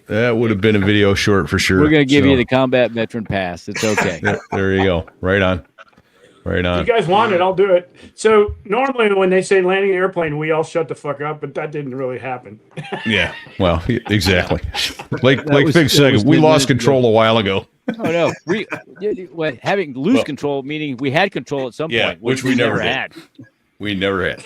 That would have been a video short for sure. We're gonna give you So, the combat veteran pass. It's okay. there you go. Right on. Right If you on. guys want it, I'll do it. So normally when they say landing an airplane, we all shut the fuck up, but that didn't really happen. Yeah. Well, exactly. Like was- Fig that said, was we 10 lost minutes control a while ago. Oh no, having loose Well- control, meaning we had control at some Yeah, point, which we never had. We never had.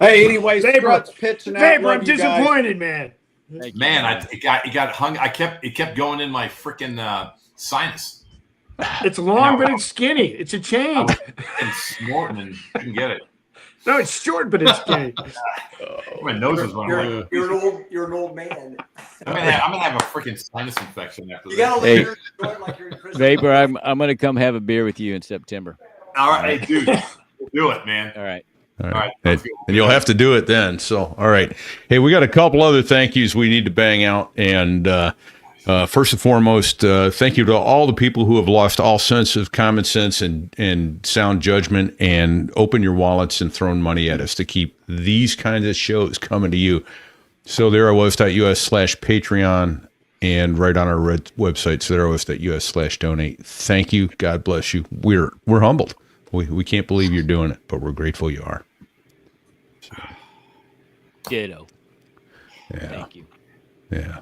Hey, anyway, Vapor. Strut's pitching out. Vapor, Love I'm you guys. disappointed, man. Thank you, Man, it got hung. It kept going in my freaking sinus It's long, but it's skinny. It's a chain. and snorting and couldn't get it. No, it's short, but it's skinny. My nose was running. You're an old man. I'm gonna have a freaking sinus infection after You this. gotta Hey. live your joint like you're in prison. Vapor, I'm gonna come have a beer with you in September. All right, hey, dude, we'll do it, man. All right. All All right. right. And you'll have to do it then. So, all right. Hey, we got a couple other thank yous we need to bang out. And first and foremost, thank you to all the people who have lost all sense of common sense and sound judgment and open your wallets and thrown money at us to keep these kinds of shows coming to you. So thereos.us/Patreon and right on our website, thereos.us/donate. Thank you. God bless you. We're humbled. We can't believe you're doing it, but we're grateful you are. Ditto. Yeah. Thank you. Yeah.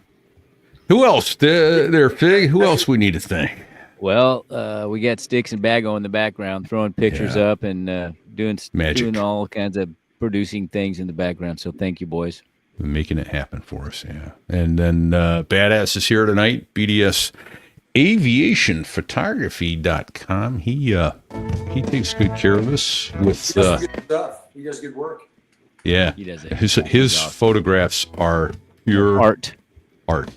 Who else? There, Fig. Who else we need to thank? Well, we got Sticks and Bago in the background, throwing pictures Yeah. up and doing all kinds of producing things in the background. So thank you, boys. Making it happen for us. Yeah. And then Badass is here tonight. BDS aviationphotography.com. He takes good care of us with He does good stuff. He does good work. yeah. He does it. His photographs are pure artwork.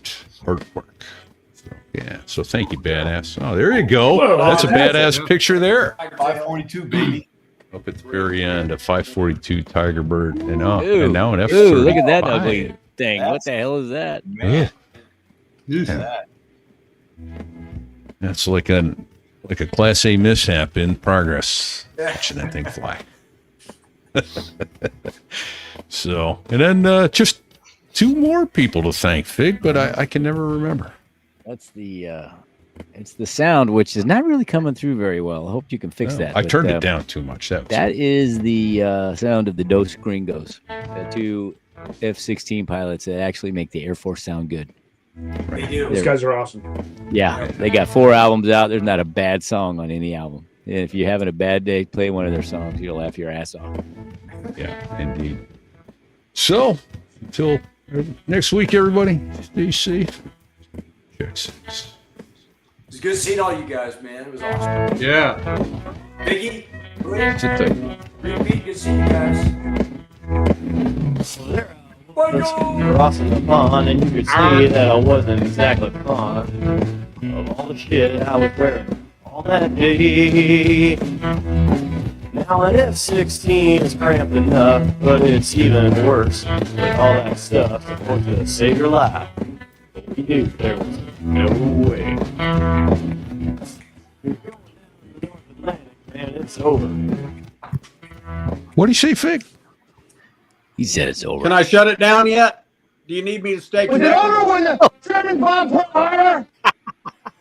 So, yeah. So thank you, Badass. Oh, there you go. Whoa, That's a that's badass picture there. 542, baby. Up at the very end, a 542 Tiger Bird, and now an F-35. Ooh, look at that ugly thing. What the hell is that? Yeah. That's like a Class A mishap in progress. Watching that thing fly. So, and then just two more people to thank, Fig, but I can never remember. That's it's the sound, which is not really coming through very well. I hope you can fix that. I But, turned it down too much. That is the sound of the Dos Gringos, the two F-16 pilots that actually make the Air Force sound good. They do. These guys are awesome. Yeah, they got 4 albums out. There's not a bad song on any album. And if you're having a bad day, play one of their songs. You'll laugh your ass off. Yeah, indeed. So, until next week, everybody, stay safe. Cheers. It's good seeing all you guys, man. It was awesome. Yeah. Biggie, repeat, good seeing you guys. Crossing the pond, and you could see that I wasn't exactly fond of all the shit I was wearing all that day. Now an F-16 is cramped enough, but it's even worse with all that stuff supposed to save your life. But we knew there was no way. Man, it's over. What do you say, Fig? He said it's over. Can I shut it down yet? Do you need me to stay connected? when the training bomb put fire?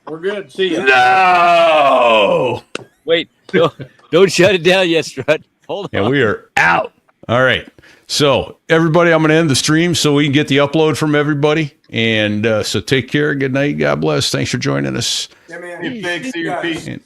We're good. See you. No! Wait, don't shut it down yet, Strut. Hold on. Yeah, we are out. All right. So, everybody, I'm going to end the stream so we can get the upload from everybody. And so take care. Good night. God bless. Thanks for joining us. Yeah, man. Hey, Big, see your Guys. feet.